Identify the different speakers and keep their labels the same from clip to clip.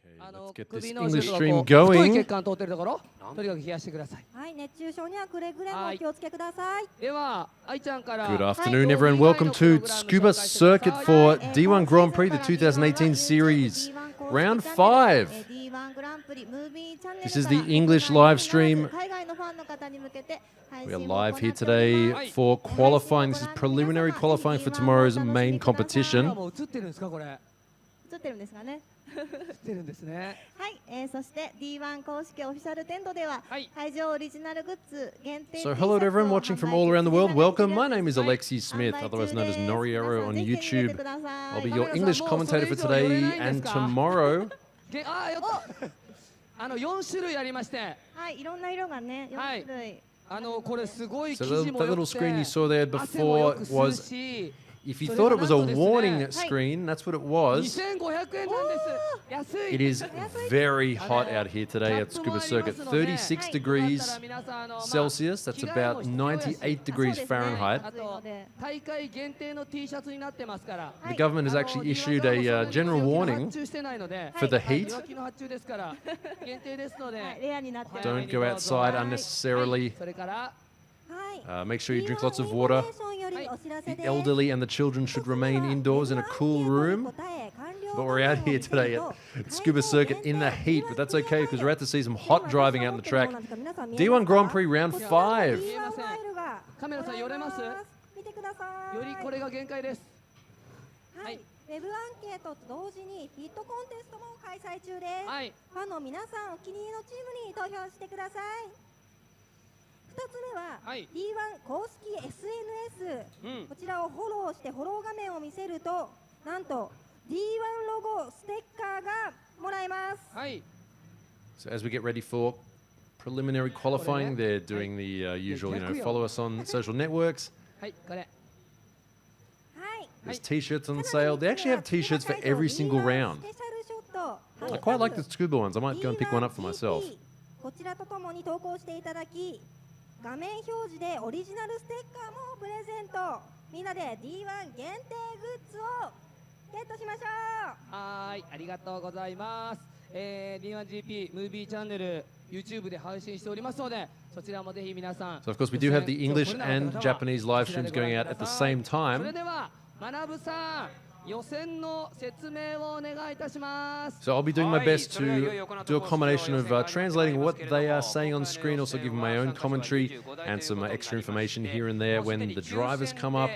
Speaker 1: Let's get this English stream going.
Speaker 2: Good
Speaker 1: afternoon, everyone. Welcome to Tsukuba Circuit for D1 Grand Prix, the 2018 series, round 5. This is the English live stream. We are live here today for qualifying. This is preliminary qualifying for tomorrow's main competition.
Speaker 3: そして D1 公式オフィシャルテントでは会場オリジナルグッズ限定
Speaker 1: So hello to everyone watching from all around the world. Welcome. My name is Alexi Smith, otherwise known as Noriyaro on YouTube. I'll be your English commentator for today and tomorrow.
Speaker 2: 4種類ありまして、
Speaker 3: いろんな色がね、4種類。
Speaker 2: これすごい生
Speaker 1: So
Speaker 2: 地も
Speaker 1: that
Speaker 2: 良
Speaker 1: little
Speaker 2: くて、
Speaker 1: screen you saw there
Speaker 2: 汗も
Speaker 1: before
Speaker 2: よく吸う
Speaker 1: was,
Speaker 2: し、
Speaker 1: if you thought it was a warning screen, that's what it was.
Speaker 2: 2500円なんです。安い。
Speaker 1: It is very hot out here today at Tsukuba Circuit. 36 degrees Celsius, that's about 98 degrees Fahrenheit.
Speaker 2: あと大会限定の T シャツになってますから。
Speaker 1: The government has actually issued a general warning
Speaker 2: 発注してないので、
Speaker 1: for the heat.
Speaker 2: 弱気の発注ですから限定ですので、
Speaker 3: レアになってます。
Speaker 1: Don't go outside unnecessarily.
Speaker 2: それから。
Speaker 1: Make sure you drink lots of water. The elderly and the children should remain indoors in a cool room. But we're out here today at Tsukuba Circuit in the heat, but that's okay because we're about to see some hot driving out on the track. D1 Grand Prix round 5.
Speaker 2: カメラさん寄れます？よりこれが限界です。はい。
Speaker 3: ウェブアンケートと同時にヒットコンテストも開催中です。
Speaker 2: はい。
Speaker 3: ファンの皆さんお気に入りのチームに投票してください。2つ目は、D1 公式 SNS、こちらをフォローしてフォロー画面を見せるとなんと D1 ロゴステッカーがもらえます。
Speaker 2: はい。
Speaker 1: So as we get ready for preliminary qualifying, they're doing the usual, follow us on social networks.
Speaker 2: はいこれ。
Speaker 1: There's t-shirts on sale. They actually have t-shirts for every single round. I quite like the Tsukuba ones. I might go and pick one up for myself.
Speaker 3: こちらとともに投稿していただき、画面表示でオリジナルステッカーもプレゼント。みんなで D1 限定グッズをゲットしましょう。
Speaker 2: はい、ありがとうございます。D1GP ムービーチャンネル YouTube で配信しておりますので、そちらもぜひ皆さん。
Speaker 1: So of course we do have the English and Japanese live streams going out at the same
Speaker 2: そ
Speaker 1: time.
Speaker 2: れでは学さん。 予選の説明をお願いいたします。
Speaker 1: So I'll be doing my best to do a combination of translating what they are saying on screen, also giving my own commentary and some extra information here and there when the drivers come up,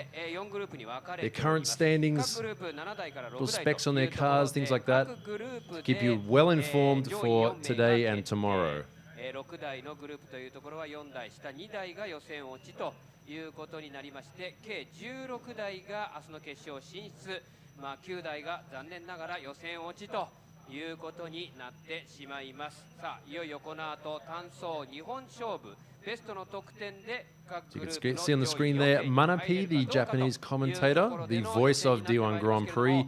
Speaker 1: their current standings, little specs on their cars, things like that, to keep you well informed for today and tomorrow.
Speaker 4: 6台のグループというところは4台下2台が予選落ちということになりまして、計16台が明日の決勝進出、9台が残念ながら予選落ちということになってしまいます。さあいよいよこの後単走2本勝負、ベストの得点で各グループの
Speaker 1: See on the screen there, Manapi, the Japanese commentator, the voice of D1 Grand Prix.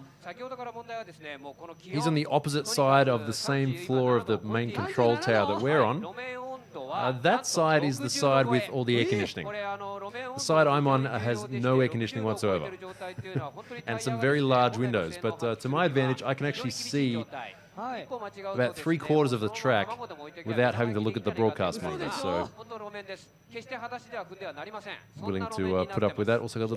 Speaker 1: He's on the opposite side of the same floor of the main control tower that we're on. That side is the side with all the air conditioning. The side I'm on has no air conditioning whatsoever and some very large windows. But to my advantage, I can actually see about 3/4 of the track without having to look at the broadcast monitor. So willing to put up with that. Also got a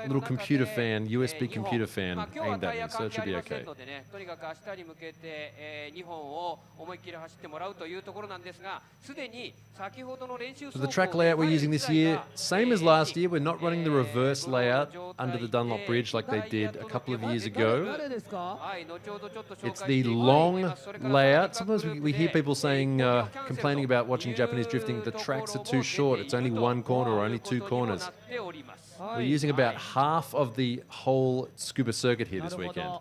Speaker 1: little computer fan, USB computer fan aimed at me, so it should be okay. So the track layout we're using this year, same as last year. We're not running the reverse layout under the Dunlop Bridge like they did a couple of years ago. It's the long layout. Sometimes we hear people saying, complaining about watching Japanese drifting, the tracks are too short. It's only one corner or only two corners. We're using about half of the whole Tsukuba circuit here this weekend.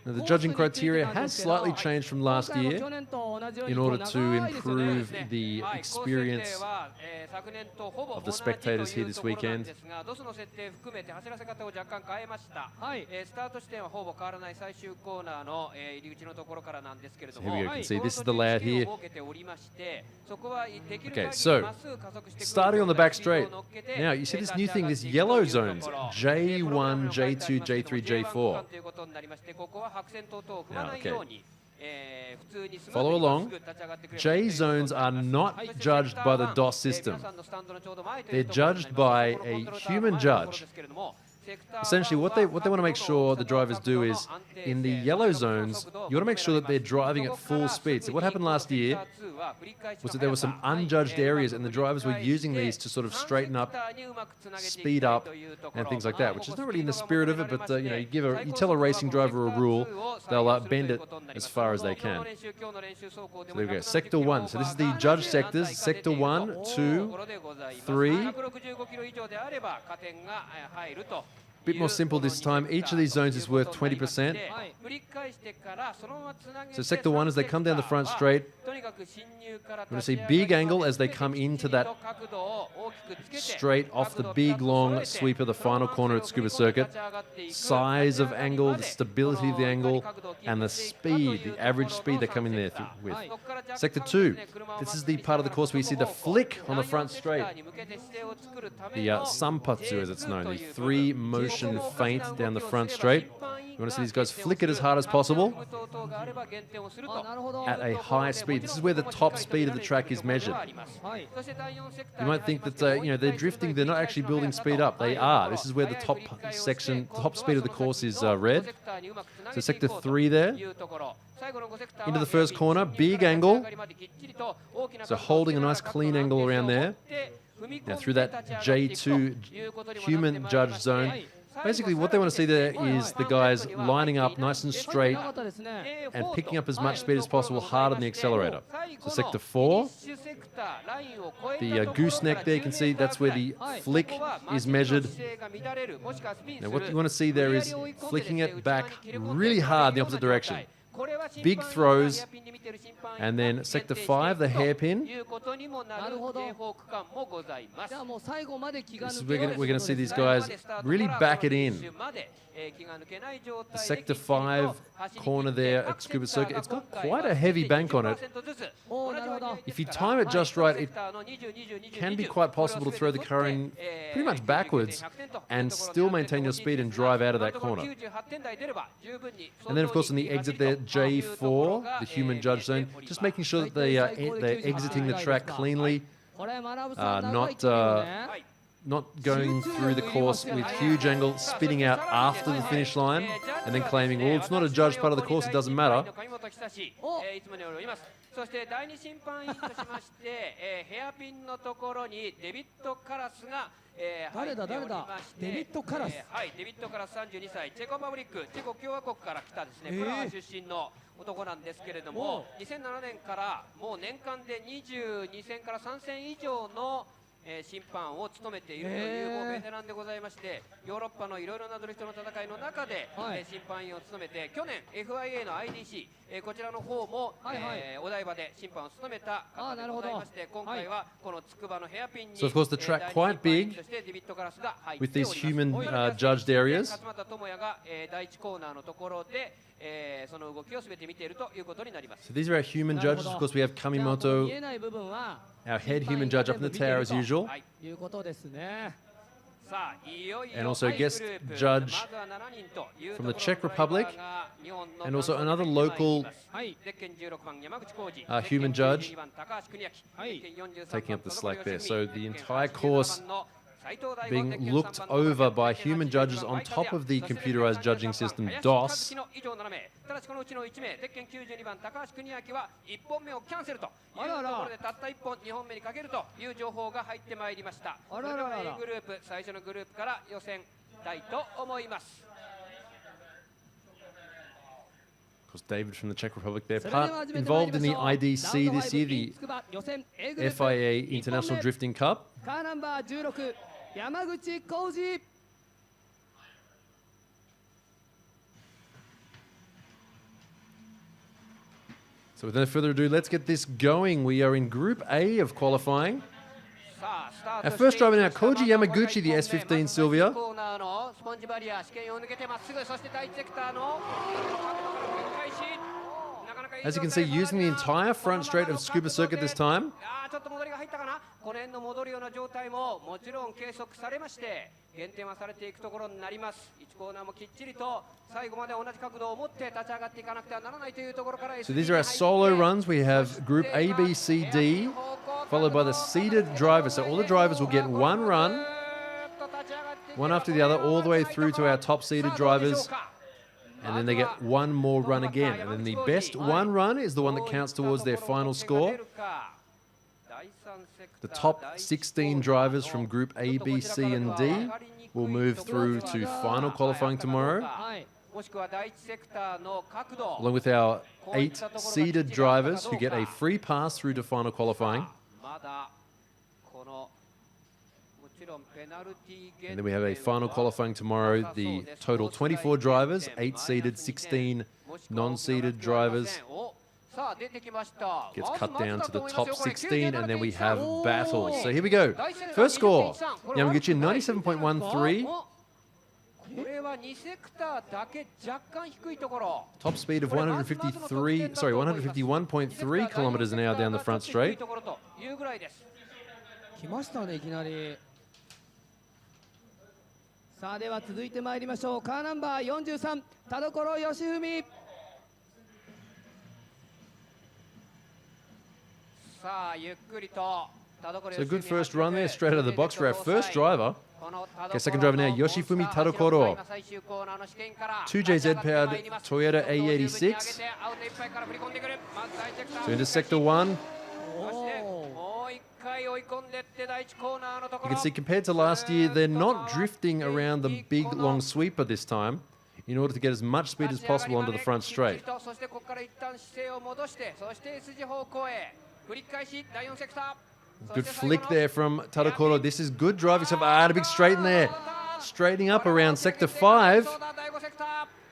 Speaker 1: Now, the judging criteria has slightly changed from last year in order to improve the experience of the spectators here this weekend. So here we go, you can see this is the layout here. Okay, so starting on the back straight. Now you see this new thing, this yellow zones, J1, J2, J3, J4. Follow along. J zones are not judged by the DOS system. They're judged by a human judge. Essentially, what they want to make sure the drivers do is, in the yellow zones, you want to make sure that they're driving at full speed. So what happened last year was that there were some unjudged areas, and the drivers were using these to sort of straighten up, speed up, and things like that, which is not really in the spirit of it. But you know, you tell a racing driver a rule, they'll bend it as far as they can. So there we go. Sector 1. So this is the judge sectors. Sector 1, 2, 3. Bit more simple this time. Each of these zones is worth 20%. So sector 1, as they come down the front straight, we're going to see big angle as they come into that straight off the big long sweep of the final corner at Tsukuba Circuit. Size of angle, the stability of the angle, and the speed, the average speed they come in there with. Sector 2, this is the part of the course where you see the flick on the front straight. The sanpatsu, as it's known, the 3-motion feint down the front straight. You want to see these guys flick it as hard as possible at a high speed. This is where the top speed of the track is measured. You might think that you know, they're drifting, they're not actually building speed up. They are. This is where the top section, top speed of the course is red. So sector 3 there. Into the first corner, big angle. So holding a nice clean angle around there. Now through that J2 human judge zone. Basically, what they want to see there is the guys lining up nice and straight and picking up as much speed as possible hard on the accelerator. So sector 4, the gooseneck there, you can see that's where the flick is measured. Now what you want to see there is flicking it back really hard in the opposite direction. Big throws, and then sector 5, the hairpin. This is, we're going to see these guys really back it in. The sector 5 corner there at Tsukuba Circuit, it's got quite a heavy bank on it. If you time it just right, it can be quite possible to throw the car in pretty much backwards and still maintain your speed and drive out of that corner. And then, of course, on the exit there, J4, the human judge zone, just making sure that they're exiting the track cleanly, not going through the course with huge angle, spitting out after the finish line, and then claiming, well, it's not a judged part of the course, it doesn't matter.
Speaker 4: そして第2審判員としまして、ヘアピンのところにデビッド・カラスが入っておりまして、デビッド・カラス、はい、デビッド・カラス32歳、チェコリパブリック、チェコ共和国から来たですね、プラハ出身の男なんですけれども、2007年からもう年間で22戦から3戦以上の審判を務めているというもうベテランでございまして、ヨーロッパのいろいろなドリフトの戦いの中で、審判員を務めて、去年 FIA の IDC、こちらの方も、お台場で審判を務めた方でございまして、今回はこのつくばのヘアピンに、
Speaker 1: So of course the track quite big with these human judged areas.
Speaker 4: 勝俣智也が第1コーナーのところで、その動きをすべて見ているということになります。
Speaker 1: So these are our human judges. Of course, we have Kamimoto, our head human judge up in the tower as usual, and also a guest judge from the Czech Republic, and also another local human judge taking up the slack there. So the entire course being looked over by human judges on top of the computerized judging system DOS.
Speaker 4: ただしこのうちの1名、ゼッケン92番高橋邦明は1本目をキャンセルというところでたった1本2本目にかけるという情報が入ってまいりました。それでは A グループ最初のグループから予選たいと思います。
Speaker 1: Of course, David from the Czech Republic there, involved in the IDC this year, the FIA International Drifting Cup.
Speaker 2: カーナンバー16、山口浩二。
Speaker 1: So without further ado, let's get this going. We are in Group A of qualifying. Our first driver now, Koji Yamaguchi, the S15 Sylvia. As you can see, using the entire front straight of Tsukuba Circuit this time.
Speaker 4: この辺の戻るような状態ももちろん計測されまして減点はされていくところになります。1コーナーもきっちりと最後まで同じ角度を持って立ち上がっていかなくてはならないというところから
Speaker 1: So these are our solo runs. We have Group A, B, C, D, followed by the seeded drivers. So all the drivers will get one run, one after the other, all the way through to our top seeded drivers. And then they get one more run again. And then the best one run is the one that counts towards their final score. The top 16 drivers from Group A, B, C, and D will move through to final qualifying tomorrow, along with our 8 seeded drivers who get a free pass through to final qualifying. And then we have a final qualifying tomorrow, the total 24 drivers, 8 seeded, 16 non-seeded drivers. Gets cut down to the top 16, and then we have battles. So here we go. First score, Yamaguchi 97.13. Top speed of 151.3 kilometers an hour down the front straight.
Speaker 2: 来ましたね、いきなり。さあでは続いてまいりましょう。カーナンバー43、田所義文。
Speaker 4: さあゆっくりと田所
Speaker 1: So good first run there, straight out of the box for our first driver. Okay, second driver now, Yoshifumi Tadokoro. 2JZ powered Toyota A86. So into sector 1. You can see compared to last year, they're not drifting around the big long sweeper this time in order to get as much speed as possible onto the front straight. Good flick there from Tadokoro. This is good driving stuff. A big straight in there. Straightening up around sector 5.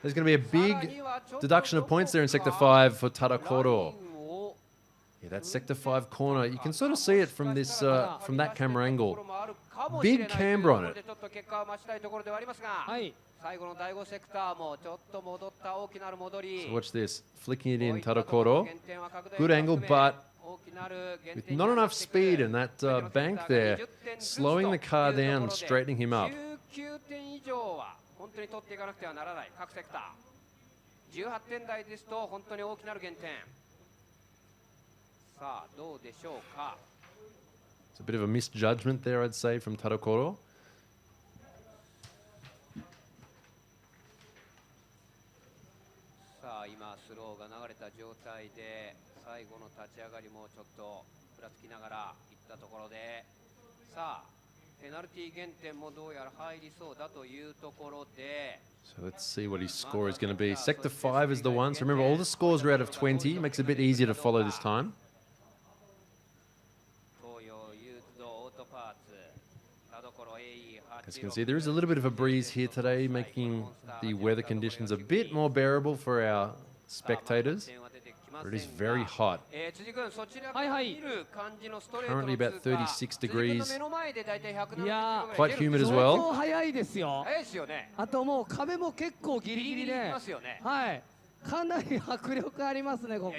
Speaker 1: There's going to be a big deduction of points there in sector 5 for Tadokoro. Yeah, that sector 5 corner, you can sort of see it from this, from that camera angle. Big camber on it. So watch this, flicking it in, Tadokoro. Good angle, but with not enough speed in that bank there, slowing the car down, straightening him up. 18点台ですと本当に大きなる減点。さあどうでしょうか。It's a bit of a misjudgment there, I'd say, from Tadokoro. さあ今スローが流れた状態で最後の立ち上がりもちょっとふらつきながらいったところで、さあペナルティ減点もどうやら入りそうだというところで。So let's see what his score is going to be. Sector 5 is the one. So remember, all the scores are out of 20. Makes it a bit easier to follow this time. As you can see, there is a little bit of a breeze here today, making the weather conditions a bit more bearable for our spectators. But it is very hot. Currently about 36 degrees. Quite humid as well.
Speaker 2: あともう壁も結構ギリギリで、はい。かなり迫力ありますね、ここ。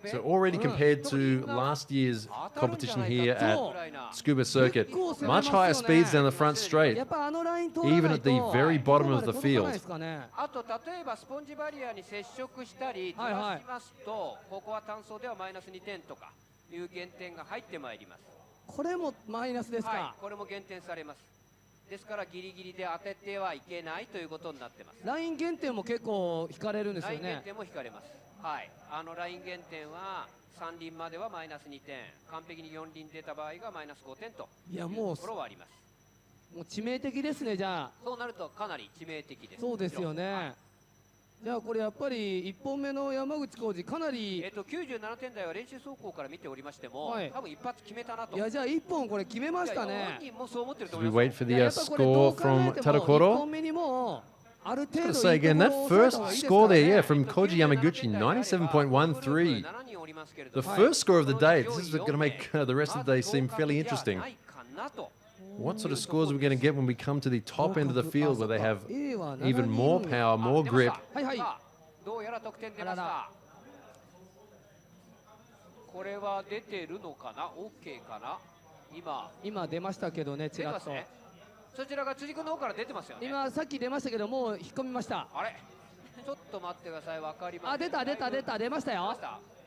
Speaker 1: So already compared to last year's competition here at Tsukuba Circuit, much higher speeds down the front straight, even at the very bottom of the field.
Speaker 4: あと例えばスポンジバリアに接触したり飛ばしますと、ここは単走ではマイナス2点とかいう減点が入ってまいります。
Speaker 2: これもマイナスですか。
Speaker 4: はい、これも減点されます。 ですからギリギリで当ててはいけないということになってます。
Speaker 2: ライン減点も結構引かれるんですよね。
Speaker 4: ライン減点も引かれます。はい。ライン減点は3輪まではマイナス2点、完璧に4輪出た場合がマイナス5点というところはあります。
Speaker 2: もう致命的ですね、じゃあ。
Speaker 4: そうなるとかなり致命的です。
Speaker 2: そうですよね。じゃあこれやっぱり1本目の山口浩二かなり
Speaker 4: 97点台は練習走行から見ておりましても、多分一発決めたなと。
Speaker 2: いやじゃあ1本これ決めましたね。
Speaker 1: We wait for the score from Tadokoro. I'm going to say again, that first score there, yeah, from Koji Yamaguchi, 97.13. The first score of the day. This is going to make the rest of the day seem fairly interesting. What sort of scores are we going to get when we come to the top end of the field where they have even more power, more grip?
Speaker 4: これは出てるのかな、 OK かな。
Speaker 2: 今出ましたけどね、ちらっと、
Speaker 4: ね、そちらが辻君の方から出てますよね。
Speaker 2: 今さっき出ましたけど、もう引っ込みました。
Speaker 4: あれ、ちょっと待ってください、わかります。
Speaker 2: あ、出ましたよ。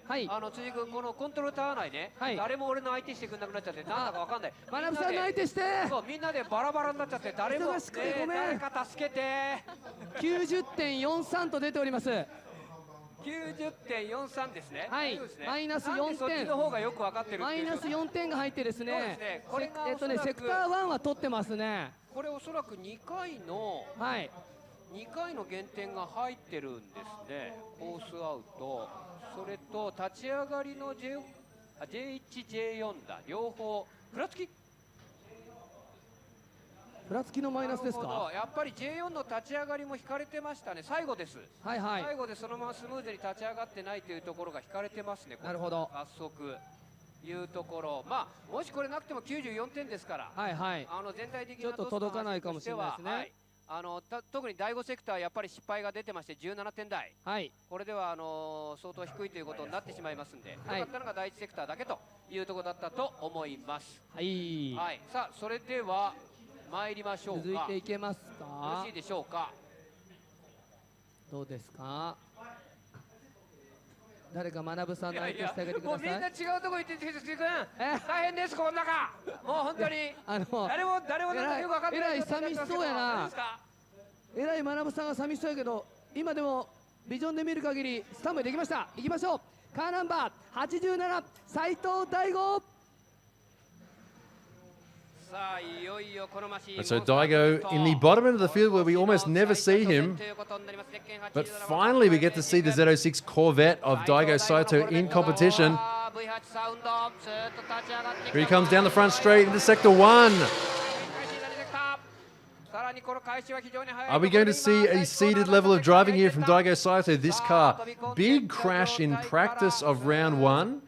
Speaker 2: はい、
Speaker 4: 辻君、このコントロールタワー内ね、
Speaker 2: はい、
Speaker 4: 誰も俺の相手してくれなくなっちゃって、なんだかわかんない。
Speaker 2: 学さんの相手して、
Speaker 4: そう、みんなでバラバラになっちゃって、誰も、
Speaker 2: 忙しくてごめん、
Speaker 4: 誰か助けて。
Speaker 2: 90.43 と出ております。
Speaker 4: 90.43 ですね。
Speaker 2: はい、マイナス4点。
Speaker 4: そっちの方がよく分かってる。
Speaker 2: マイナス4点が入ってですね。これセクター1は取ってますね。
Speaker 4: これおそらく2回の減点が入ってるんですね。コースアウト、それと立ち上がりの J1、J4 だ。両方ふらつき。
Speaker 2: ふらつきのマイナスですか。
Speaker 4: やっぱり J4 の立ち上がりも引かれてましたね。最後です。最後でそのままスムーズに立ち上がってないというところが引かれてますね。
Speaker 2: なるほど。
Speaker 4: 罰則いうところ、まあもしこれなくても94点ですから、全体的な
Speaker 2: ちょっと届かないかもしれないですね。
Speaker 4: 特に第5セクターやっぱり失敗が出てまして17点台、これでは相当低いということになってしまいますんで、よかったのが第1セクターだけというところだったと思います。さあそれでは参りましょうか。
Speaker 2: 続いていけますか。
Speaker 4: よろしいでしょうか。
Speaker 2: どうですか。誰か学さんの相手してあげてください。
Speaker 4: もうみんな違うとこ行ってて、辻君大変です、この中。もう本当に誰もなんかよく分かってない。
Speaker 2: えらい寂しそうやな。えらい学さんが寂しそうやけど、今でもビジョンで見る限りスタンバイできました。行きましょう。カーナンバー87斉藤大吾。
Speaker 1: So Daigo in the bottom end of the field where we almost never see him, but finally we get to see the Z06 Corvette of Daigo Saito in competition. Here he comes down the front straight into Sector 1. Are we going to see a seeded level of driving here from Daigo Saito? This car, big crash in practice of round 1.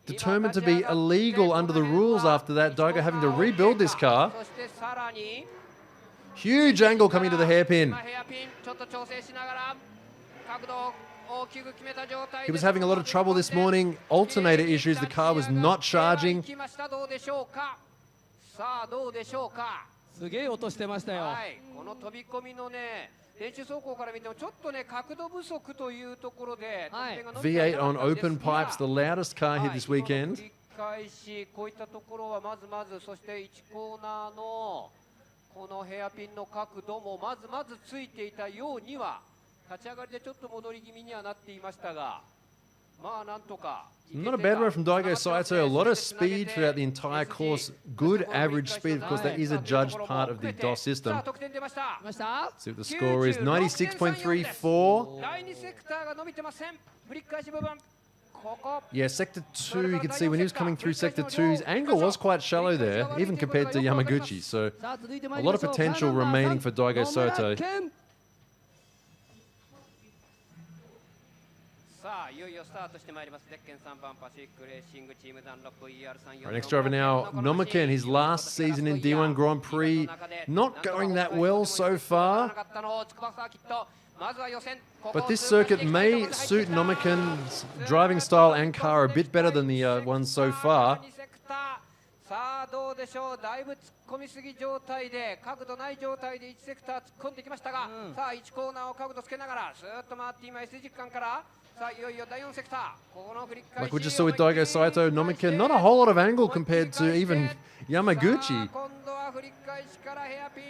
Speaker 1: Determined to be illegal under the rules after that, Daigo having to rebuild this car. Huge angle coming to the hairpin. He was having a lot of trouble this morning, alternator issues, the car was not charging.
Speaker 2: すげえ音してましたよ。
Speaker 4: この飛び込みのね、練習走行から見てもちょっとね角度不足というところで、
Speaker 1: V8 on open pipes, the loudest car here this weekend.
Speaker 4: 繰り返しこういったところはまずそして1コーナーのこのヘアピンの角度もまずついていたようには立ち上がりでちょっと戻り気味にはなっていましたが、まあなんとか。
Speaker 1: Not a bad run from Daigo Saito. A lot of speed throughout the entire course. Good average speed. Of course, that is a judged part of the DOS system. See what the score is. 96.34. Yeah, Sector 2, you can see when he was coming through Sector 2, his angle was quite shallow there, even compared to Yamaguchi. So a lot of potential remaining for Daigo Saito. Our next driver now, Nomiken, his last season in D1 Grand Prix, not going that well so far. But this circuit may suit Nomiken's driving style and car a bit better than the ones so far.
Speaker 4: さあどうでしょう。だいぶ突っ込みすぎ状態で角度ない状態で1セクター突っ込んできましたが、さあ1コーナーを角度つけながらスーッと回って今 S 軸間からさあいよいよ第4セクターこの繰り返し
Speaker 1: Like we just saw with Daigo Saito, Nomiken, not a whole lot of angle compared to even Yamaguchi.
Speaker 4: 今度は振り返しからヘアピン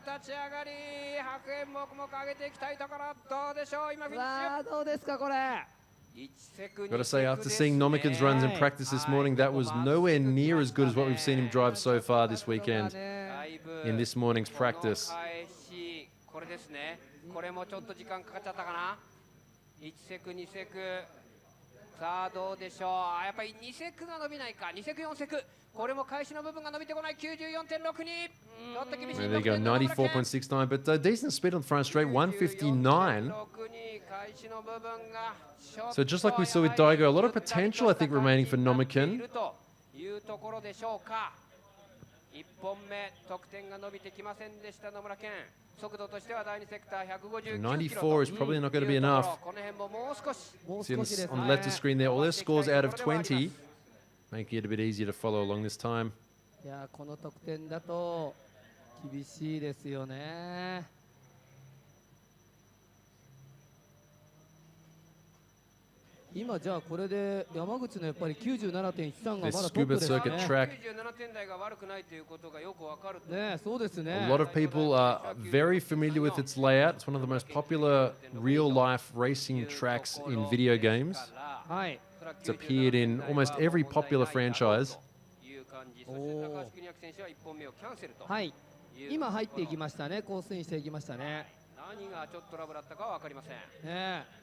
Speaker 4: 立ち上がり白煙もくもく上げていきたいところ。どうでしょう今フィニッシュ。
Speaker 2: どうですかこれ。
Speaker 1: Gotta say, after seeing Nomiken's runs in practice this morning, that was nowhere near as good as what we've seen him drive so far this weekend in this morning's practice.
Speaker 4: これですね。これもちょっと時間かかっちゃったかな。1セク2セク。さあどうでしょう。やっぱり2セクが伸びないか。2セク4セク。これも開始の部分が伸びてこない。 94.62。ちょっと厳しい。
Speaker 1: There you go, 94.69, but decent speed on the front straight, 159. So just like we saw with Daigo, a lot of potential, I think, remaining for Nomiken.
Speaker 4: 1本目得点が伸びてきませんでした野村健。速度としては第2セクター159キロ。
Speaker 1: 94 is probably not going to be enough.
Speaker 4: この辺ももう少し。
Speaker 1: See on the left of screen there, all their scores out of 20, making it a bit easier to follow along this time.
Speaker 2: いやこの得点だと厳しいですよね。今じゃあこれで山口のやっぱり 97.13 がまだトップですね。
Speaker 1: Tsukuba circuit track.
Speaker 4: 97点台が悪くないということがよくわかる。
Speaker 2: ね、そうですね。
Speaker 1: A lot of people are very familiar with its layout. It's one of the most popular real-life racing tracks in video games.
Speaker 2: はい。
Speaker 1: It's appeared in almost every popular franchise.
Speaker 2: はい。今入っていきましたね。コースインしていきましたね。
Speaker 4: 何がちょっとトラブルだったかわかりません。
Speaker 2: ね。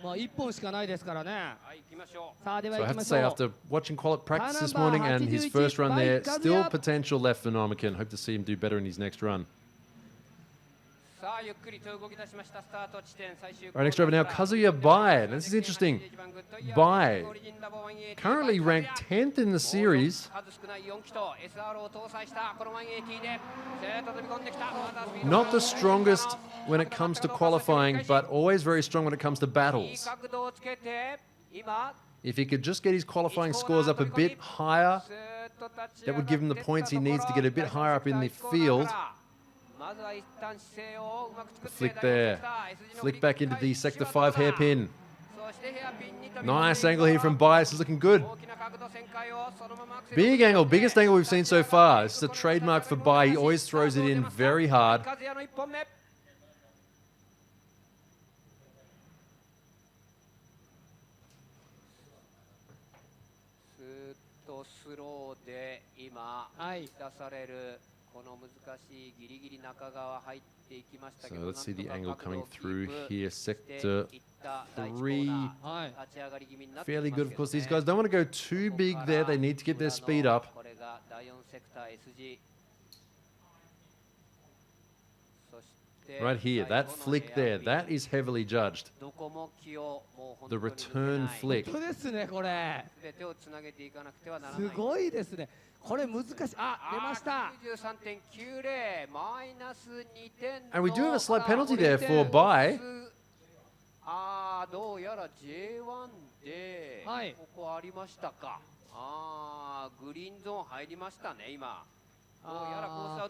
Speaker 2: まあ1本しかないですからね。
Speaker 4: はい行きましょう。
Speaker 2: さあでは
Speaker 1: So
Speaker 2: 行
Speaker 1: I
Speaker 2: き
Speaker 1: have
Speaker 2: ま
Speaker 1: to
Speaker 2: しょ
Speaker 1: say,
Speaker 2: う。
Speaker 1: after watching practice this morning and his first run there, still potential left for Noriyaro. Hope to see him do better in his next run.
Speaker 4: さあゆっくりと動き出しましたスタート地点最終。
Speaker 1: All right, next driver now, Kazuya Bai. This is interesting. Bai, currently ranked 10th in the series. Not the strongest when it comes to qualifying, but always very strong when it comes to battles. If he could just get his qualifying scores up a bit higher, that would give him the points he needs to get a bit higher up in the field. The flick there. Flick back into the Sector 5 hairpin. Nice angle here from Bias. Is looking good. Big angle. Biggest angle we've seen so far. This is a trademark for Bai. He always throws it in very hard. So let's see the angle coming through here. Sector 3. Fairly good. Of course, these guys don't want to go too big there. They need to get their speed up. Right here, that flick there, that is heavily judged. The return flick.
Speaker 2: 本当ですねこれ。すごいですね。これ難しい。あ、出ました。
Speaker 1: And we do have a slight penalty there for Bai.
Speaker 4: どうやら J1 でここありましたか。グリーンゾーン入りましたね今。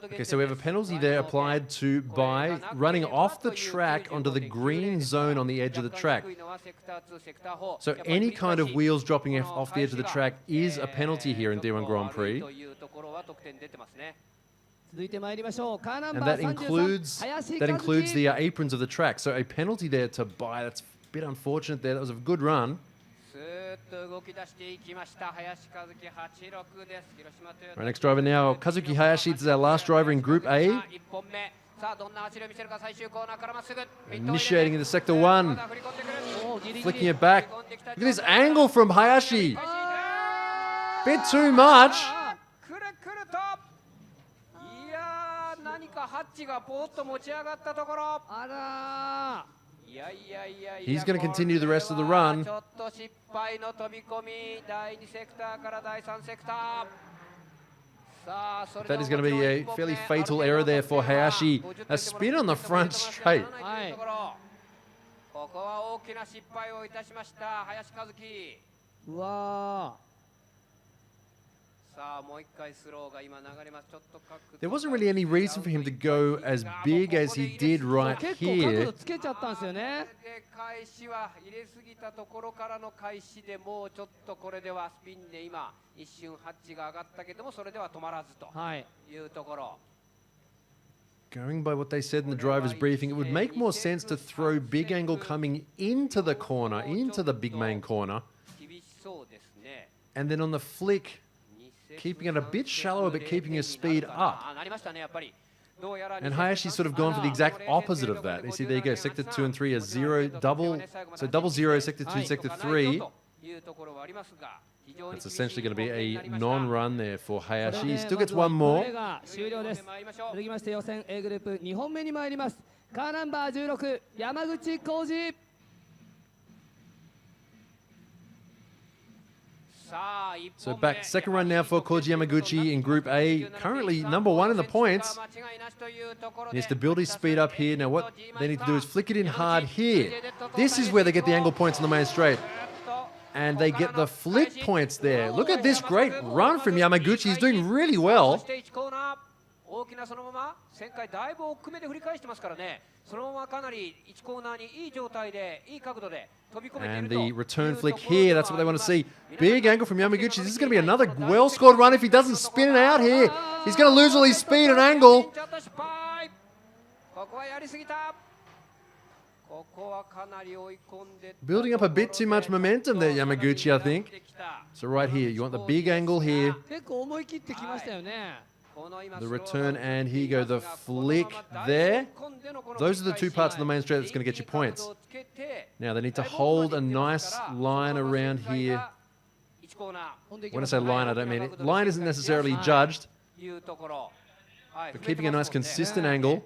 Speaker 1: Okay, so we have a penalty there applied to Bai running off the track onto the green zone on the edge of the track. So any kind of wheels dropping off the edge of the track is a penalty here in D1 Grand Prix. And that includes the aprons of the track. So a penalty there to Bai. That's a bit unfortunate there. That was a good run. Right, next driver now, Kazuki Hayashi. This is our last driver in Group A. Initiating into Sector 1. Flicking it back. Look at this angle from Hayashi. Bit too much. He's going to continue the rest of the run. That is going to be a fairly fatal error there for Hayashi. A spin on the front straight. There wasn't really any reason for him to go as big as he did right here. Going by what they said in the driver's briefing, it would make more sense to throw big angle coming into the corner, into the big main corner. And then on the flick, keeping it a bit shallower, but keeping his speed up. And Hayashi's sort of gone for the exact opposite of that. You see, there you go, Sector 2 and 3 are double zero, Sector 2, Sector 3. It's essentially going to be a non-run there for Hayashi. He still gets one more. So back second run now for Koji Yamaguchi in Group A. Currently number 1 in the points. He has to build his speed up here. Now what they need to do is flick it in hard here. This is where they get the angle points on the main straight. And they get the flick points there. Look at this great run from Yamaguchi. He's doing really well. And the return flick here, that's what they want to see. Big angle from Yamaguchi. This is going to be another well-scored run if he doesn't spin it out here. He's going to lose all his speed and angle. Building up a bit too much momentum there, Yamaguchi, I think. So right here, you want the big angle here. The return, and here you go, the flick there. Those are the two parts of the main straight that's going to get you points. Now they need to hold a nice line around here. When I say line, I don't mean it. Line isn't necessarily judged, but keeping a nice consistent angle.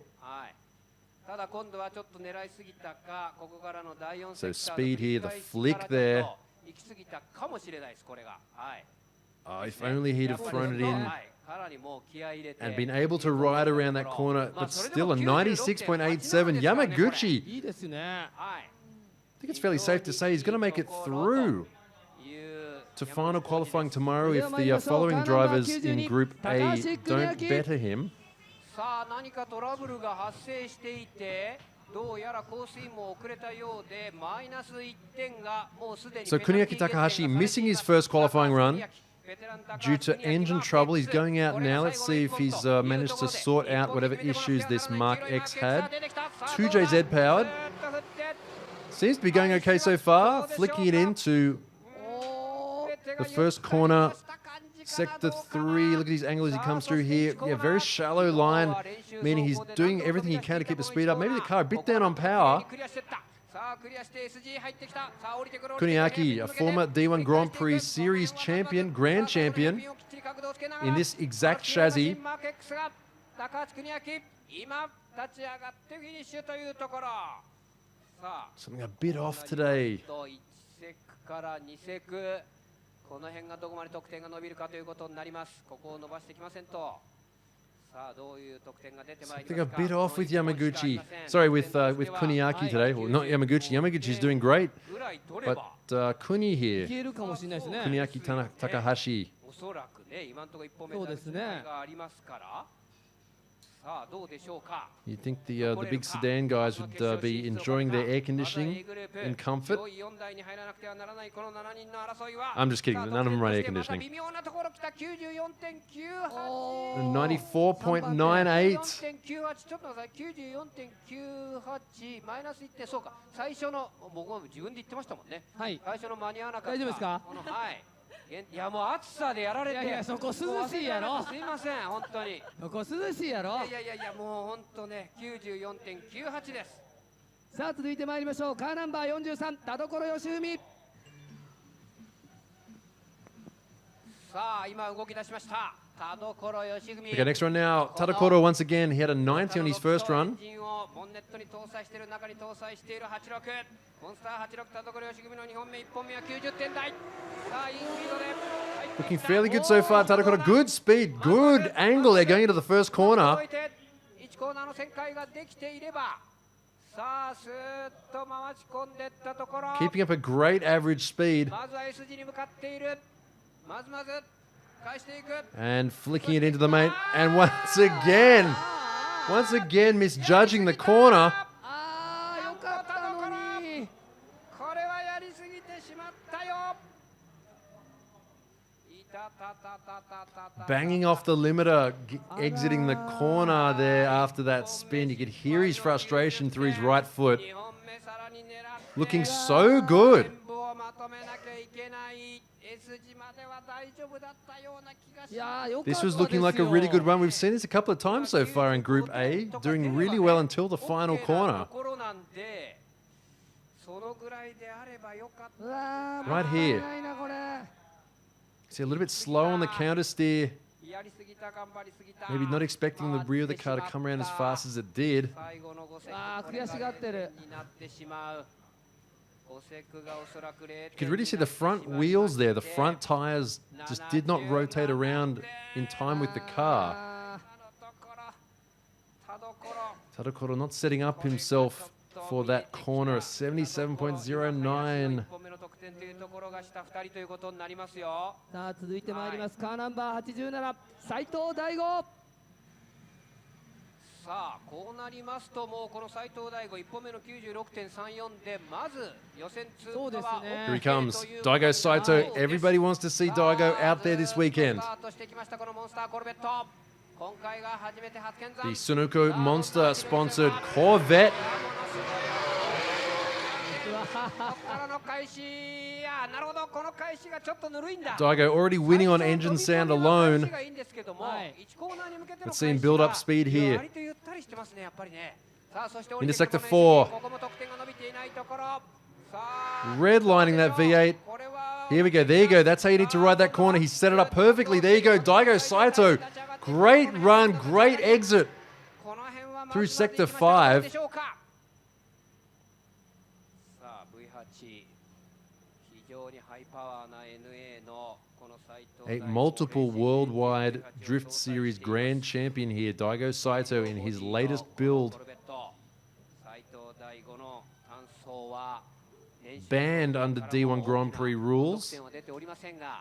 Speaker 1: So speed here, the flick there. Oh, if only he'd have thrown it in and been able to ride around that corner, but still a 96.87 Yamaguchi. I think it's fairly safe to say he's going to make it through to final qualifying tomorrow if the following drivers in Group A don't better him. So Kuniaki Takahashi missing his first qualifying run due to engine trouble. He's going out now. Let's see if he's managed to sort out whatever issues this Mark X had. 2JZ powered. Seems to be going okay so far. Flicking it into the first corner. Sector 3. Look at his angle as he comes through here. Yeah, very shallow line, meaning he's doing everything he can to keep the speed up. Maybe the car a bit down on power. Kuniaki, a former D1 Grand Prix Series champion, grand champion, in this exact chassis. Something a bit off today. Something a bit off with Yamaguchi. Sorry, with Kuniaki today. Well, not Yamaguchi. Yamaguchi's doing great. But Kuni here. Kuniaki Takahashi. You'd think the big sedan guys would be enjoying their air conditioning in comfort. I'm just kidding. None of them run air conditioning.
Speaker 2: 94.98。いやもう暑さでやられて、いやそこ涼しいやろ。すいません本当に。そこ涼しいやろ。いやもう本当ね 94.98 です。さあ続いて参りましょう。カーナンバー43田所義文。さあ今動き出しました。
Speaker 1: Okay, next run now. Tadokoro once again. He had a 90 on his first run. Looking fairly good so far. Tadokoro, good speed, good angle. They're going into the first corner. Keeping up a great average speed. And flicking it into the main. And once again misjudging the corner. Banging off the limiter, exiting the corner there after that spin. You could hear his frustration through his right foot. Looking so good. This was looking like a really good run. We've seen this a couple of times so far in Group A, doing really well until the final corner. Right here. See, a little bit slow on the counter steer. Maybe not expecting the rear of the car to come around as fast as it did. You could really see the front wheels there. The front tires just did not rotate around in time with the car. Tadokoro not setting up himself for that corner. 77.09.
Speaker 2: さあ続いてまいりますカーナンバー87斉藤大吾。
Speaker 4: さあこうなりますともうこの斉藤大吾1本目の 96.34 でまず予選通過は
Speaker 1: Here he comes, Daigo Saito. Everybody wants to see Daigo out there this weekend. The Sunoco Monster sponsored Corvette. Daigo already winning on engine sound alone. Let's see him build up speed here. Into sector 4. Redlining that V8. Here we go. There you go. That's how you need to ride that corner. He set it up perfectly. There you go. Daigo Saito. Great run. Great exit through sector 5. A multiple worldwide Drift Series Grand Champion here, Daigo Saito, in his latest build. Banned under D1 Grand Prix rules. He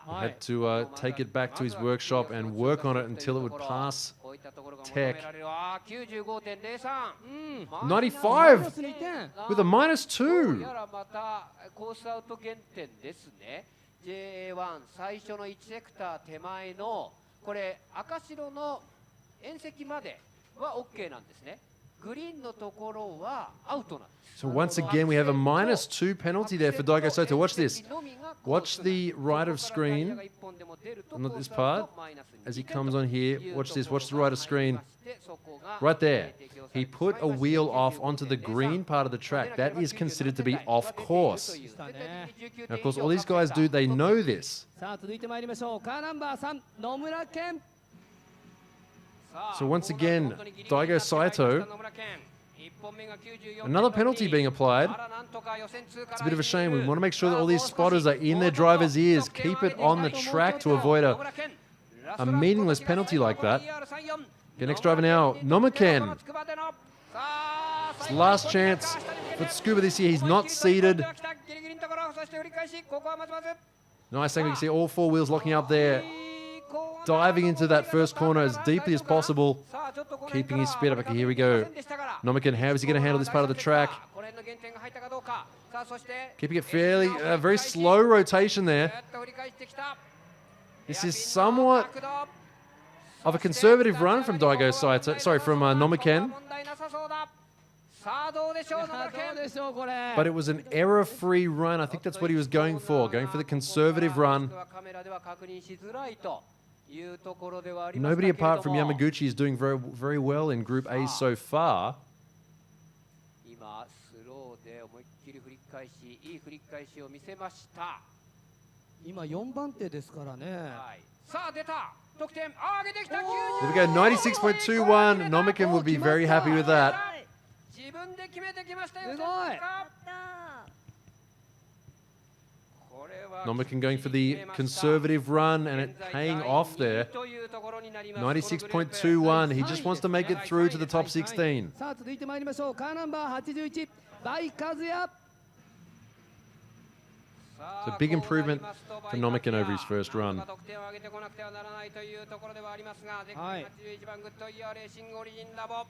Speaker 1: had to take it back to his workshop and work on it until it would pass tech. 95 with a -2.
Speaker 4: J1 最初の1セクター手前のこれ赤白の縁石までは OK なんですね。グリーンのところはアウトなんです。
Speaker 1: So once again we have a -2 penalty there for Daigo Saito. Watch this. Watch the right of screen. Not this part. As he comes on here, watch this. Watch the right of screen. Right there. He put a wheel off onto the green part of the track. That is considered to be off course. Now, of course, all these guys do, they know this. So once again, Daigo Saito, another penalty being applied. It's a bit of a shame. We want to make sure that all these spotters are in their driver's ears. Keep it on the track to avoid a meaningless penalty like that. Okay, next driver now, Nomiken. It's last chance for Tsukuba this year. He's not seated. Nice thing, we can see all 4 wheels locking up there. Diving into that first corner as deeply as possible. Keeping his speed up. Okay, here we go. Nomiken, how is he going to handle this part of the track? Keeping it fairly, very slow rotation there. This is somewhat of a conservative run from Daigo Saito, sorry, from Nomiken. But it was an error-free run. I think that's what he was going for the conservative run. Nobody apart from Yamaguchi is doing very, very well in Group A so far. There we go, 96.21. Nomiken would be very happy with that. Nomiken going for the conservative run and it paying off there. 96.21. He just wants to make it through to the top 16. It's a big improvement for Nomiken over his first run.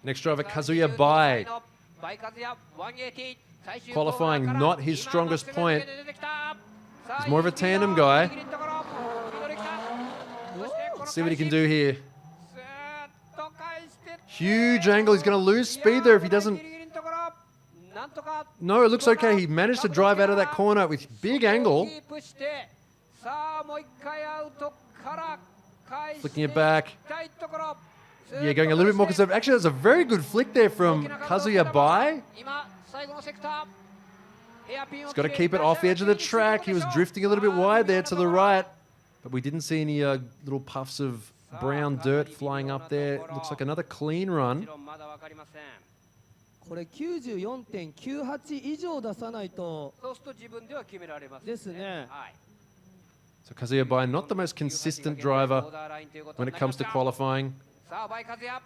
Speaker 1: Next driver, Kazuya Bai. Qualifying not his strongest point. He's more of a tandem guy. Let's see what he can do here. Huge angle. He's going to lose speed there if he doesn't. No, it looks okay. He managed to drive out of that corner with big angle. Flicking it back. Yeah, going a little bit more conservative. Actually, that's a very good flick there from Kazuya Bai. He's got to keep it off the edge of the track. He was drifting a little bit wide there to the right. But we didn't see any little puffs of brown dirt flying up there. Looks like another clean run.
Speaker 5: これ94.98以上出さないと
Speaker 4: そうすると自分では決められます
Speaker 5: ですね。
Speaker 4: はい
Speaker 1: So Kazuya Bai, not the most consistent driver when it comes to qualifying,
Speaker 4: さあバイカズヤ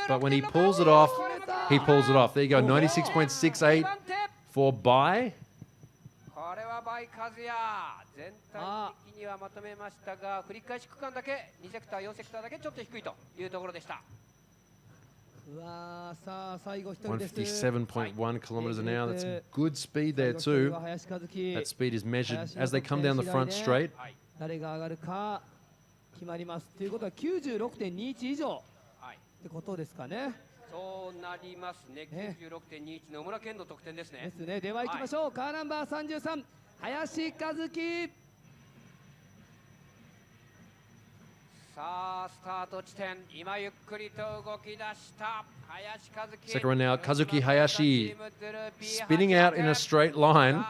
Speaker 1: but when he pulls it off, he pulls it off. There you go, 96.68 for Bai.
Speaker 4: これはバイカズヤ全体的にはまとめましたが繰り返し区間だけ2セクター4セクターだけちょっと低いというところでした。
Speaker 5: うわー、さあ最後一人です。
Speaker 1: 157.1 kilometers an hour. That's good speed there too. That speed is measured as they come down the front straight.
Speaker 5: 誰が上がるか決まります。ということは 96.21 以上ってことですかね。
Speaker 4: そうなりますね。96.21 野村健の得点ですね。
Speaker 5: ですね。では行きましょう。カーナンバー33林和樹。
Speaker 4: さあスタート地点今ゆっくりと動き出した林和樹。
Speaker 1: Second one now, Kazuki Hayashi spinning out in a straight line.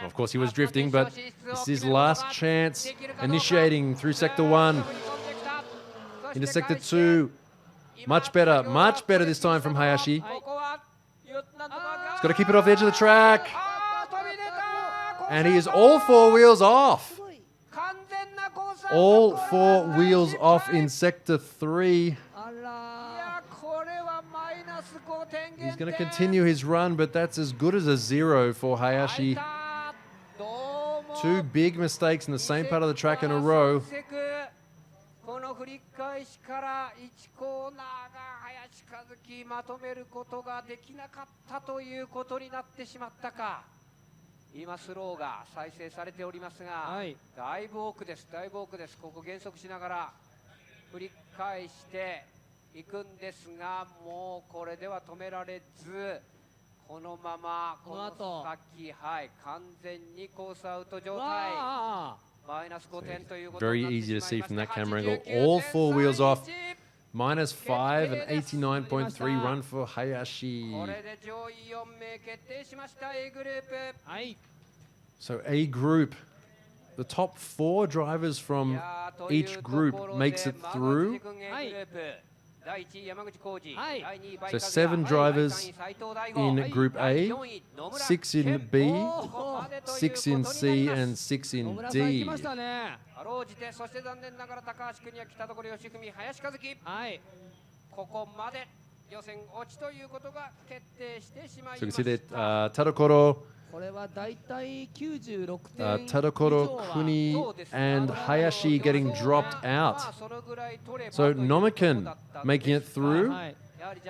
Speaker 1: Of course, he was drifting, but this is his last chance. Initiating through Sector 1 into Sector 2. Much better this time from Hayashi. He's got to keep it off the edge of the track. And he is all four wheels off. All four wheels off in Sector 3. He's going to continue his run, but that's as good as a 0 for Hayashi. Two big mistakes in the same part of the track in a row.
Speaker 4: この振り返しから1コーナーが林和樹まとめることができなかったということになってしまったか。今スローが再生されておりますが、だいぶ奥です。ここ減速しながら振り返していくんですが、もうこれでは止められず、このままこの先、完全にコースアウト状態。
Speaker 1: Very easy to see from that camera angle. All four wheels off. -5 and 89.3 run for Hayashi. So A group, the top 4 drivers from each group makes it through. So 7 drivers in Group A, 6 in B, 6 in C, and 6 in D.
Speaker 4: そして残念ながら高橋邦明、北所義文、林和樹、ここまで予選落ちということが決定してしまいました。So you can see that
Speaker 5: Tadokoro, これはだいたい96点
Speaker 1: Tadokoro, Kuni, and Hayashi getting dropped out. So Nomiken making it through,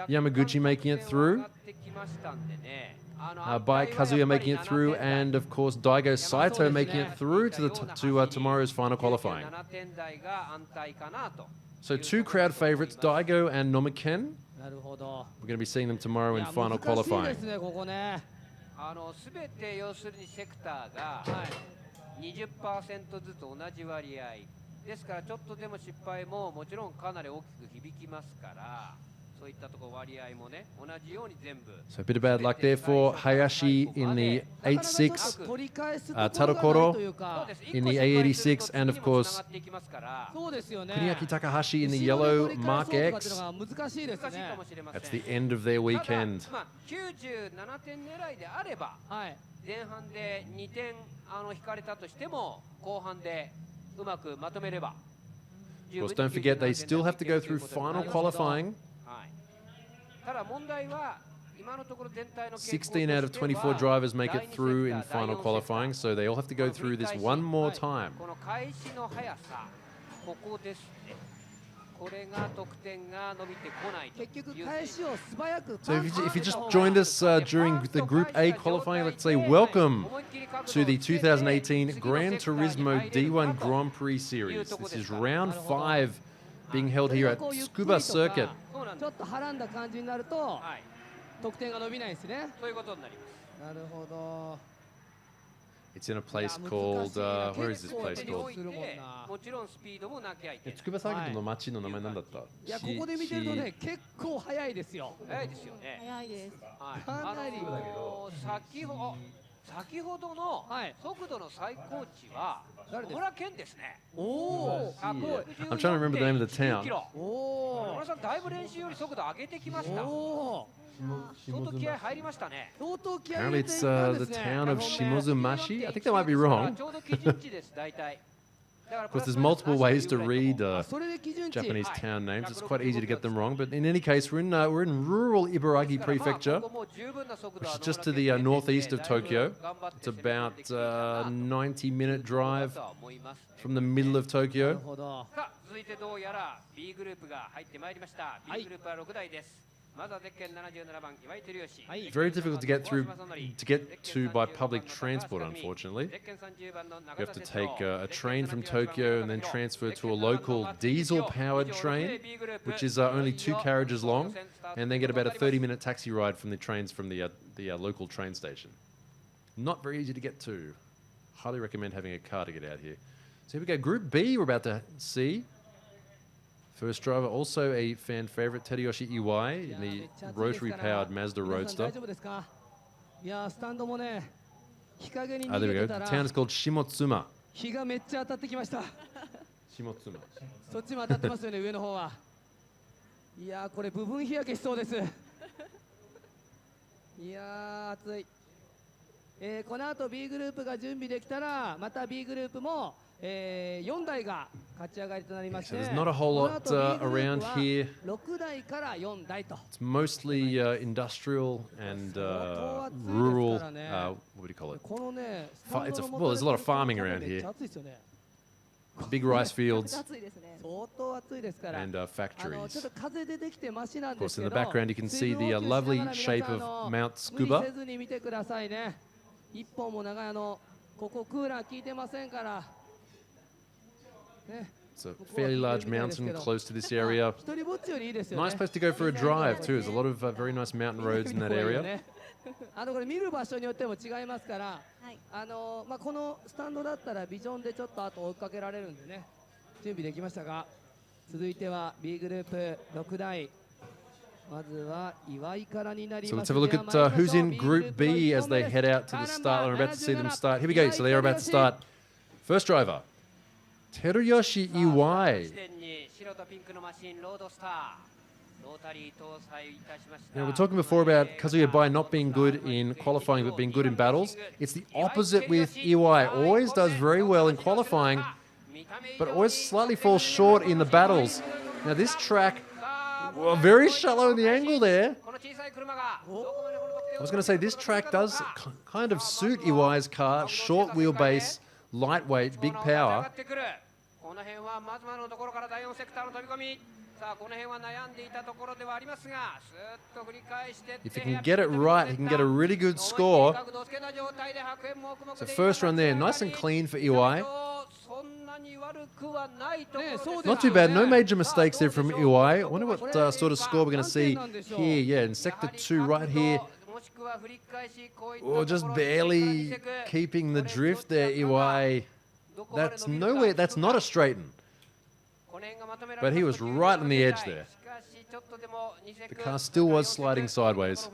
Speaker 1: Yamaguchi making it through, Bai Kazuya making it through, and of course Daigo Saito making it through to tomorrow's final qualifying. So 2 crowd favorites, Daigo and Nomiken. We're going to be seeing them tomorrow in final qualifying.
Speaker 4: すべて要するにセクターが 20% ずつ同じ割合ですから、ちょっとでも失敗ももちろんかなり大きく響きますから、そういったところ割合もね、同じように全部。
Speaker 1: So a bit of bad luck there for Hayashi in the 86, Tadokoro in the A86, and of course Kuniaki Takahashi in the yellow Mark X. That's the end of their weekend.
Speaker 4: 97点狙いであれば、前半で2点引かれたとしても後半でうまくまとめれば。
Speaker 1: Of course, don't forget they still have to go through final qualifying. 16 out of 24 drivers make it through in final qualifying, so they all have to go through this one more time. So if you just joined us during the Group A qualifying, let's say welcome to the 2018 Gran Turismo D1 Grand Prix Series. This is round 5 being held here at Tsukuba Circuit.
Speaker 5: ちょっとはらんだ感じになると得点が伸びないですね。
Speaker 4: そういうことになります。
Speaker 5: なるほど。
Speaker 1: It's in a place called, where is this place called?
Speaker 4: もちろんスピードもなきゃいけない。
Speaker 1: Tsukuba Circuit の街の名前なんだった？
Speaker 5: いや、ここで見てるとね、結構速いですよ。
Speaker 4: 速いですよね。
Speaker 3: 早いです。
Speaker 5: かなり。
Speaker 4: 先ほどの速度の最高値は野村健ですね。
Speaker 5: おお。
Speaker 1: I'm trying to remember the name of the town.
Speaker 5: おお。
Speaker 4: 村さんだいぶ練習より速度上げてきました。相当気合入りましたね。
Speaker 1: Apparently it's the town of Shimozumashi. I think that might be wrong.
Speaker 4: ちょうど基準値です大体。
Speaker 1: Of course, there's multiple ways to read Japanese town names. It's quite easy to get them wrong. But in any case, we're in rural Ibaraki Prefecture, which is just to the northeast of Tokyo. It's about 90-minute drive from the middle of Tokyo.
Speaker 4: 続いてどうやら B グループが入ってまいりました。 B グループは6台です。
Speaker 1: Very difficult to get to by public transport, unfortunately. You have to take a train from Tokyo and then transfer to a local diesel-powered train, which is only 2 carriages long, and then get about a 30-minute taxi ride from the trains from the local train station. Not very easy to get to. Highly recommend having a car to get out here. So here we go. Group B we're about to see. First driver, also a fan favorite, Teruyoshi Iwai in the rotary-powered Mazda Roadster. There we go. The town is called Shimotsuma. Shimotsuma.
Speaker 5: そっちも当たってますよね、上の方は。いやー、これ部分日焼けしそうです。いやー、暑い。この後 B グループが準備できたら、また B グループも4台が勝ち上がりとなりまして、
Speaker 1: So there's not a whole lot around here.
Speaker 5: 6台から4台と。
Speaker 1: It's mostly industrial and rural. What do you call it? Well, there's a lot of farming around here. Big rice fields and factories. Of course, in the background you can see the lovely shape of Mount Tsukuba.
Speaker 5: 一本も長いここクーラー効いてませんから。
Speaker 1: It's a fairly large mountain close to this area. Nice place to go for a drive too. There's a lot of very nice mountain roads in that area.
Speaker 5: これ見る場所によっても違いますから、このスタンドだったらビジョンでちょっと後追いかけられるんでね、準備できましたが、続いては B グループ6台。 まずは岩井からになります。
Speaker 1: So let's have a look at who's in Group B as they head out to the start. We're about to see them start. Here we go. So they are about to start. First driver, Teruyoshi Iwai. Now, we're talking before about Kazuya Bai not being good in qualifying but being good in battles. It's the opposite with Iwai. Always does very well in qualifying, but always slightly falls short in the battles. Now, this track, well, very shallow in the angle there. I was going to say this track does kind of suit Iwai's car. Short wheelbase, lightweight, big power. If he can get it right, he can get a really good score. So first run there, nice and clean for Iwai. Not too bad, no major mistakes there from Iwai. I wonder what sort of score we're going to see here. Yeah, in Sector 2 right here. Oh, just barely keeping the drift there, Iwai. That's nowhere, that's not a straighten. But he was right on the edge there. The car still was sliding sideways.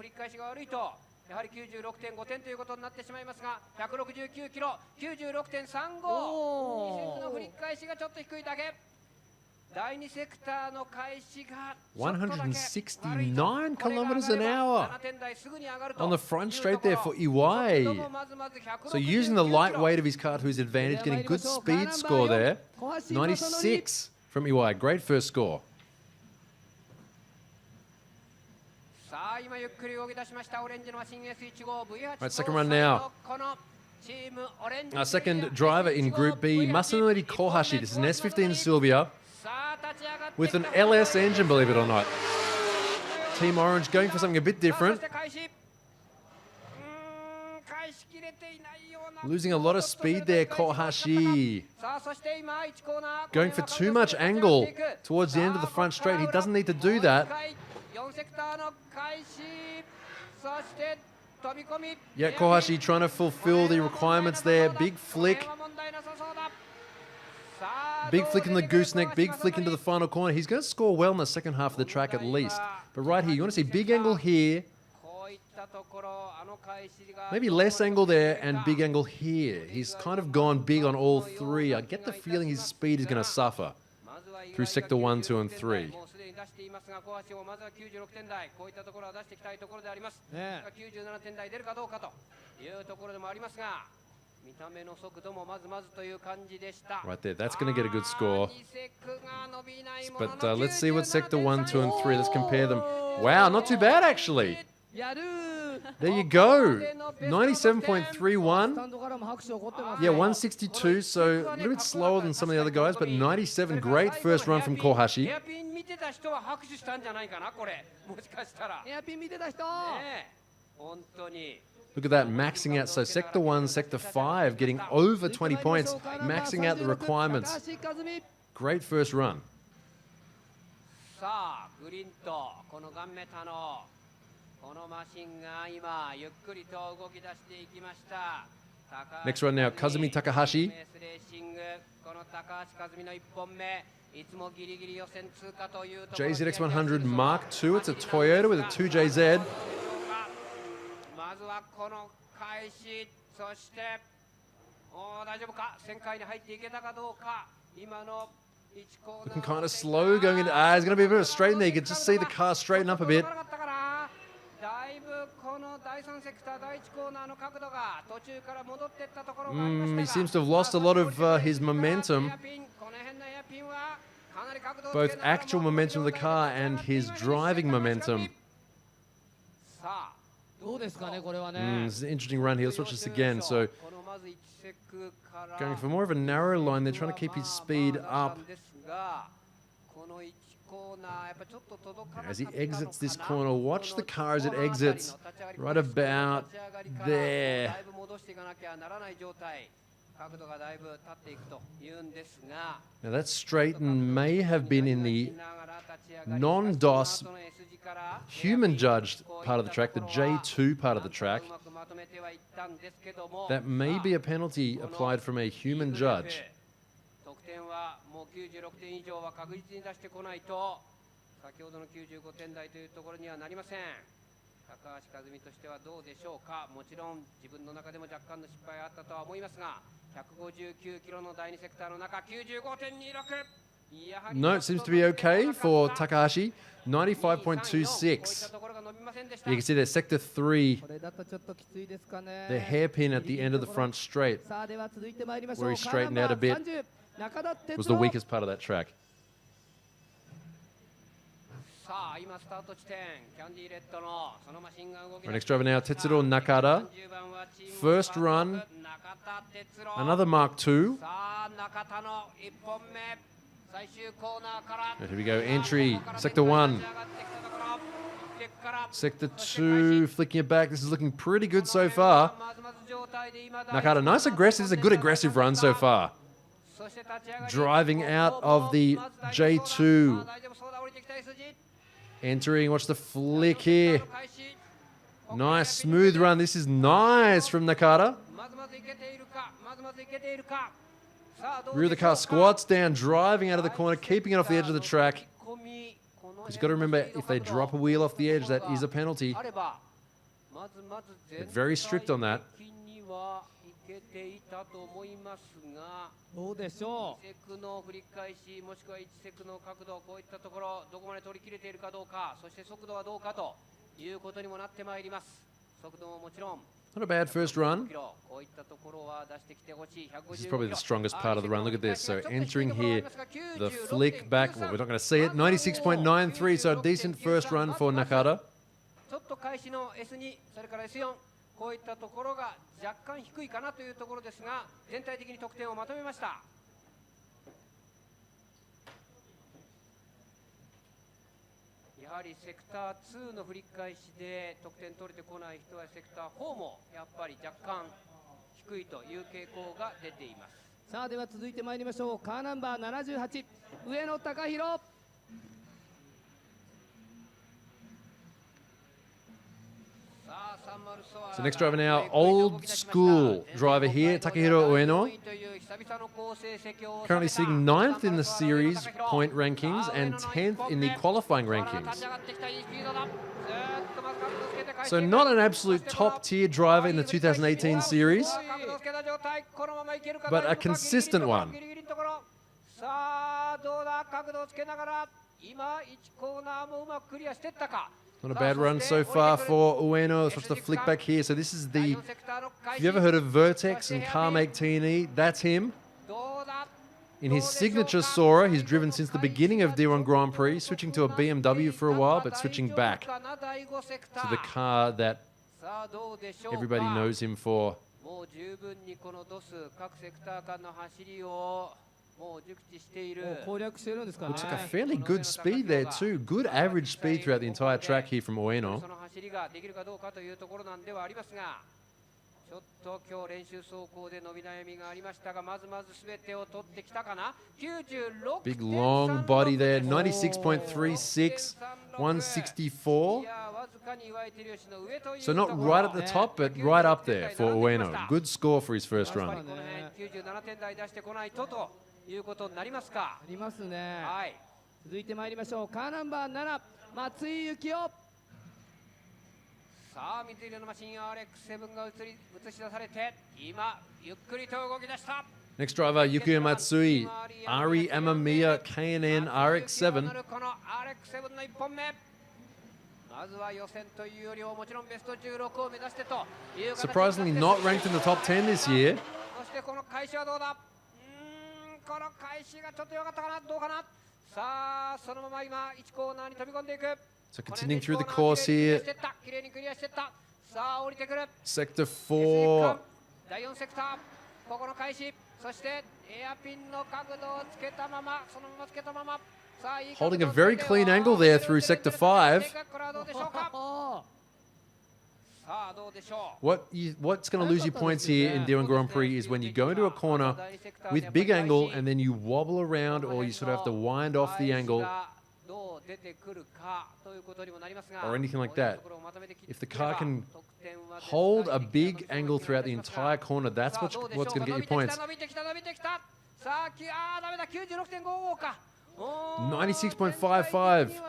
Speaker 4: やはり 96.5 点ということになってしまいますが、169キロ、96.35。の振り返しがちょっと低いだけ。第2セクターの開始が
Speaker 1: 169 kilometers an hour on the front straight there for Iwai. So using the light weight of his car to his advantage, getting good speed score there. 96 from Iwai, great first score. Right, second run now. Our second driver in Group B, Masanori Kohashi. This is an S15 Sylvia with an LS engine, believe it or not. Team Orange going for something a bit different. Losing a lot of speed there, Kohashi. Going for too much angle towards the end of the front straight. He doesn't need to do that. Yeah, Kohashi trying to fulfill the requirements there. Big flick. Big flick in the gooseneck, big flick into the final corner. He's going to score well in the second half of the track at least. But right here, you want to see big angle here. Maybe less angle there and big angle here. He's kind of gone big on all three. I get the feeling his speed is going to suffer through Sector 1, 2 and 3.
Speaker 4: 出していますが、小橋もまずは96点台、こういったところは出していきたいところであります。97点台出るかどうかというところでもありますが、見た目の速度もまずまずという感じでした。
Speaker 1: Right there, that's going to get a good score. But let's see what Sector 1, 2, and 3, let's compare them. Wow, not too bad actually. There you go. 97.31. Yeah, 162, so a little bit slower than some of the other guys, but 97, great first run from Kohashi. Look at that, maxing out. So Sector 1, Sector 5, getting over 20 points, maxing out the requirements. Great first run. Next run now, Kazumi Takahashi. JZX100 Mark II, it's a Toyota with a 2JZ. Looking kind of slow going into, it's going to be a bit of a straighten there. You can just see the car straighten up a bit. He seems to have lost a lot of his momentum. Both actual momentum of the car and his driving momentum. It's an interesting run here. Let's watch this again. So, going for more of a narrow line, they're trying to keep his speed up. As he exits this corner, watch the car as it exits. Right about there. Now that straighten may have been in the non-DOS human judged part of the track, the J2 part of the track. That may be a penalty applied from a human judge. No, it seems to be okay for Takahashi. 95.26. You can see there, Sector 3, the hairpin at the end of the front straight, where he straightened out a bit, was the weakest part of that track. Our next driver now, Tetsuro Nakata. First run, another Mark II. And here we go, entry, Sector 1. Sector 2, flicking it back. This is looking pretty good so far. Nakata, nice aggressive. This is a good aggressive run so far. Driving out of the J2. Entering, watch the flick here. Nice, smooth run. This is nice from Nakata. Rear of the car squats down, driving out of the corner, keeping it off the edge of the track. Because you've got to remember, if they drop a wheel off the edge, that is a penalty. They're very strict on that. Not a bad first run. This is probably the strongest part of the run. Look at this. So entering here, the flick back. Well, we're not going to see it. 96.93, so a decent first run for Nakata. So next driver now, old school driver here, Takahiro Ueno. Currently sitting 9th in the series point rankings and 10th in the qualifying rankings. So not an absolute top tier driver in the 2018 series, but a consistent one. Not a bad run so far for Ueno. Let's watch the flick back here. So this is the, have you ever heard of Vertex and Carmack T&E? That's him. In his signature Sora, he's driven since the beginning of D1 Grand Prix, switching to a BMW for a while, but switching back to the car that everybody knows him for. Looks like a fairly good speed there too. Good average speed throughout the entire track here from Ueno. Big long body there, 96.36, 164. So not right at the top, but right up there for Ueno. Good score for his first run.
Speaker 5: 続いてまいりましょう。カーナンバー7、松井幸雄。
Speaker 4: さあ、水色のマシン RX7 が映し出されて、今ゆっくりと動き出した。
Speaker 1: Next driver, Yukiya Matsui, Ari Amamiya K&N RX7.
Speaker 4: この RX7 の1本目。まずは予選というよりももちろんベスト16を目指してという形。
Speaker 1: Surprisingly not ranked in the top 10 this year.
Speaker 4: そしてこの開始はどうだ。この開始がちょっと良かったかな、どうかな。さあ、そのまま今1コーナーに飛び込んでいく。
Speaker 1: So continuing through the course here. Sector 4. Holding a very clean angle there through Sector 5. What's going to lose you points here in D1 Grand Prix is when you go into a corner with big angle and then you wobble around or you sort of have to wind off the angle or anything like that. If the car can hold a big angle throughout the entire corner, that's what's going to get you points. 96.55.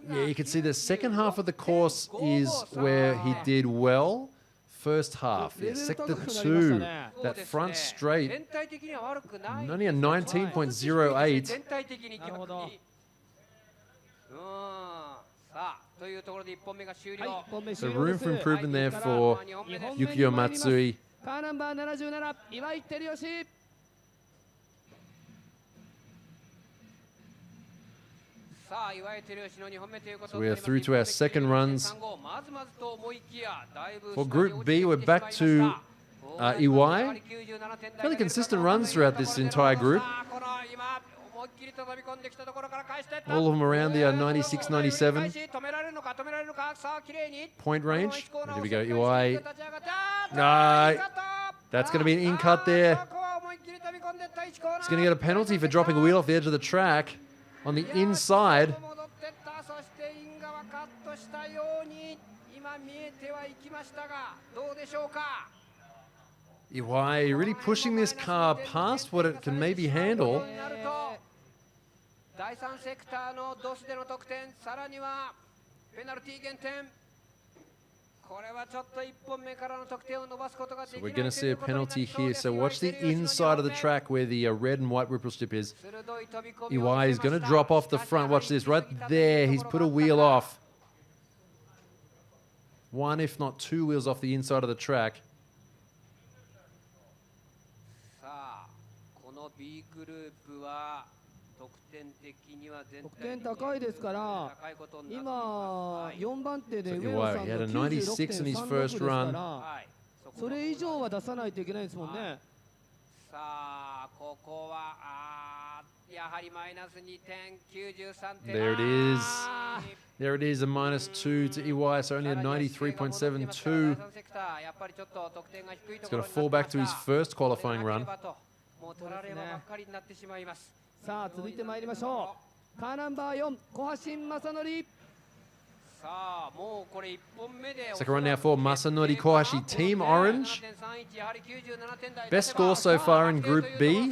Speaker 1: Yeah, you can see the second half of the course is where he did well. First half, yeah, Sector 2, that front straight, only a 19.08. So room for improvement there for Yukiya Matsui. So we are through to our second runs. For Group B, we're back to Iwai. Fairly consistent runs throughout this entire group. All of them around the 96, 97 point range. Here we go, Iwai. No, that's going to be an in-cut there. He's going to get a penalty for dropping a wheel off the edge of the track on the inside. Iwai really pushing this car past what it can maybe handle.
Speaker 4: 第3セクターのドスでの得点、さらにはペナルティー減点。これはちょっと1本目からの得点を伸ばすことができない。
Speaker 1: So we're going to see a penalty here. So watch the inside of the track where the red and white ripple strip is. Iwai is going to drop off the front. Watch this right there. He's put a wheel off. One, if not two wheels off the inside of the track.
Speaker 4: さあ、この B グループは
Speaker 5: 得点高いですから、今4番手で上野さんの 96.36 ですから、それ以上は出さないといけないですもんね。
Speaker 4: さあ、ここはやはりマイナス2点、93点。
Speaker 1: There it is. There it is, a -2 to Iwai, so only a 93.72. He's got to fall back to his first qualifying run.
Speaker 5: さあ続いてまいりましょう。カーナンバー4、小橋正則。
Speaker 1: Second run now for Masanori Kohashi, Team Orange. Best score so far in Group B.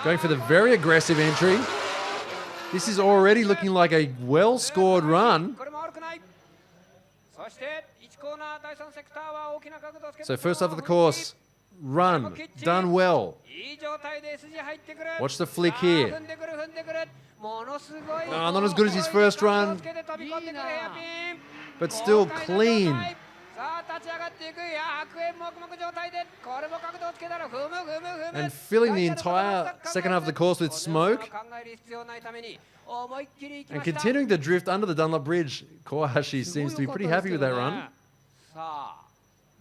Speaker 1: Going for the very aggressive entry. This is already looking like a well-scored run. So first off of the course, run, done well. Watch the flick here. not as good as his first run, but still clean. And filling the entire second half of the course with smoke. And continuing to drift under the Dunlop Bridge, Kohashi seems to be pretty happy with that run.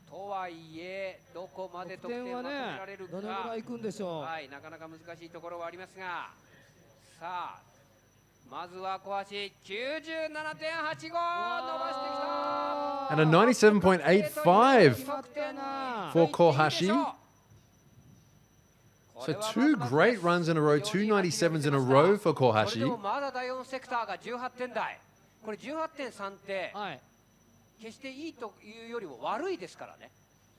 Speaker 4: とはいえどこまで得点をまとめられるか、
Speaker 5: どのぐらい行くんでしょう。
Speaker 4: はい、なかなか難しいところはありますが、さあまずは小橋 97.85 伸ばしてきた。
Speaker 1: And a 97.85 for Kohashi. So 2 great runs in a row, 2 97s in a row for
Speaker 4: これで
Speaker 1: Kohashi.
Speaker 4: もまだ第4セクターが18点台。これ 18.3 って決していいというよりも悪いですからね。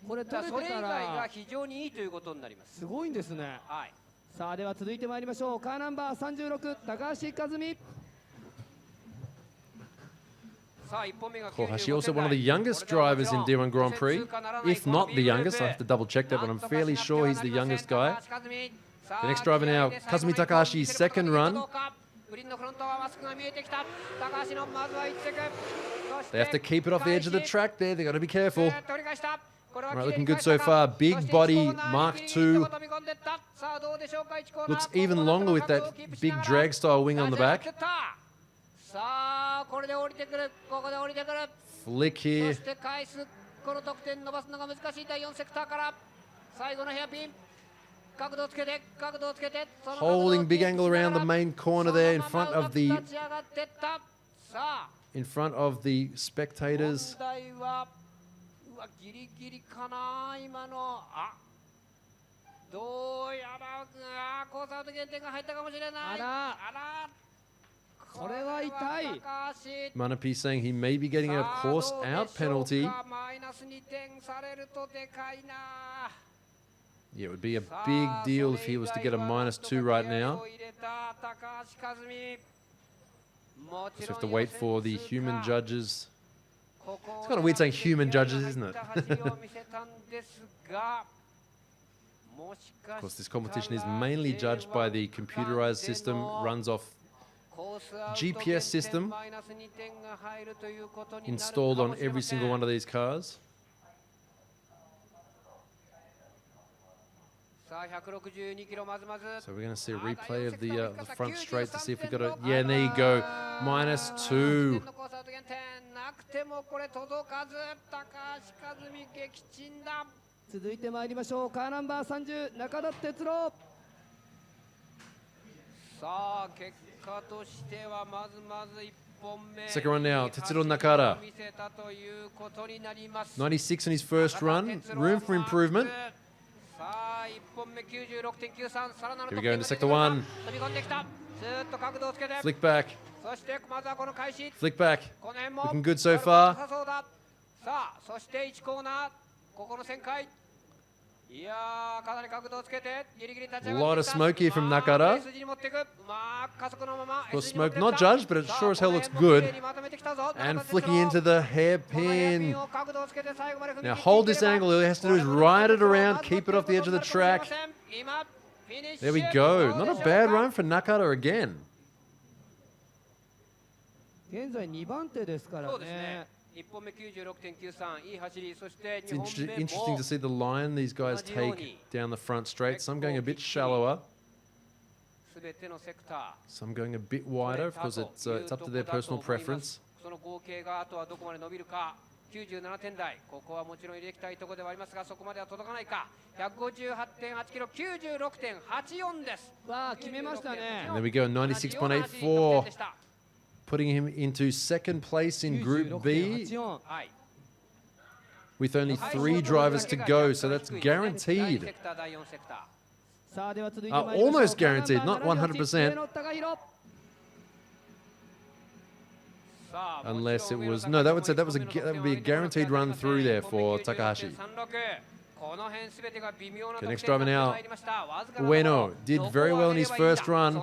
Speaker 5: これ
Speaker 4: だからそれ以外が非常にいいということになります。
Speaker 5: すごいんですね。
Speaker 4: はい。
Speaker 5: さあでは続いてまいりましょう。カーナンバー36高橋和美。
Speaker 1: Kohashi, also one of the youngest drivers in D1 Grand Prix, if not the youngest. I have to double check that, but I'm fairly sure he's the youngest guy. The next driver now, Kazumi Takahashi's second run. They have to keep it off the edge of the track there. They've got to be careful. All right, looking good so far. Big body, Mark II. Looks even longer with that big drag style wing on the back. Flick here. Holding big angle around the main corner there in front of the spectators. Manapi saying he may be getting a course out penalty. Yeah, it would be a big deal if he was to get a -2 right now. Just have to wait for the human judges. It's kind of weird saying human judges, isn't it? Of course, this competition is mainly judged by the computerized system, runs off GPS system installed on every single one of these cars. So we're going to see a replay of the front straight to see if we got a... Yeah, and there you go. -2. Second run now, Tetsuro Nakata. 96 in his first run. Room for improvement. Here we go into sector 1. Flick back. Flick back. Looking good so far. A lot of smoke here from Nakata. Of course, smoke not judged, but it sure as hell looks good. And flicking into the hairpin. Now hold this angle. All he has to do is ride it around, keep it off the edge of the track. There we go. Not a bad run for Nakata again. It's interesting to see the line these guys take down the front straight. Some going a bit shallower. Some going a bit wider. Of course, it's up to their personal preference.
Speaker 4: 97点台、ここはもちろん入れていきたいところではありますが、そこまでは届かないか。158.8キロ、96.84です。わあ、決めましたね。
Speaker 1: And there we go, 96.84, putting him into second place in Group B, with only 3 drivers to go, so that's guaranteed. Almost guaranteed, not 100%. Unless it was that would be a guaranteed run through there for Takahashi. Okay, next driver now, Ueno did very well in his first run.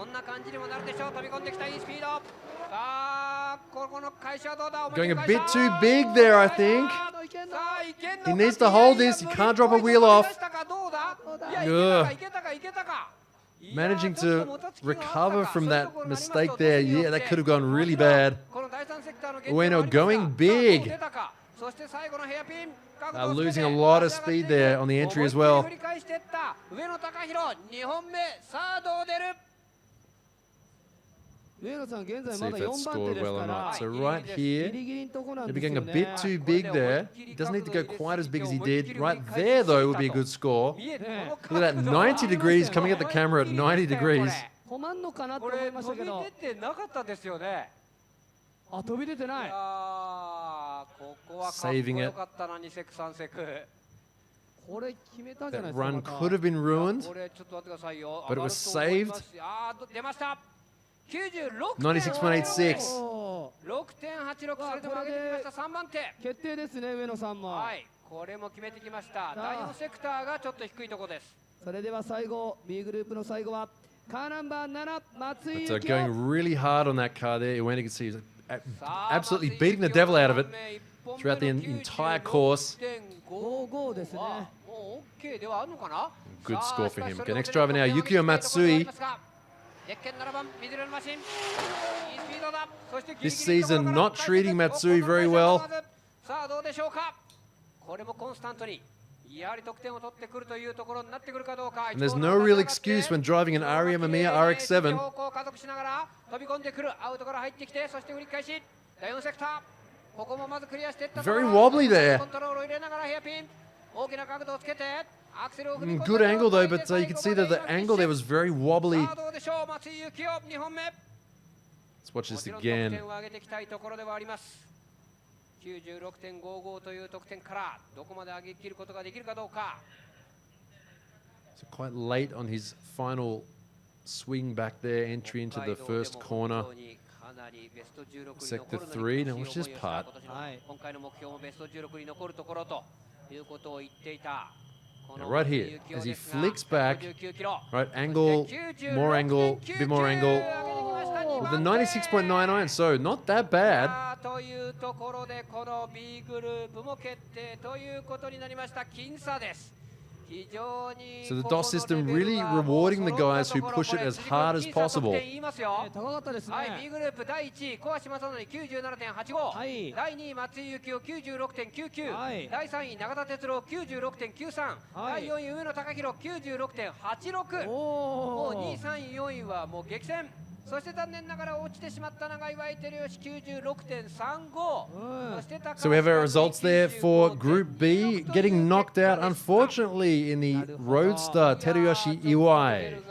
Speaker 1: Going a bit too big there, I think. He needs to hold this. He can't drop a wheel off. Ugh. managing to recover from that mistake there. Yeah, that could have gone really bad. Ueno going big. Losing a lot of speed there on the entry as well. See if that scored well or not. So right here, they're getting a bit too big there. He doesn't need to go quite as big as he did. Right there, though, would be a good score. Look at that, 90 degrees, coming at the camera at 90 degrees. Saving it. That run could have been ruined, but it was saved. 96.86.
Speaker 5: 決定ですね、上野さんも。
Speaker 4: はい、これも決めてきました。第4セクターがちょっと低いところです。
Speaker 5: それでは最後、B グループの最後はカーナンバー7、松井
Speaker 1: So
Speaker 5: 幸雄。
Speaker 1: going really hard on that car there. When you can see he's absolutely beating the devil out of it throughout the entire course.
Speaker 5: 5-5ですね。
Speaker 4: もう OK ではあるのかな。
Speaker 1: Good score for him. Okay, next driver now, Yukio Matsui. This season not treating Matsui very well. And there's no real excuse when driving an Aria Mamiya RX-7. Very wobbly there. Good angle though, but you can see that the angle there was very wobbly. Let's watch this again.
Speaker 4: 96.55という得点からどこまで上げ切ることができるかどうか。
Speaker 1: So quite late on his final swing back there, entry into the first corner. Sector 3. Now watch this part.
Speaker 4: 今回の目標もベスト16に残るところということを言っていた。
Speaker 1: Now right here, as he flicks back, right, angle, more angle, bit more angle, with the 96.99, so not that bad.
Speaker 4: というところでこの B グループも決定ということになりました。僅差です。
Speaker 1: So the DOS system really rewarding the guys who push it as hard as possible.
Speaker 4: はい、B グループ第1位、小橋正則 97.85、第2位、松井幸雄 96.99、第3位、永田哲郎 96.93、第4位、上野貴弘 96.86。もう2位、3位、4位はもう激戦。 そして残念ながら落ちてしまった永井は照吉 96.35。
Speaker 1: So we have our results there for Group B, getting knocked out unfortunately in the Roadster Teruyoshi Iwai.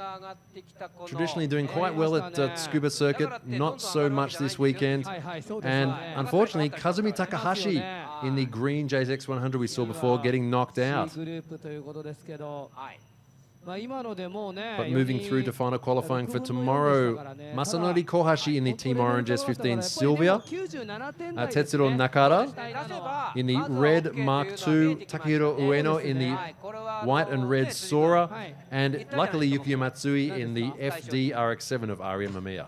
Speaker 1: Traditionally doing quite well at Tsukuba Circuit, not so much this weekend. And unfortunately, Kazumi Takahashi in the green JZX 100 we saw before getting knocked out. But moving through to final qualifying for tomorrow, Masanori Kohashi in the Team Orange S15 Sylvia, Tetsuro Nakara in the red Mark II, Takahiro Ueno in the white and red Sora, and luckily Yukio Matsui in the FD RX-7 of Aria Mamiya.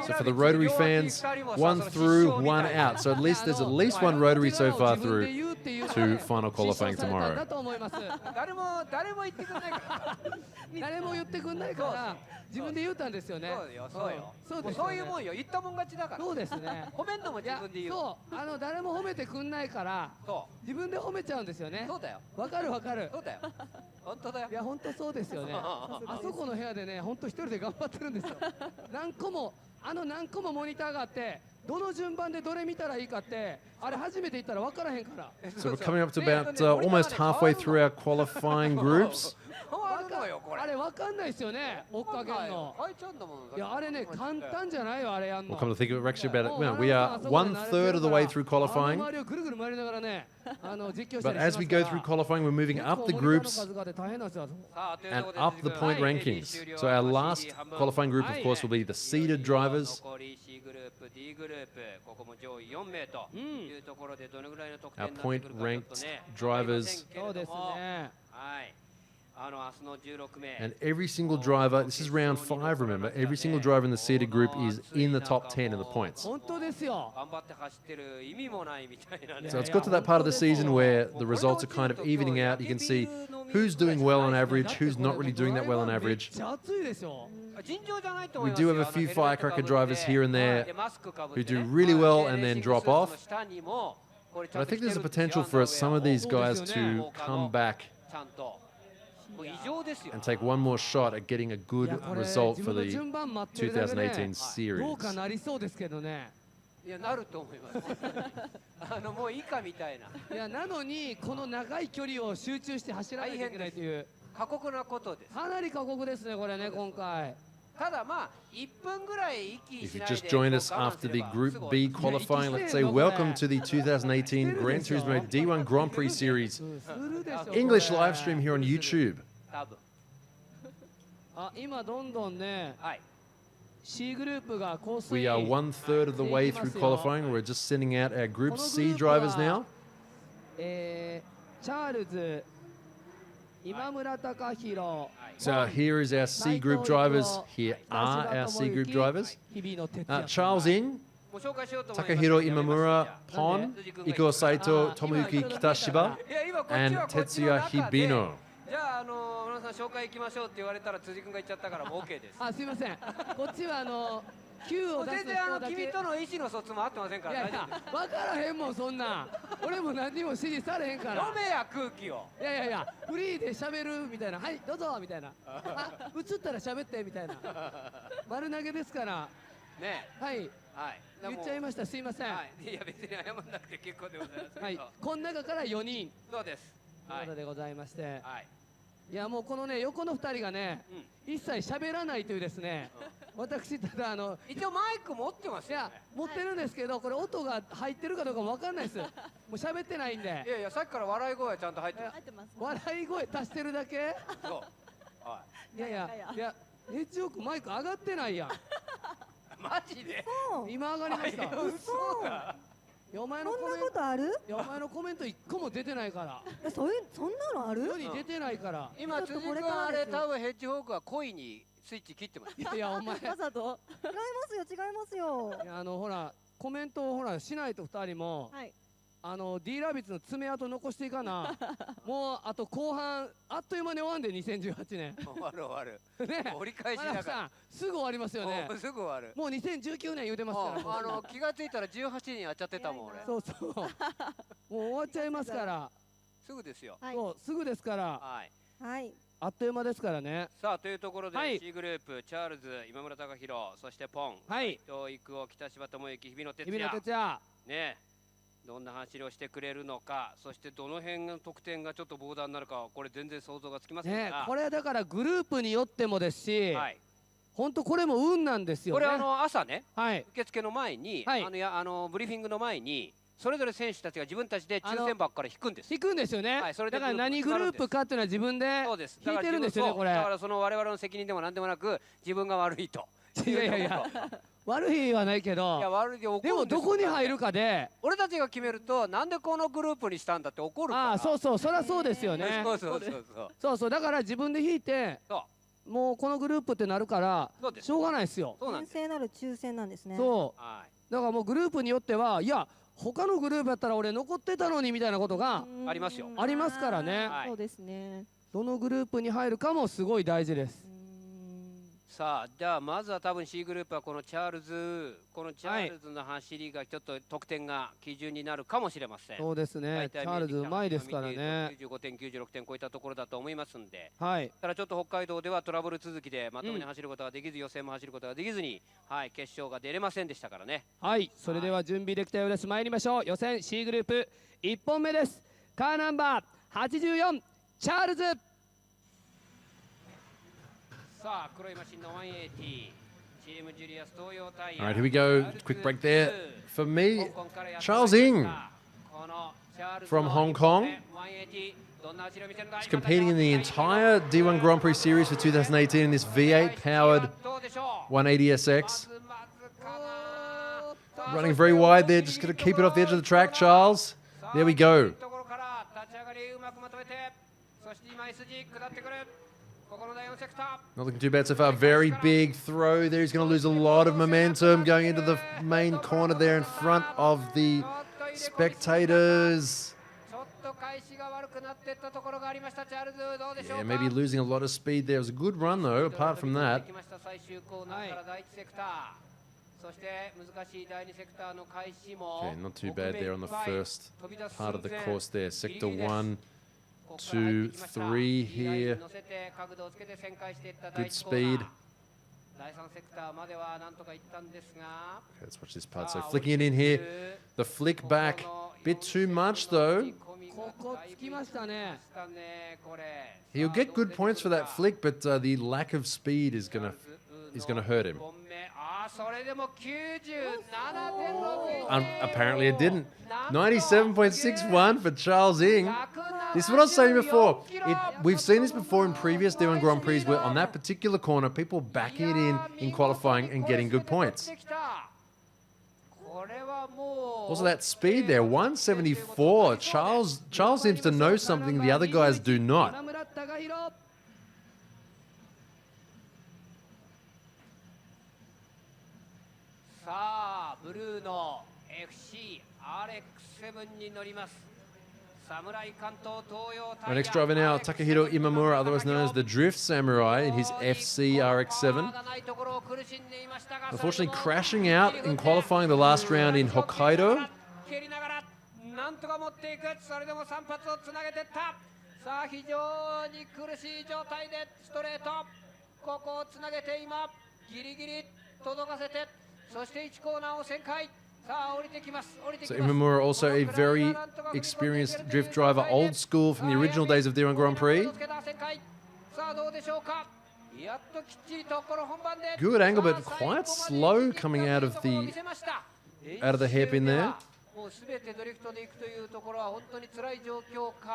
Speaker 1: So for the rotary fans, 1 through, 1 out. So there's at least one rotary so far through to final qualifying tomorrow.
Speaker 5: 自分で言うたんですよね。
Speaker 4: そういうもんよ。言ったもん勝ちだから。
Speaker 5: そうですね。
Speaker 4: 褒めんのも自分で言う。
Speaker 5: そう、誰も褒めてくんないから、自分で褒めちゃうんですよね。
Speaker 4: そうだよ。
Speaker 5: わかるわかる。
Speaker 4: そうだよ。本当だよ。
Speaker 5: いや本当そうですよね。あそこの部屋でね、本当一人で頑張ってるんですよ。何個もモニターがあって、どの順番でどれ見たらいいかって、あれ初めて言ったらわからへんから。
Speaker 1: So we're coming up to about almost halfway through our qualifying groups.
Speaker 5: あれわかんないですよね。追っかけるの。いやあれね簡単じゃないよあれやんの。
Speaker 1: We'll come to think of it, we're actually about it. We are 1/3 of the way through qualifying. But as we go through qualifying, we're moving up the groups and up the point rankings. So our last qualifying group, of course, will be the seeded drivers. Our point ranked drivers And every single driver, this is round 5, remember, every single driver in the seeded group is in the top 10 in the points.
Speaker 5: 本当ですよ。
Speaker 1: So it's got to that part of the season where the results are kind of evening out. You can see who's doing well on average, who's not really doing that well on average.
Speaker 5: めっちゃ暑いでしょ。
Speaker 1: We do have a few firecracker drivers here and there who do really well and then drop off. But I think there's a potential for some of these guys to come back and take one more shot at getting a good result for the 2018 series.
Speaker 5: どうかなりそうですけどね。
Speaker 2: いやなると思いますもういいかみたいない
Speaker 5: やなのにこの長い距離を集中して走らないといけないという
Speaker 2: 過酷なことです
Speaker 5: かなり過酷ですねこれね今回
Speaker 2: ただまあ1分ぐらい息
Speaker 1: If
Speaker 2: し
Speaker 1: you
Speaker 2: ないで
Speaker 1: just joined us after the Group B qualifying, let's say welcome to the 2018 Gran Turismo D1 Grand Prix Series
Speaker 5: するでしょ
Speaker 1: English
Speaker 5: これ
Speaker 1: live stream here on YouTube.
Speaker 2: 多分
Speaker 5: あ今どんどんね
Speaker 2: はい
Speaker 5: C グループがコース
Speaker 1: We are 1/3 of the way through qualifying. We're just sending out our Group C drivers now.
Speaker 5: チャールズ今村貴弘
Speaker 1: So here is our C group drivers. Here are our C group drivers.
Speaker 5: 日々の哲也
Speaker 1: Charles In,
Speaker 2: もう紹介しようと思います
Speaker 1: Takahiro Imamura, Pon, Iko Saito, Tomoyuki Kitashiba,
Speaker 2: いや今こっち
Speaker 1: and
Speaker 2: はこっちの
Speaker 1: Tetsuya
Speaker 2: 中で
Speaker 1: Hibino.
Speaker 2: じゃあ村さん紹介行きましょうって言われたら辻君が言っちゃったからもう OK です
Speaker 5: あすいませんこっちはQ を出す
Speaker 2: 全然
Speaker 5: 人だけ
Speaker 2: 君との意思の疎通も合ってませんか
Speaker 5: いやいや
Speaker 2: ら大丈夫です
Speaker 5: 分からへんもんそんなん俺も何にも指示されへんから
Speaker 2: 飲めや空気を
Speaker 5: いやいやいやフリーで喋るみたいなはいどうぞみたいなあ映ったら喋ってみたいな丸投げですから
Speaker 2: ね
Speaker 5: はい
Speaker 2: はい
Speaker 5: 言っちゃいましたすいませんは
Speaker 2: はいいや別に謝んなくて結構でございますけど
Speaker 5: いこの中から4人
Speaker 2: そうです
Speaker 5: ということでございまして
Speaker 2: はい
Speaker 5: いやもうこのね横の2人がね一切喋らないというですね私ただ
Speaker 2: 一応マイク持ってます
Speaker 5: いや
Speaker 2: よね
Speaker 5: 持ってるんですけどこれ音が入ってるかどうかも分かんないですもう喋ってないんで
Speaker 2: いやいやさっきから笑い声はちゃんと入ってます
Speaker 5: 笑い声足してるだけ
Speaker 2: そうはい
Speaker 5: やいやいやエッジよくマイク上がってないやん
Speaker 2: マジで
Speaker 5: 今上がりましたい
Speaker 2: 嘘だ
Speaker 5: やお前
Speaker 3: そんな
Speaker 5: のコメント
Speaker 3: ことある？
Speaker 5: いやお前のコメント1個も出てないから
Speaker 3: そんなのある？
Speaker 5: 世に出てないから
Speaker 2: 今辻君あれ多分ヘッジホークは恋にスイッチ切ってます
Speaker 5: いやいやお前い
Speaker 3: わざと？違いますよ。
Speaker 5: やほらコメントをほらしないと2人も
Speaker 3: はい。
Speaker 5: D ラビッツの爪痕残していかなもうあと後半あっという間に終わんで2018年
Speaker 2: 終わる終わる
Speaker 5: ね
Speaker 2: 折り返しだか
Speaker 5: 花さんすぐ終わりますよね
Speaker 2: らもうすぐ終わる
Speaker 5: もう2019年言うてますから
Speaker 2: 気がついたら18人やっちゃってたもん俺
Speaker 5: そうそうもう終わっちゃいますから
Speaker 2: すぐですよ
Speaker 3: はい。
Speaker 5: そうすぐですから
Speaker 2: はい
Speaker 3: はい。
Speaker 5: あっという間ですからね
Speaker 2: さあというところで
Speaker 5: はい
Speaker 2: C グループチャールズ今村貴弘そしてポン
Speaker 5: はい
Speaker 2: 伊藤育夫北柴智之日比野哲
Speaker 5: 日比野
Speaker 2: 也
Speaker 5: 哲也
Speaker 2: ねどんな走りをしてくれるのかそしてどの辺の得点がちょっとボーダーになるかはこれ全然想像がつきません
Speaker 5: ね
Speaker 2: が
Speaker 5: これだからグループによってもですし
Speaker 2: はい
Speaker 5: 本当これも運なんですよね
Speaker 2: これ朝ね
Speaker 5: はい
Speaker 2: 受付の前に
Speaker 5: はい
Speaker 2: ブリーフィングの前にそれぞれ選手たちが自分たちで抽選箱から引くんです
Speaker 5: 引くんですよね
Speaker 2: はいそれで
Speaker 5: だから何グループかっていうのは自分で
Speaker 2: そうです
Speaker 5: 引いてるんですよねこれ
Speaker 2: だからその我々の責任でも何でもなく自分が悪いと
Speaker 5: いやいやいや悪いはないけ
Speaker 2: いや
Speaker 5: ど
Speaker 2: 悪いで怒るんです
Speaker 5: でもどこに入るかで
Speaker 2: 俺たちが決めるとなんでこのグループにしたんだって怒るから
Speaker 5: ああそうそうそりゃそうですよね
Speaker 2: そうそうそうそう
Speaker 5: そうそうだから自分で引いて
Speaker 2: そう
Speaker 5: もうこのグループってなるから
Speaker 2: そうです
Speaker 5: しょうがないですよ
Speaker 2: そうなんです
Speaker 3: 厳正なる抽選なんですね。
Speaker 5: そう
Speaker 2: はい
Speaker 5: だからもうグループによってはいや他のグループやったら俺残ってたのにみたいなことが
Speaker 2: ありますよ
Speaker 5: ありますからね
Speaker 2: はい
Speaker 3: そうですね。
Speaker 5: どのグループに入るかもすごい大事です
Speaker 2: さあじゃあまずは多分 C グループはこのチャールズの走りがちょっと得点が基準になるかもしれません
Speaker 5: そうですねチャールズうまいですからね
Speaker 2: 95点96点超えたところだと思いますんで
Speaker 5: はい
Speaker 2: ただちょっと北海道ではトラブル続きでまともに走ることができず予選も走ることができずにはい決勝が出れませんでしたからね
Speaker 5: はいそれでは準備できたようです参りましょう予選 C グループ1本目ですカーナンバー84チャールズ
Speaker 2: さあ黒いマシンの180チームジュリアス東洋タイヤ
Speaker 1: All right, here we go. Quick break there. For me, Charles In from Hong Kong. He's competing in the entire D1 Grand Prix Series for 2018 in this V8 powered 180SX. Running very wide there, just going to keep it off the edge of the track, Charles. There we go. Not looking too bad so far. Very big throw there. He's going to lose a lot of momentum going into the main corner there in front of the spectators. Yeah, maybe losing a lot of speed there. It was a good run though, apart from that. Okay, not too bad there on the first part of the course there. Sector 1, 2, 3 here. Good speed. Okay, let's watch this part. So flicking it in here. The flick back. Bit too much though. He'll get good points for that flick, but the lack of speed is gonna hurt him. Apparently it didn't. 97.61 for Charles Ng. This is what I was saying before. We've seen this before in previous D1 Grand Prix where on that particular corner, people backing it in qualifying and getting good points. Also that speed there, 174. Charles seems to know something the other guys do not. Our next driver now, Takahiro Imamura, otherwise known as the Drift Samurai in his FC RX-7. Unfortunately crashing out in qualifying the last round in Hokkaido. So Imamura also a very experienced drift driver, old school from the original days of D1 Grand Prix. Good angle, but quite slow coming out of the hairpin there.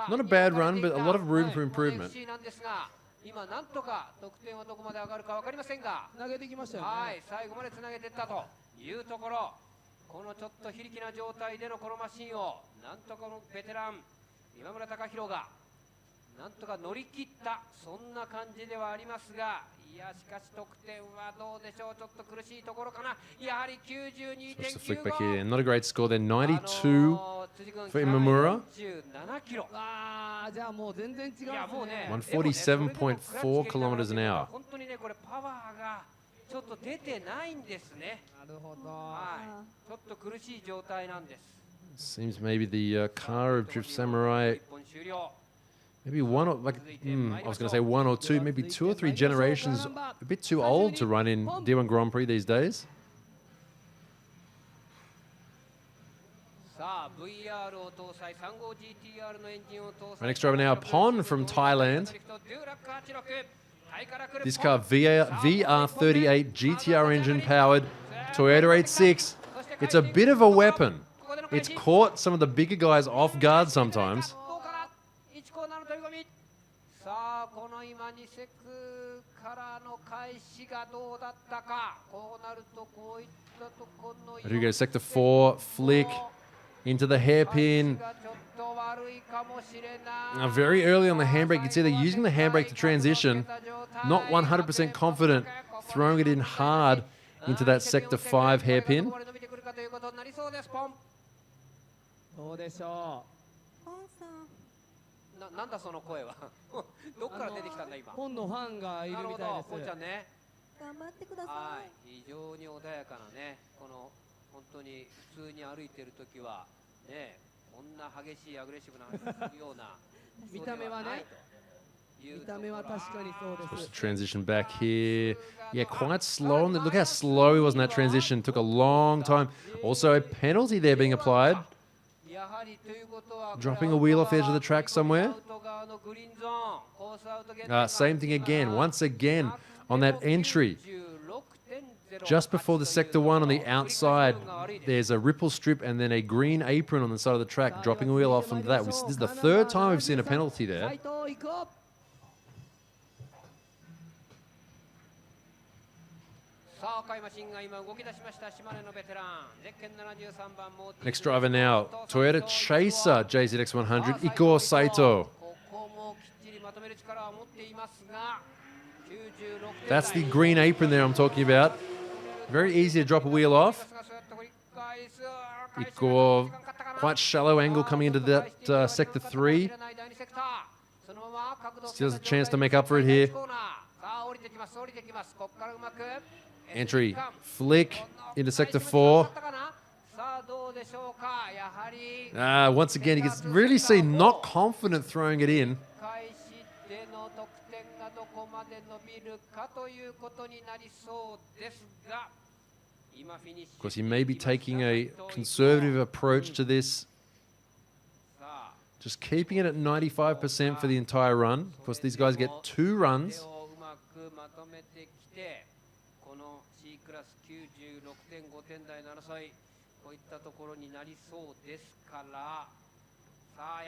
Speaker 1: Not a bad run, but a lot of room for improvement. Just a flick back here. Not a great score there. 92 for Imamura. 147.4 kilometers an hour. Seems maybe the car of Drift Samurai, maybe one or I was going to say one or two, maybe 2 or 3 generations, a bit too old to run in D1 Grand Prix these days. Our next driver now, Pon from Thailand. This car, VR38 GTR engine powered, Toyota 86. It's a bit of a weapon. It's caught some of the bigger guys off guard sometimes. Here we go, sector 4, flick into the hairpin. Now, very early on the handbrake, you can see they're using the handbrake to transition. Not 100% confident, throwing it in hard into that sector 5 hairpin. Just transition back here. Yeah, quite slow. Look how slow he was in that transition. Took a long time. Also a penalty there being applied. Dropping a wheel off the edge of the track somewhere. Same thing again. Once again on that entry. Just before the sector 1 on the outside, there's a ripple strip and then a green apron on the side of the track, dropping a wheel off onto that. This is the 3rd time we've seen a penalty there. Next driver now, Toyota Chaser JZX100, Iko Saito. That's the green apron there I'm talking about. Very easy to drop a wheel off. Quite shallow angle coming into that sector 3. Still has a chance to make up for it here. Entry, flick into sector 4. Once again, you can really see not confident throwing it in. Of course, he may be taking a conservative approach to this. Just keeping it at 95% for the entire run. Of course, these guys get 2 runs.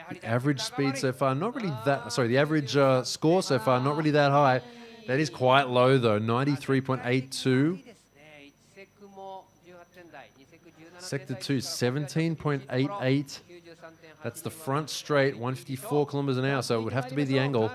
Speaker 1: The average speed so far, not really that, sorry, the average score so far, not really that high. That is quite low though, 93.82. Sector 2, 17.88. That's the front straight, 154 kilometers an hour, so it would have to be the angle.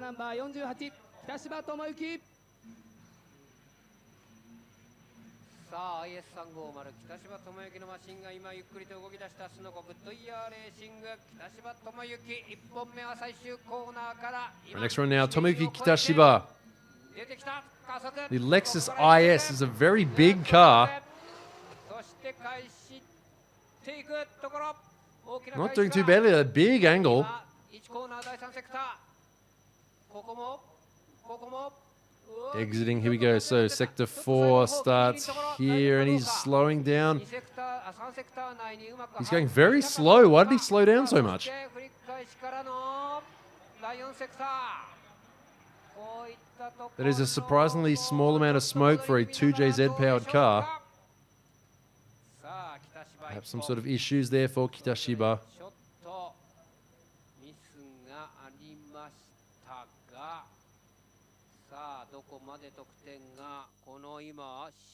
Speaker 1: Our next run now, Tomoyuki Kitashiba. The Lexus IS is a very big car. Not doing too badly, a big angle. Exiting, here we go. So sector 4 starts here and he's slowing down. He's going very slow. Why did he slow down so much? That is a surprisingly small amount of smoke for a 2JZ powered car. Perhaps some sort of issues there for Kitashiba.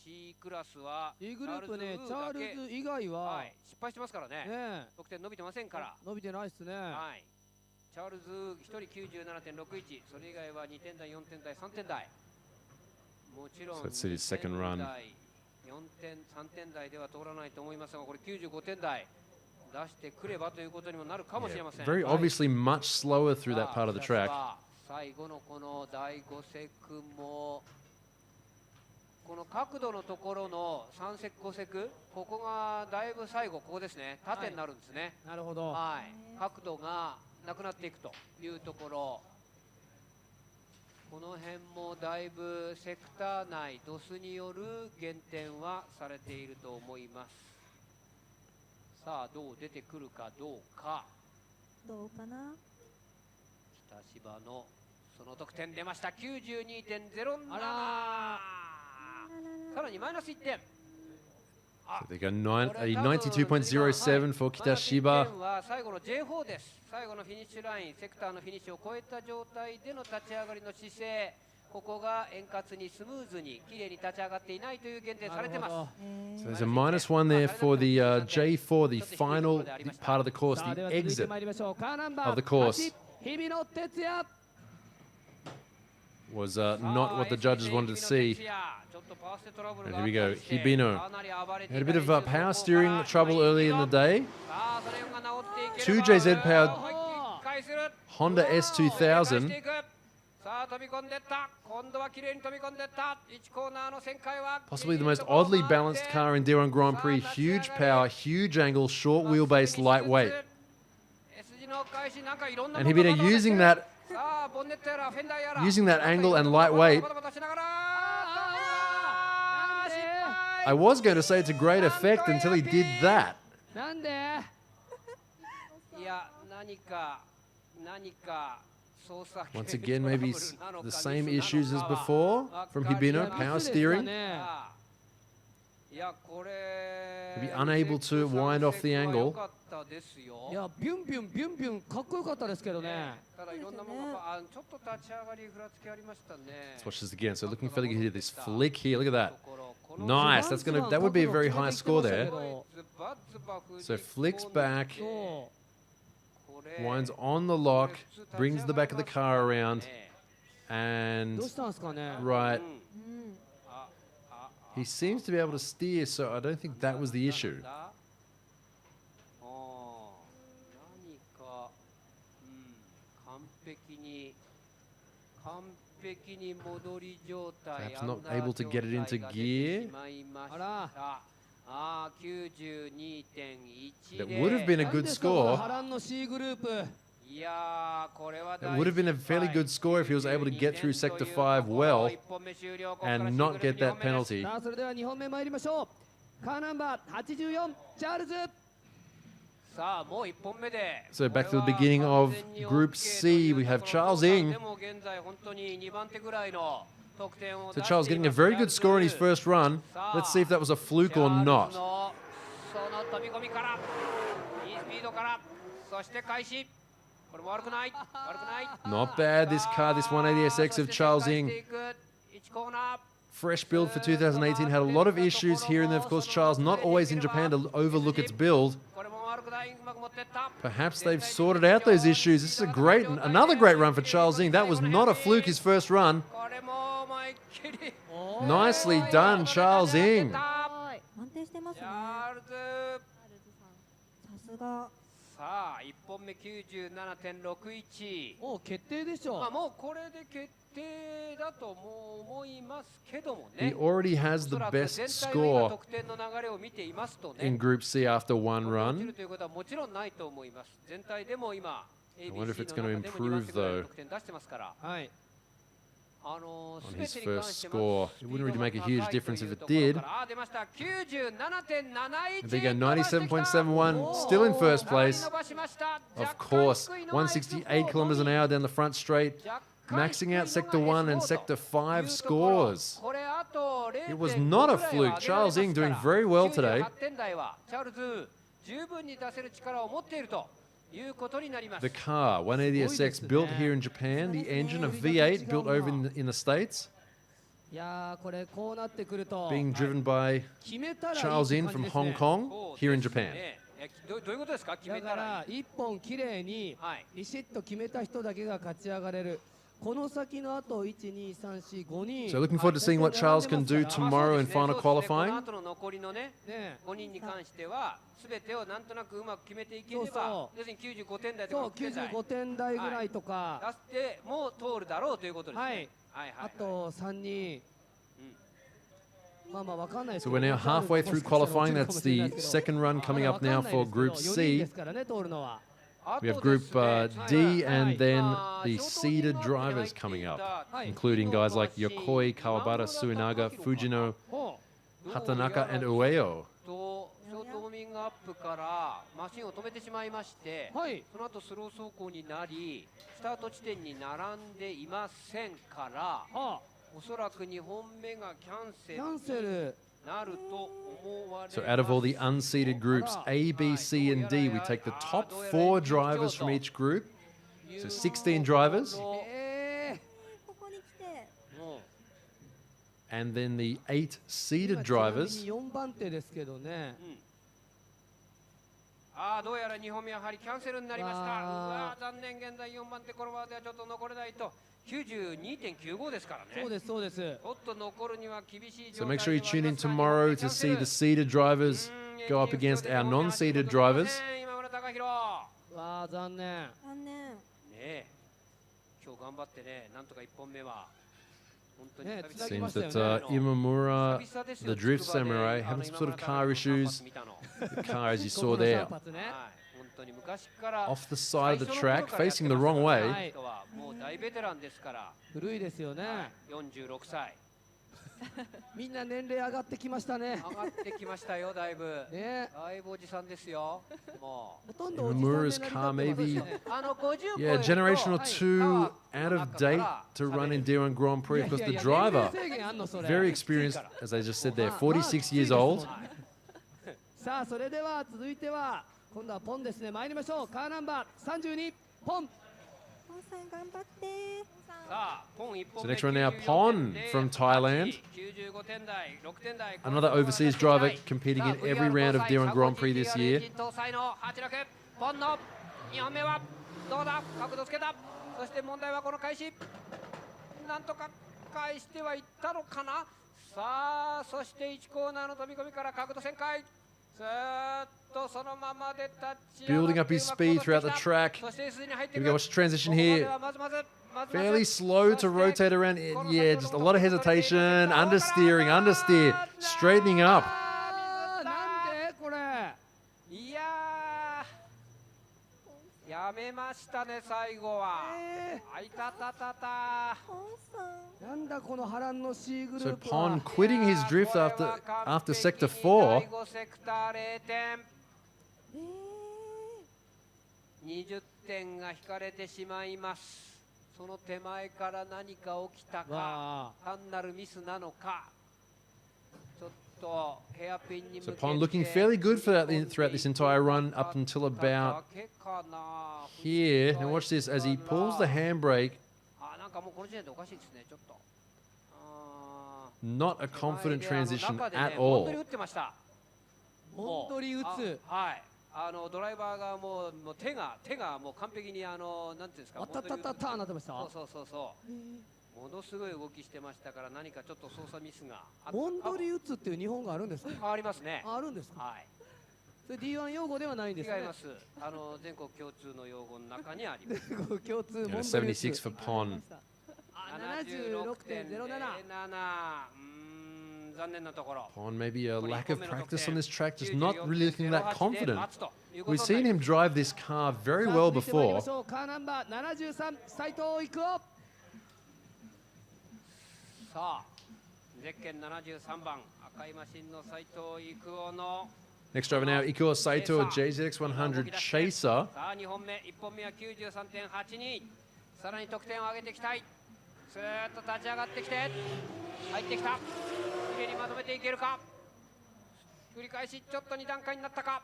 Speaker 5: C グループね、チャールズ以外は
Speaker 4: 失敗してますからね。得点伸びてませんから。
Speaker 5: 伸びてないですね。
Speaker 4: はい。チャールズ1人 97.61、それ以外は2点台、4点台、3点台。もちろん
Speaker 1: So let's see his second run.
Speaker 4: 4点、3点台では通らないと思いますが、これ95点台出してくればということにもなるかもしれません。
Speaker 1: Very obviously much slower through that part of the track.
Speaker 4: 最後のこの第5セクもこの角度のところの3セク5セク、ここがだいぶ最後ここですね、縦になるんですね。
Speaker 5: なるほど。
Speaker 4: はい。角度がなくなっていくというところ。この辺もだいぶセクター内ドスによる減点はされていると思います。さあどう出てくるかどうか。
Speaker 3: どうかな。
Speaker 4: 北芝のその得点出ました。 92.07。さらにマイナス1点。
Speaker 1: So they got a 92.07 for Kitashiba.
Speaker 4: 最後の J4 です。最後のフィニッシュライン、セクターのフィニッシュを超えた状態での立ち上がりの姿勢、ここが円滑にスムーズに綺麗に立ち上がっていないという減点されてます。
Speaker 1: So there's a -1 there for the J4, the final part of the course, the exit of the course. Was not what the judges wanted to see. And here we go, Hibino. Had a bit of power steering trouble early in the day. 2JZ powered Honda S2000. Possibly the most oddly balanced car in D1 Grand Prix. Huge power, huge angle, short wheelbase, lightweight. And Hibino using that angle and lightweight. I was going to say it's a great effect until he did that. Once again, maybe the same issues as before from Hibino, power steering. Maybe unable to wind off the angle. Let's watch this again. So looking for this flick here. Look at that. Nice. That would be a very high score there. So flicks back, winds on the lock, brings the back of the car around. And
Speaker 5: どうしたんですかね。
Speaker 1: right, he seems to be able to steer, so I don't think that was the issue.
Speaker 4: 何か、完璧に戻り状態。
Speaker 1: Perhaps not able to get it into gear.
Speaker 5: あら。
Speaker 4: 92.10。
Speaker 1: That would have been a good
Speaker 5: 波
Speaker 1: score.
Speaker 5: 乱の C グループ。
Speaker 4: いやー、これは
Speaker 1: It would have been a fairly good score if he was able to get through Sector 5 well and not get that penalty.
Speaker 5: さあそれでは2本目参りましょう。カーナンバー84チャールズ。
Speaker 4: さあもう1本目で。
Speaker 1: So back to the beginning of Group C, we have Charles Ng.
Speaker 4: でも現在本当に2番手ぐらいの得点を
Speaker 1: So Charles getting a very good score in his first run. Let's see if that was a fluke or not.
Speaker 4: その飛び込みからいいスピードからそして開始。これも悪くない。悪くない。
Speaker 1: Not bad, this car, this 180SX of Charles Ng.
Speaker 4: 1コーナー。
Speaker 1: Fresh build for 2018, had a lot of issues here, and then of course Charles not always in Japan to overlook its build. Perhaps they've sorted out those issues. This is another great run for Charles Ng. That was not a fluke, his first run. Nicely done, Charles Ng.
Speaker 3: 安定してますね。さすが。
Speaker 4: さあ1本目 97.61。
Speaker 5: もう決定でしょう。
Speaker 4: まあもうこれで決定だとも思いますけども
Speaker 1: He
Speaker 4: ね。
Speaker 1: already has the best
Speaker 4: 全体の今
Speaker 1: score
Speaker 4: 得点の流れを見ていますと
Speaker 1: in
Speaker 4: ね。
Speaker 1: Group C after one
Speaker 4: 落ち
Speaker 1: run.
Speaker 4: るということはもちろんないと思います。全体でも今
Speaker 1: wonder if it's
Speaker 4: ABC の
Speaker 1: gonna
Speaker 4: 中でも2番
Speaker 1: improve
Speaker 4: 手ぐらいの
Speaker 1: though.
Speaker 4: 得点出してますから。
Speaker 5: はい。
Speaker 1: On
Speaker 4: 全
Speaker 1: his
Speaker 4: てに関
Speaker 1: first
Speaker 4: して
Speaker 1: score.
Speaker 4: ま
Speaker 1: It wouldn't really make a huge difference if it
Speaker 4: という
Speaker 1: did.
Speaker 4: ところからあ出ました 97.71。
Speaker 1: There you go, 97.71, still in first place. Of course, 168 kilometers an hour down the front straight, maxing out Sector 1 and Sector 5 scores. It was not a fluke. Charles Ng doing very well today.
Speaker 4: チャールズ十分に出せる力を持っているということになります。
Speaker 1: The car, 180SX, built here in Japan. The engine, a V8, built over in the States,
Speaker 5: いやーこれこうなってくると
Speaker 1: being driven by
Speaker 5: 決めたらいい
Speaker 1: Charles
Speaker 5: って
Speaker 1: In
Speaker 5: 感じ
Speaker 1: from
Speaker 5: ですね
Speaker 1: Hong Kong, here in Japan.
Speaker 4: どういうことですか決め
Speaker 5: だから
Speaker 4: たら
Speaker 5: 一本きれいにビシッと決めた人だけが勝ち上がれる。この先の後1,2,3,4,5人。
Speaker 1: So looking forward to seeing what Charles can do tomorrow in final
Speaker 4: この
Speaker 1: qualifying.
Speaker 4: 後の残りのね
Speaker 5: ね
Speaker 4: 5人に関しては全てをなんとなくうまく決めていければ
Speaker 5: そうそう
Speaker 4: 要するに95点台と
Speaker 5: そう
Speaker 4: か6点台
Speaker 5: 95点台ぐらいとか。
Speaker 4: 出しても通るだろうということですね。
Speaker 5: はい。
Speaker 4: はいはい
Speaker 5: あと3人。まあまあわかんないです
Speaker 1: So
Speaker 5: けど
Speaker 1: we're now halfway through qualifying. That's the second run coming up now for Group
Speaker 5: 4人
Speaker 1: C.
Speaker 5: ですからね通るのは。
Speaker 1: We have Group D and then the seeded drivers coming up, including guys like Yokoi, Kawabata, Suinaga, Fujino,
Speaker 5: ほ
Speaker 1: Hatanaka, and Ueo.
Speaker 4: とショートウォーミングアップからマシンを止めてしまいまして
Speaker 5: う。はい。
Speaker 4: その後スロー走行になりスタート地点に並んでいませんから
Speaker 5: は
Speaker 4: おそらく2本目がキャンセル
Speaker 5: キャンセル。
Speaker 4: なると思われます。
Speaker 1: So out of all the unseeded groups, A, B, C, and D, we take the top 4 drivers from each group. So 16 drivers,
Speaker 3: ここに来て。
Speaker 4: も
Speaker 1: and then the 8 seeded drivers.
Speaker 5: 4番手ですけどね。
Speaker 4: どうやら2本目はやはりキャンセルになりました。う
Speaker 5: わ
Speaker 4: わ残念現在4番手このままではちょっと残れないと 92.95 ですからね。
Speaker 5: そうですそうです。
Speaker 4: ちょっと残るには厳しい
Speaker 1: So
Speaker 4: 状態
Speaker 1: make sure you
Speaker 4: ではあ
Speaker 1: tune
Speaker 4: り
Speaker 1: in
Speaker 4: ますが
Speaker 1: tomorrow to see the seeded drivers go up against our non-seeded drivers.
Speaker 4: 今村貴弘
Speaker 5: わあ残念。
Speaker 3: 残念。
Speaker 4: ねえ今日頑張ってねなんとか1本目は本当に
Speaker 5: ね
Speaker 4: 久々
Speaker 1: Seems
Speaker 4: に
Speaker 1: that Imamura,
Speaker 4: 久々ですよ
Speaker 1: the drift
Speaker 4: 筑波で
Speaker 1: samurai, having some sort of car issues.
Speaker 4: 見たの
Speaker 1: The car, as you
Speaker 5: こ
Speaker 1: saw
Speaker 5: この
Speaker 1: there,
Speaker 5: 3発ね。
Speaker 4: はい本当に昔から
Speaker 1: off the side of the
Speaker 4: 最初の
Speaker 1: track,
Speaker 4: 頃からやって
Speaker 1: facing the
Speaker 4: ますから
Speaker 1: wrong
Speaker 5: は
Speaker 1: way.
Speaker 5: い
Speaker 4: 人はもう大ベテランですから
Speaker 5: 古いですよね。
Speaker 4: 46歳
Speaker 5: みんな年齢上がってきましたね。
Speaker 4: 上がってきましたよだいぶ
Speaker 5: ね。
Speaker 4: だいぶおじさんですよも
Speaker 5: ほとんどおじさんで成り立ってますね。
Speaker 4: 50
Speaker 1: Yeah, generation or two out of date to run in D1 Grand Prix because the driver,
Speaker 5: 年齢制限あんのそれ。
Speaker 1: very experienced, as I just said there, 46 years old.
Speaker 5: さあそれでは続いては今度はポンですね。参りましょう。カーナンバー32ポン。
Speaker 3: ポンさん頑張って。
Speaker 4: さあポン1本
Speaker 1: So
Speaker 4: 目
Speaker 1: next one now,
Speaker 4: 94
Speaker 1: Pon
Speaker 4: で
Speaker 1: from Thailand.
Speaker 4: 95点台6点台
Speaker 1: Another overseas driver competing in every round of D1 Grand Prix this year.
Speaker 4: 搭載の86ポンの2本目はどうだ角度つけたそして問題はこの開始
Speaker 2: なんとか返してはいったのかな。さあそして1コーナーの飛び込みから角度旋回、ずーっとそのままでタッチ
Speaker 1: Building up his speed throughout the track. Here we go, watch the transition here. Fairly slow to rotate around. Yeah, just a lot of hesitation. Understeering, understeer. Straightening up.
Speaker 5: なんでこれ。
Speaker 2: いやーやめましたね最後は。あいたたたた。
Speaker 5: なんだこの波乱の C グル
Speaker 1: So
Speaker 5: ープは。
Speaker 1: Pon quitting his drift after sector 4.
Speaker 2: 第5セクター0点。20点が引かれてしまいます。その手前から何か起きたか、単なるミスなのか。ちょっとヘアピンに向け
Speaker 1: So
Speaker 2: て
Speaker 1: Pon looking fairly good for that throughout this entire run up until about here. Now watch this as he pulls the handbrake.
Speaker 2: あ、なんかもうこの時点でおかしいですね、ちょっと。
Speaker 1: Not a confident transition
Speaker 2: 中で
Speaker 1: at
Speaker 2: 本当
Speaker 1: all.
Speaker 2: に打ってました。
Speaker 5: 本当に打つ。
Speaker 2: はい。ドライバーがもう手がもう完璧になんていうんですか。
Speaker 5: あったったったったなってました。
Speaker 2: そうものすごい動きしてましたから何かちょっと操作ミスが
Speaker 5: モンドリ打つっていう日本があるんですか。
Speaker 2: ありますね。
Speaker 5: あるんですか。
Speaker 2: はい。
Speaker 5: それ D1 用語ではないんですね。
Speaker 2: 違います。全国共通の用語の中にあります。
Speaker 5: 全国共通。
Speaker 1: 76 for Pon.
Speaker 5: 76.07。Pon
Speaker 1: maybe a lack of practice on this track, just not really looking that confident. We've seen him drive this car very well before.
Speaker 5: カーナンバー73斉藤育夫。
Speaker 2: さあゼッケン73番赤いマシンの斉藤育夫の
Speaker 1: Next driver now, Ikuo Saito, a JZX100 Chaser.
Speaker 2: さあ2本目1本目は 93.82、 さらに得点を上げていきたい。スーッと立ち上がってきて入ってきた。きれいにまとめていけるか。繰り返しちょっと2段階になったか。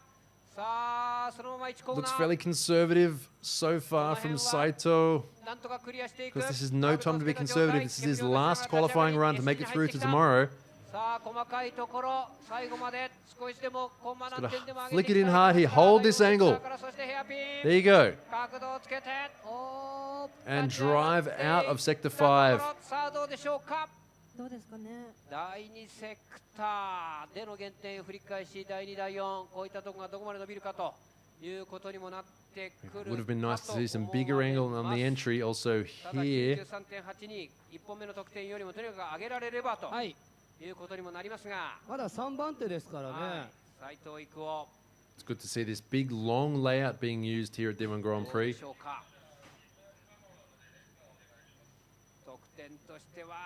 Speaker 2: さあそのまま1コーナ
Speaker 1: Looks
Speaker 2: ー
Speaker 1: fairly conservative so far from Saito.
Speaker 2: なんとかクリアしていく。
Speaker 1: Because this is no time to be conservative. This is his last qualifying run to make it through to tomorrow.
Speaker 2: さあ細かいところ最後まで少しでもコンマ何点でも上げ
Speaker 1: Flick
Speaker 2: て
Speaker 1: it
Speaker 2: い
Speaker 1: in
Speaker 2: きたい。
Speaker 1: hard here. Hold this angle.
Speaker 2: そしてヘアピン
Speaker 1: There you go.
Speaker 2: 角度をつけて
Speaker 1: And drive out of sector 5.
Speaker 2: さあどうでしょうか。
Speaker 3: どうですかね。
Speaker 2: 第2セクターでの減点振り返し第2第4こういったところがどこまで伸びるかということにもなってくる。
Speaker 1: Would have been nice to see some bigger angle on the entry. Also
Speaker 2: ただ
Speaker 1: here.
Speaker 2: 93.82 1本目の得点よりもとにかく上げられればということにもなりますが、
Speaker 5: まだ3番手ですからね。
Speaker 2: 斉藤育夫
Speaker 1: It's good to see this big long layout being used here at D1 Grand
Speaker 2: どうで
Speaker 1: Prix.
Speaker 2: しょうか。得点としては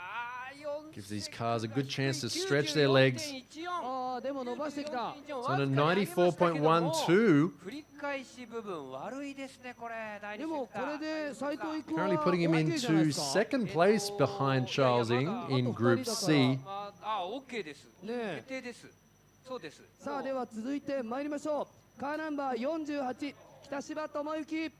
Speaker 1: Gives these cars a good chance to stretch their legs.
Speaker 5: ああでも伸ばしてきた。
Speaker 1: So on a 94.12.
Speaker 2: 振り返し部分悪いですねこれ。第2
Speaker 5: でもこれで斉藤育夫
Speaker 1: Currently
Speaker 5: は
Speaker 1: putting him
Speaker 5: オッケーじゃない
Speaker 1: into
Speaker 5: ですか。
Speaker 1: second place behind Charles Ng in Group C.
Speaker 2: オッケーです。
Speaker 5: ね
Speaker 2: 決定です。そうです。
Speaker 5: さあでは続いて参りましょう。カーナンバー48北柴智之。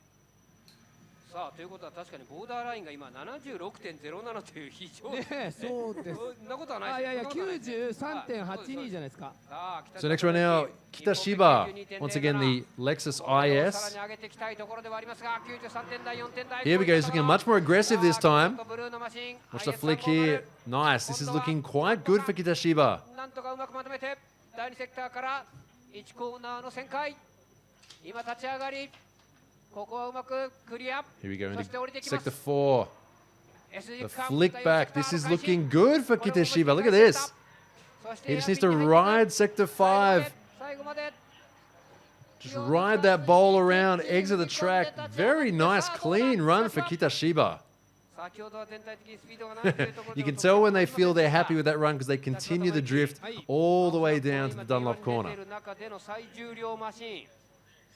Speaker 2: さあということは確かにボーダーラインが今 76.07 という非常に
Speaker 5: ねそうです。
Speaker 2: そんなことはない
Speaker 5: あいやいや
Speaker 2: そんなことはないです
Speaker 5: 93.82じゃないですか。
Speaker 2: さあ
Speaker 1: So next one now, Kitashiba. Once again, the Lexus
Speaker 2: さら
Speaker 1: IS.
Speaker 2: に上げていきたいところではありますが 93 点台4点台
Speaker 1: Here we go. He's looking much more aggressive this time.
Speaker 2: ブルーのマシン
Speaker 1: Watch the flick here. Nice. This is looking quite good for Kitashiba.
Speaker 2: なんとかうまくまとめて第2セクターから1コーナーの旋回今立ち上がりここはうまくクリア
Speaker 1: Here we go
Speaker 2: そ
Speaker 1: into
Speaker 2: して降りてきます
Speaker 1: sector 4.
Speaker 2: S
Speaker 1: The
Speaker 2: 字区間
Speaker 1: flick
Speaker 2: 第4
Speaker 1: back.
Speaker 2: セクター
Speaker 1: This is
Speaker 2: の開始
Speaker 1: looking good for Kitashiba. Look at this.
Speaker 2: そして
Speaker 1: He just needs to ride sector 5.
Speaker 2: 最後まで
Speaker 1: Just ride that bowl around, exit the track. Very nice, clean run for Kitashiba.
Speaker 2: 先ほどは全体的にスピードがないというところで
Speaker 1: You can tell when they feel they're happy with that run because they continue the drift all the way down to the Dunlop corner.
Speaker 2: 中での最重量マシン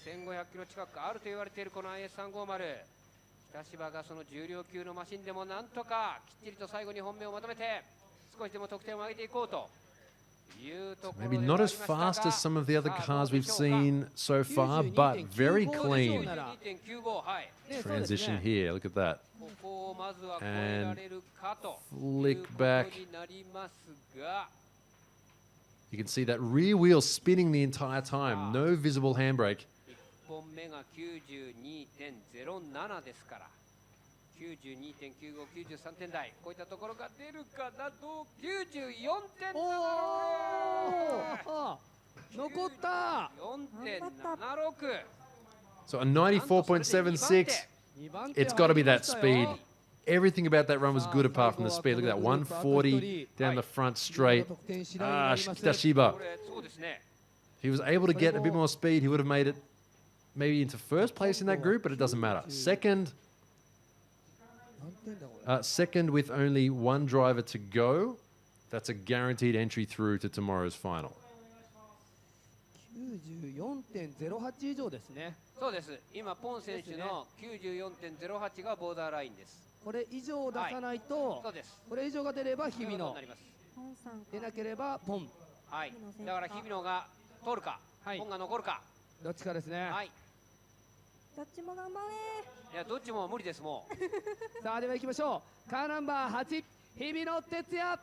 Speaker 2: 1500キロ近くあると言われているこの IS350 北芝がその重量級のマシンでもなんとかきっちりと最後2本目をまとめて少しでも得点を上げていこうというところ
Speaker 1: Maybe not as fast as some of the other cars we've seen so far, but very clean.
Speaker 2: 92.95 はい
Speaker 1: Transition here, look at that.
Speaker 2: ここをまずは超えられるかという
Speaker 1: Flick
Speaker 2: こと
Speaker 1: back.
Speaker 2: になりますが
Speaker 1: You can see that rear wheel spinning the entire time. No visible handbrake.
Speaker 2: 1本目が 92.07 ですから
Speaker 4: 92.95、93点台、こういったところが出るかなと、94.76。
Speaker 5: 残った。
Speaker 4: 4.76。
Speaker 1: So a 94.76. It's got to be that speed. Everything about that run was good apart from the speed. Look at that, 140 down the front straight. Kitashiba. If he was able to get a bit more speed, he would have made it maybe into first place in that group, but it doesn't matter. Second with only one driver to go. That's a guaranteed entry through to tomorrow's final.
Speaker 5: 94.08 以上ですね。
Speaker 4: そうです。今ポン選手の 94.08 がボーダーラインです。
Speaker 5: これ以上出さないと、
Speaker 4: そうです。
Speaker 5: これ以上が出れば日々の、出なければポン。
Speaker 4: はい。だから日々のが通るか、ポンが残るか。
Speaker 5: どっちかですね。
Speaker 4: はい。
Speaker 3: どっちも頑張れ。
Speaker 4: いや、どっちも無理ですもう。
Speaker 5: さあでは行きましょう。カーナンバー8、日々の哲也。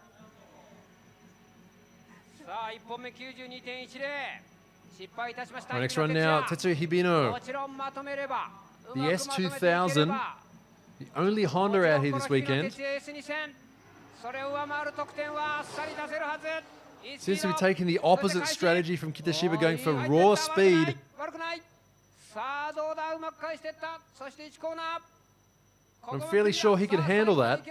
Speaker 4: さあ1本目 92.10。失敗いたしました。
Speaker 1: Our next run now, Tetsuya Hibino.
Speaker 4: もちろんまとめれば。
Speaker 1: The S2000, the only Honda out here this weekend.
Speaker 4: それを上回る得点はあっさり出せるはず。
Speaker 1: Seems to be taking the opposite strategy from Kitashiba, going for raw speed.
Speaker 4: 悪くない。さあどうだ、うまく返していった。そして1コーナー。
Speaker 1: I'm fairly sure he could handle that.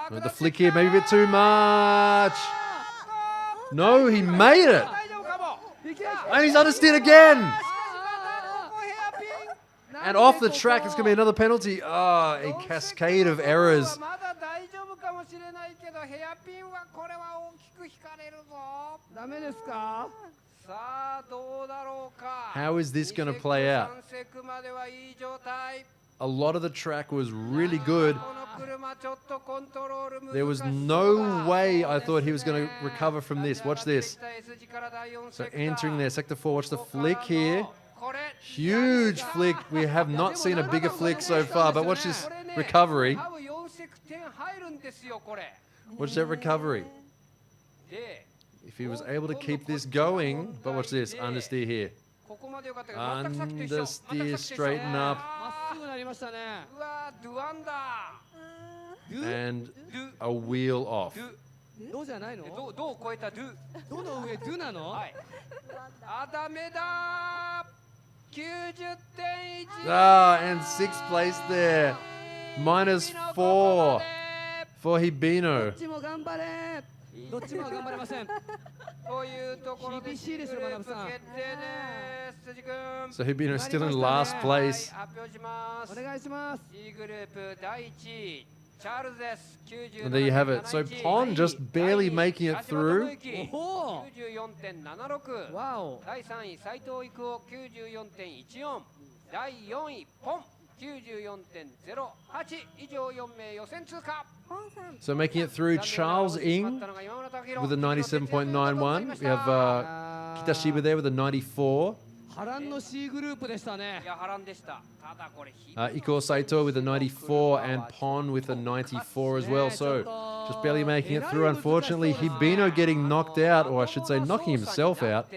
Speaker 1: The flick here, maybe a bit too much. No, he made it. And he's understeered again. And off the track, it's going to be another penalty. Ah, a cascade of errors. How is this going to play out? A lot of the track was really good. There was no way I thought he was going to recover from this. Watch this. So entering there, Sector 4, watch the flick here. Huge flick. We have not seen a bigger flick so far, but watch this recovery. Watch that recovery. If he was able to keep this going, but watch this, understeer here. Understeer, straighten up. And a wheel off. Ah, and sixth place there. -4 for Hibino.
Speaker 5: どっちも頑張れません。厳しいですよ、学さん。
Speaker 1: So Hibino still in last place.
Speaker 5: お願いします。
Speaker 1: And there you have it. So Pon just barely making it through.
Speaker 5: Wow.
Speaker 4: 第3位斉藤育夫 94.14、 第4位ポン 94.08 以上4名予選通過。
Speaker 1: So making it through Charles Ng with a 97.91. We have Kitashiba there with a 94.
Speaker 5: 波乱の C グループでしたね。
Speaker 4: いや波乱でした。ただこれ
Speaker 1: Iko Saito with a 94 and Pon with a 94 as well. So just barely making it through. Unfortunately, Hibino getting knocked out, or I should say knocking himself out.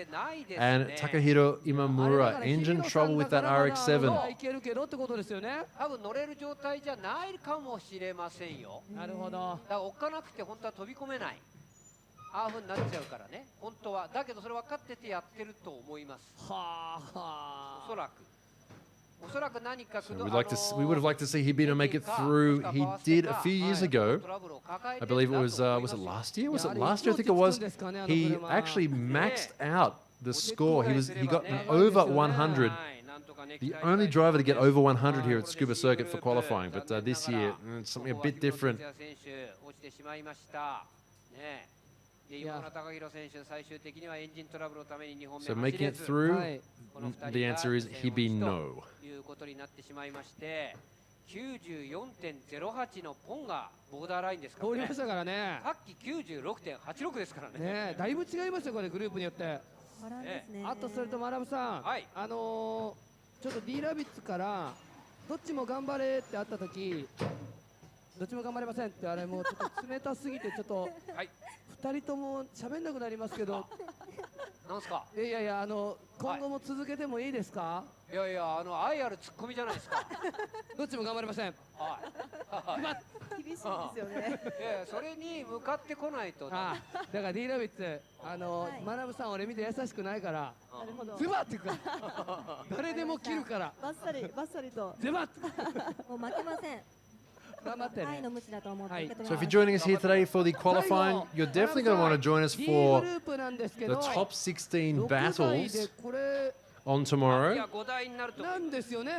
Speaker 1: And Takahiro Imamura, engine trouble with that RX-7.
Speaker 5: いけるけどってことですよね。
Speaker 4: 多分乗れる状態じゃないかもしれませんよ。
Speaker 5: なるほど。
Speaker 4: だから置かなくて本当は飛び込めない。ああいうふうになっちゃうからね、本当は。だけどそれ分かっててやってると思います。
Speaker 5: はあ。
Speaker 4: おそらく何か
Speaker 1: So we would have liked to see Hibino make it through. He did a few years ago. I believe it was it last year? Was it last year? I think it was. He actually maxed out the score. He got an over 100. The only driver to get over 100 here at Tsukuba Circuit for qualifying. But this year, it's something a bit different. So making it through, the answer is Hibino.
Speaker 4: 94.08 のポンがボーダーラインですからね。
Speaker 5: 通りましたからね。
Speaker 4: さっき 96.86 ですからね。
Speaker 5: ね、だいぶ違いますよこれグループによって。あとそれとマラブさん、
Speaker 4: はい、
Speaker 5: ちょっと D ラビッツからどっちも頑張れってあった時、どっちも頑張れませんってあれもうちょっと冷たすぎてちょっと2人とも喋んなくなりますけど
Speaker 2: なんすか。
Speaker 5: いやいや今後も続けてもいいですか。
Speaker 2: いやいや愛あるツッコミじゃないですか。
Speaker 5: どっちも頑張りません。
Speaker 3: 厳しいですよね。
Speaker 2: いやそれに向かってこないと。
Speaker 5: だから D ラビッツ学さん俺見て優しくないから。
Speaker 3: なるほど。
Speaker 5: ズバッっていくから。誰でも切るから。
Speaker 3: バッサリと。
Speaker 5: ズバッ。
Speaker 3: もう負けません。愛の無知だと思って受け止めます。
Speaker 1: So if you're joining us here today for the qualifying, you're definitely going to want to join us for the top 16 battles on tomorrow.
Speaker 2: 5台になると。
Speaker 5: なんですよね。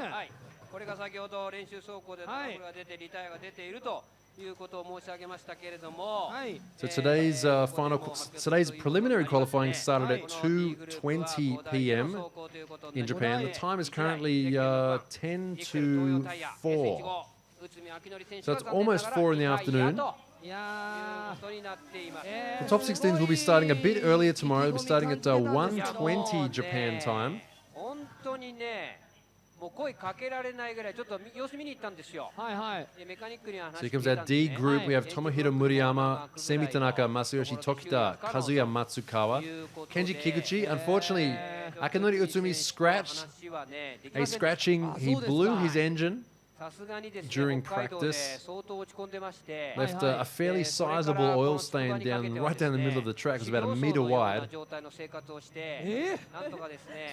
Speaker 2: これが先ほど練習走行でトラブルが出てリタイアが出ているということを申し上げましたけれども。
Speaker 1: So today's preliminary qualifying started at 2:20 p.m. in Japan. The time is currently 10 to 4. So it's almost 4 in the afternoon. The top 16s will be starting a bit earlier tomorrow. They'll be starting at 1:20 Japan time.
Speaker 2: 本当にね、もう声かけられないぐらいちょっと様子見に行ったんですよ。メカニックには話していたんで。
Speaker 1: So here comes our D group. We have Tomohiro Murayama, Semi Tanaka, Masayoshi Tokita, Kazuya Matsukawa, Kenji Kiguchi. Unfortunately, Akinori Utsumi scratched a scratching. He blew his engine during practice, left a fairly sizable oil stain right down the middle of the track. It was about a meter wide. So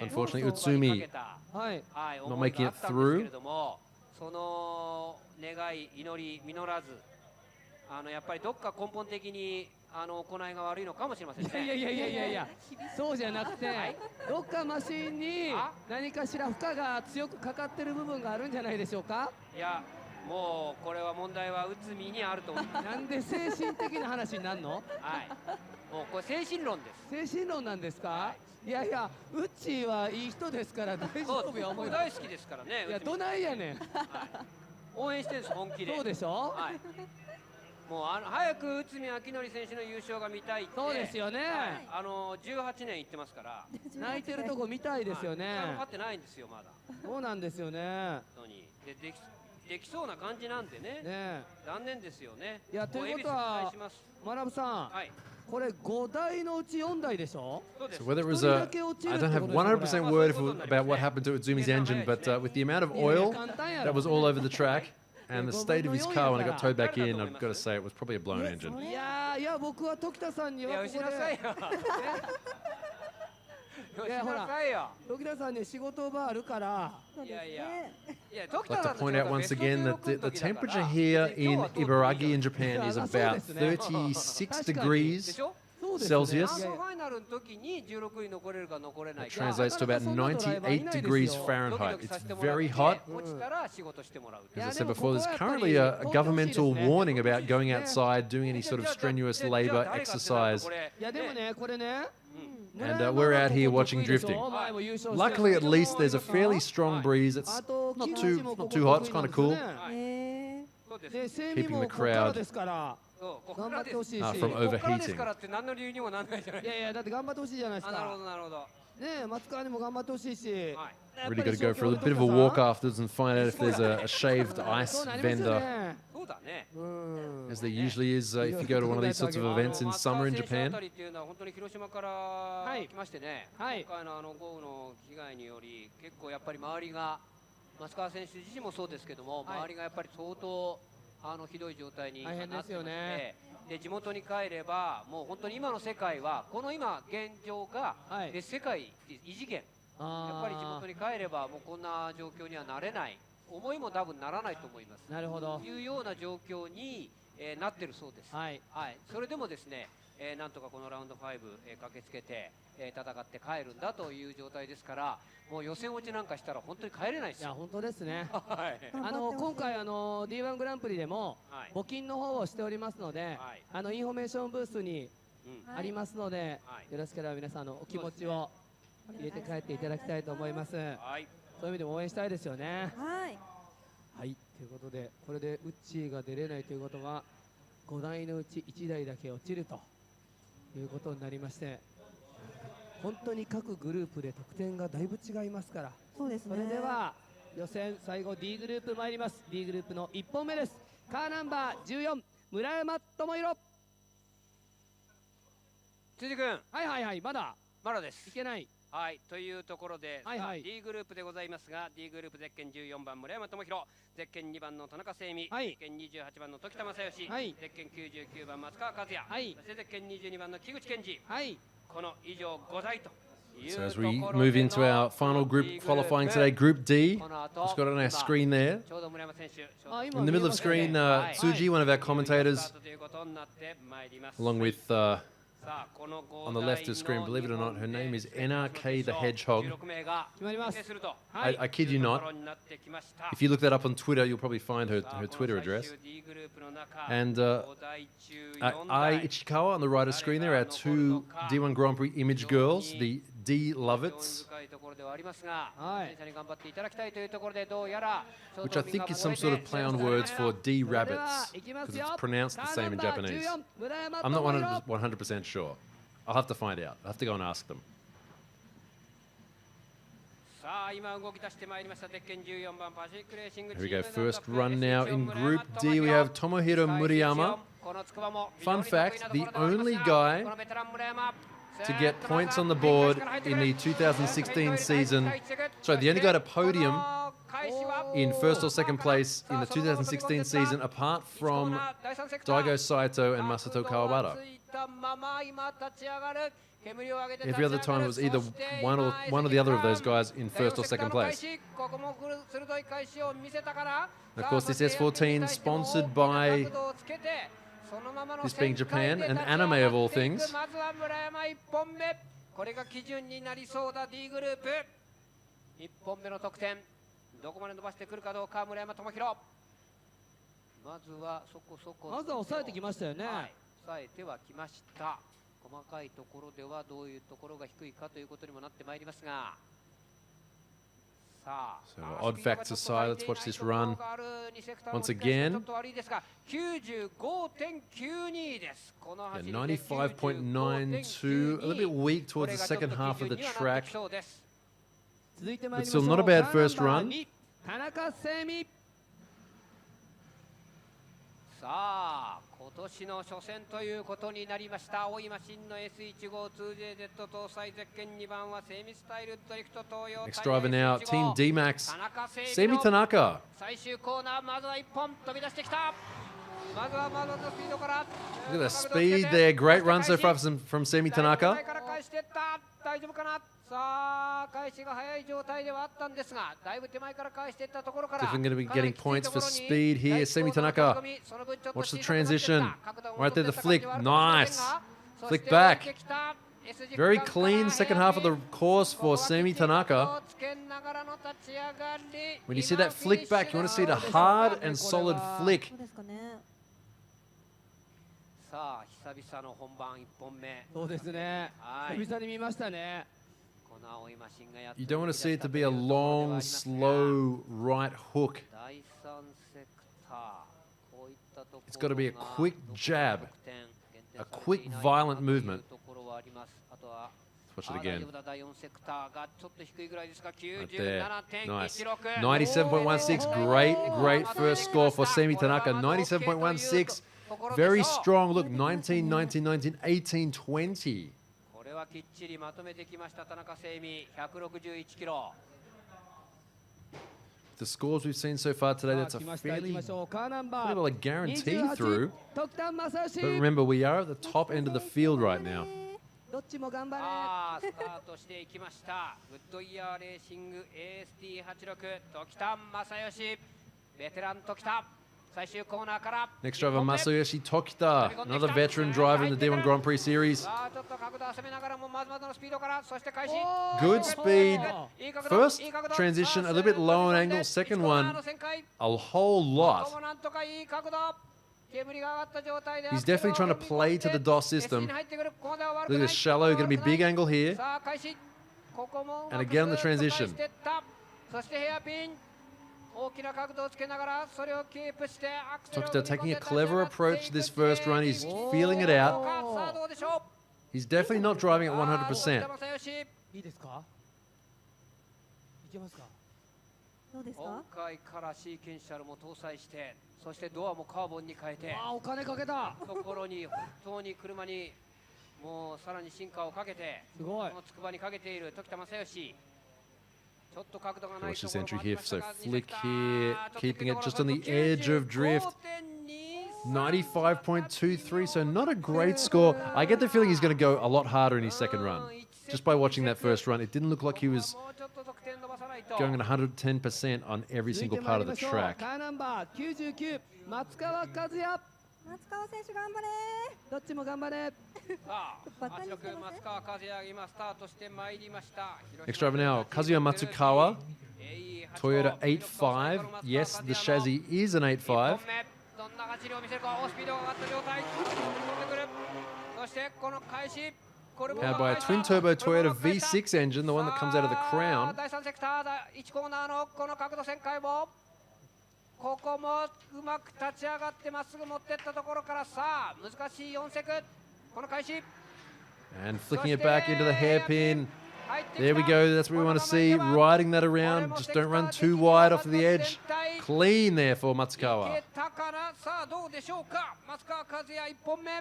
Speaker 1: unfortunately, Utsumi not making it through.
Speaker 2: その願い、祈り、実らず、やっぱりどっか根本的に行いが悪いのかもしれませんね。
Speaker 5: いやそうじゃなくて、どっかマシンに何かしら負荷が強くかかってる部分があるんじゃないでしょうか。
Speaker 2: いやもうこれは問題は内海にあると思います。
Speaker 5: なんで精神的な話になるの。
Speaker 2: もうこれ精神論です。
Speaker 5: 精神論なんですか。いやウッチーはいい人ですから大丈夫よ。
Speaker 2: 僕大好きですからね。
Speaker 5: いやどないやねん。
Speaker 2: 応援してるんです本気で。
Speaker 5: そうでしょ。
Speaker 2: もう早く内海明則選手の優勝が見たいって。
Speaker 5: そうですよね。
Speaker 2: 18年行ってますから。
Speaker 5: 泣いてるとこ見たいですよね。
Speaker 2: 勝ってないんですよまだ。
Speaker 5: そうなんですよね。
Speaker 2: できそうな感じなんでね。残念ですよね。
Speaker 5: いやということは学さん、これ5台のうち4台でしょ。
Speaker 1: So whether it was I don't have 100% word about what happened to Utsumi's engine, but with the amount of oil that was all over the track and the state of his car when it got towed back in, I've got to say it was probably a blown engine.
Speaker 5: いや僕は時田さんにはここでいやほら時田さんに仕事場あるから。
Speaker 1: I'd like to point out once again that the temperature here in Ibaraki in Japan is about 36 degrees Celsius. It translates to about 98 degrees Fahrenheit. It's very hot. As I said before, there's currently a governmental warning about going outside, doing any sort of strenuous labor, exercise. And we're out here watching drifting. Luckily, at least there's a fairly strong breeze. It's not too hot. It's kind of cool. Keeping the crowd from overheating.
Speaker 5: いやだって頑張ってほしいじゃないですか。ね松川にも頑張ってほしいし。
Speaker 1: Really got to go for a bit of a walk afterwards and find out if there's a shaved ice vendor, as there usually is if you go to one of these sorts of events in summer in Japan.
Speaker 2: 広島から来ましてね。今回の豪雨の被害により結構やっぱり周りが松川選手自身もそうですけども、周りがやっぱり相当ひどい状態になってまして、で地元に帰ればもう本当に今の世界はこの今現状が世界異次元。やっぱり地元に帰ればもうこんな状況にはなれない、思いも多分ならないと思います。
Speaker 5: なるほど。
Speaker 2: いうような状況になってるそうです。それでもですね、なんとかこのラウンド5駆けつけて戦って帰るんだという状態ですから、もう予選落ちなんかしたら本当に帰れないですよ。
Speaker 5: いや本当ですね。今回D1 グランプリでも募金の方をしておりますので、インフォメーションブースにありますので、よろしければ皆さんのお気持ちを入れて帰っていただきたいと思います。そういう意味でも応援したいですよね。はい、ということでこれでウッチーが出れないということは5台のうち1台だけ落ちるということになりまして、本当に各グループで得点がだいぶ違いますから。
Speaker 3: そうですね。
Speaker 5: それでは予選最後 D グループ参ります。 D グループの1本目です。カーナンバー14村山智弘。
Speaker 2: 辻君、
Speaker 5: はいまだ
Speaker 2: まだです。
Speaker 5: いけない。
Speaker 2: はい、というところで、
Speaker 5: はいはい、
Speaker 2: D グループでございますが、D グループゼッケン14番村山智弘、ゼッケン2番の田中誠美、
Speaker 5: はい、
Speaker 2: ゼッケン28番の時田正義、
Speaker 5: はい、
Speaker 2: ゼッケン99番松川和也、
Speaker 5: はい、
Speaker 2: そしてゼッケン22番の木口健二、
Speaker 5: はい、
Speaker 2: この以上5台と。
Speaker 1: So as we move into our final group qualifying today, Group D, just got it on our screen there. In the middle of the screen, Tsuji, one of our commentators, along with, on the left of the screen, believe it or not, her name is NRK the Hedgehog. I kid you not. If you look that up on Twitter, you'll probably find her Twitter address. And Ai Ichikawa on the right of the screen there, our two D1 Grand Prix image girls, the D Lovitz, which I think is some sort of play on words for D Rabbits, because it's pronounced the same in Japanese. I'm not 100% sure. I'll have to find out. I'll have to go and ask them. Here we go, first run now in Group D. We have Tomohiro Murayama. Fun fact, the only guy to get points on the board in the 2016 season, sorry, the only guy to podium in first or second place in the 2016 season, apart from Daigo Saito and Masato Kawabata. Every other time it was either one or the other of those guys in first or second place. Of course, this S14 sponsored by, this being Japan, an anime of all things. So odd facts aside, let's watch this run once again. Yeah, 95.92, a little bit weak towards the second half of the track, but still not a bad first run. Next driver now, Team D-Max, Seimi Tanaka. Look at the speed there, great run so far from Seimi Tanaka. Definitely going to be getting points for speed here. Seimi Tanaka, watch the transition. Right there, the flick, nice. Flick back. Very clean second half of the course for Seimi Tanaka. When you see that flick back, you want to see the hard and solid flick. You don't want to see it to be a long, slow right hook. It's got to be a quick jab, a quick, violent movement. Let's watch it again. Right there. Nice. 97.16. Great first score for Seimi Tanaka. 97.16. Very strong. Look, 19, 19, 19, 18, 20. The scores we've seen so far today, that's a fairly a guarantee through. But remember, we are at the top end of the field right now. Next driver, Masayoshi Tokita, another veteran driver in the D1 Grand Prix Series. Good speed. First transition, a little bit low on angle. Second one, a whole lot. He's definitely trying to play to the DOS system. Look at this shallow, going to be big angle here. And again on the transition. Tokita taking a clever approach to this first run. He's feeling it out. He's definitely not driving at 100%.
Speaker 2: もうさらに進化をかけて、
Speaker 5: すごい。
Speaker 2: この筑波にかけている時田正義。ちょっと角度がない
Speaker 1: Watch
Speaker 2: と
Speaker 1: this
Speaker 2: ころ
Speaker 1: entry
Speaker 2: もあり
Speaker 1: here.
Speaker 2: ました
Speaker 1: So
Speaker 2: が
Speaker 1: flick here, keeping it just on the edge of drift. 95.23, so not a great score. I get the feeling he's going to go a lot harder in his second run. Just by watching that first run, it didn't look like he was going at 110% on every single part of the track.
Speaker 5: カーナンバー99松川和也。
Speaker 3: 松川選手頑張れ
Speaker 5: どっちも頑張れ。
Speaker 2: さあ、86松川和也今スタートしてまいりました。
Speaker 1: Next driver now, Kazuya Matsukawa, Toyota 85. Yes, the chassis is an 85.
Speaker 2: どんな走りを見せるか、スピードが上がった状態。飛んでくる。そしてこの開始。
Speaker 1: Powered by a twin-turbo Toyota V6 engine, the one that comes out of the crown.
Speaker 2: 第3セクター1コーナーのこの角度旋回もここもうまく立ち上がってまっすぐ持っていったところからさあ難しい4セクこの開始
Speaker 1: And flicking it back into the hairpin. There we go, that's what we want to see. Riding that around, just don't run too wide off the edge. Clean there for Matsukawa.
Speaker 2: いけたかなさあどうでしょうか松川和也1本目な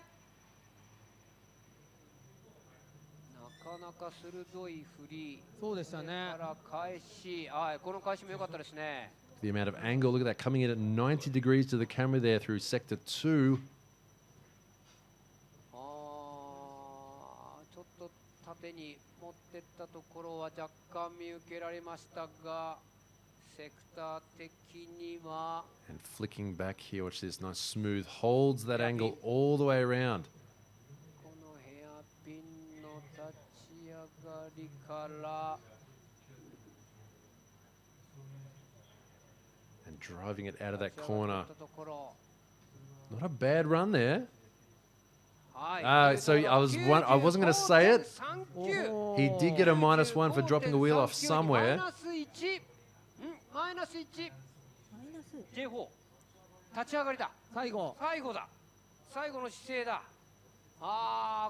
Speaker 2: かなか鋭い振り
Speaker 5: そうでしたね。
Speaker 2: から返しこの返しも良かったですね
Speaker 1: The amount of angle, look at that, coming in at 90 degrees to the camera there through sector 2.
Speaker 2: ちょっと縦に持ってったところは若干見受けられましたがセクター的には
Speaker 1: And flicking back here, watch this, nice smooth, holds that angle all the way around.
Speaker 2: このヘアピンの立ち上がりから
Speaker 1: And driving it out of that corner.
Speaker 2: ところ
Speaker 1: Not a bad run there.
Speaker 2: はい
Speaker 1: So I wasn't going to say it.
Speaker 2: 95.39
Speaker 1: He did get a -1 for dropping a wheel off somewhere.
Speaker 2: マイナス1マイナス1
Speaker 3: マイナス
Speaker 2: J4 立ち上がりだ
Speaker 5: 最後。
Speaker 2: 最後だ最後の姿勢だ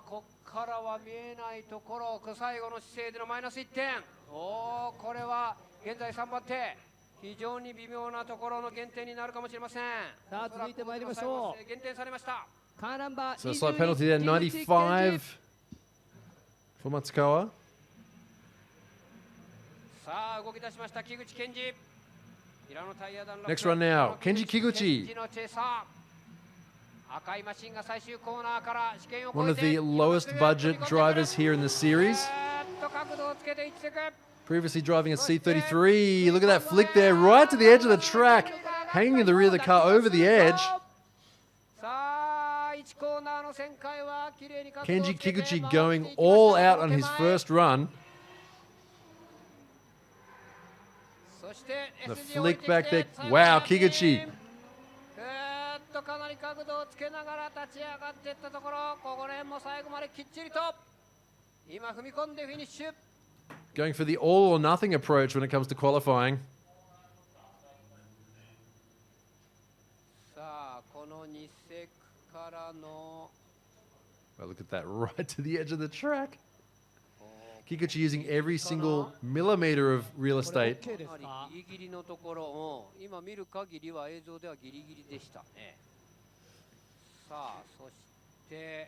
Speaker 2: こっからは見えないところ最後の姿勢でのマイナス1点これは現在3番手非常に微妙なところの減点になるかもしれません
Speaker 5: さあ続いて参りましょう。
Speaker 2: 減点されました
Speaker 5: カーナンバー
Speaker 1: So a slight penalty there, 95 for Matsukawa.
Speaker 2: さあ動き出しました木口健二
Speaker 1: Next run now, Kenji Kiguchi.
Speaker 2: のチェイサー赤いマシンが最終コーナーから試験を
Speaker 1: One
Speaker 2: 越
Speaker 1: of
Speaker 2: えて
Speaker 1: the lowest budget drivers here in the series.
Speaker 2: 角度をつけて1セク
Speaker 1: Previously driving a C33. Look at that flick there, right to the edge of the track. Hanging in the rear of the car over the edge.
Speaker 2: さあ1コーナーの旋回は綺麗に角度を
Speaker 1: Kenji
Speaker 2: つけて
Speaker 1: Kiguchi
Speaker 2: 回って
Speaker 1: going
Speaker 2: いきました
Speaker 1: all out on
Speaker 2: 手
Speaker 1: his
Speaker 2: 前
Speaker 1: first run.
Speaker 2: そして
Speaker 1: The
Speaker 2: SG を降り
Speaker 1: flick
Speaker 2: てき
Speaker 1: back
Speaker 2: て
Speaker 1: there.
Speaker 2: 最後
Speaker 1: Wow,
Speaker 2: の
Speaker 1: Kiguchi.
Speaker 2: かなり角度をつけながら立ち上がっていったところここら辺も最後まできっちりと今踏み込んでフィニッシュ
Speaker 1: Going for the all or nothing approach when it comes to qualifying.
Speaker 2: さあこの2セクからの
Speaker 1: Well, look at that, right to the edge of the track. Kikuchi using every single millimeter of real estate.
Speaker 5: これ OK ですか？
Speaker 2: ギリギリのところ、今見る限りは映像ではギリギリでしたね。さあそして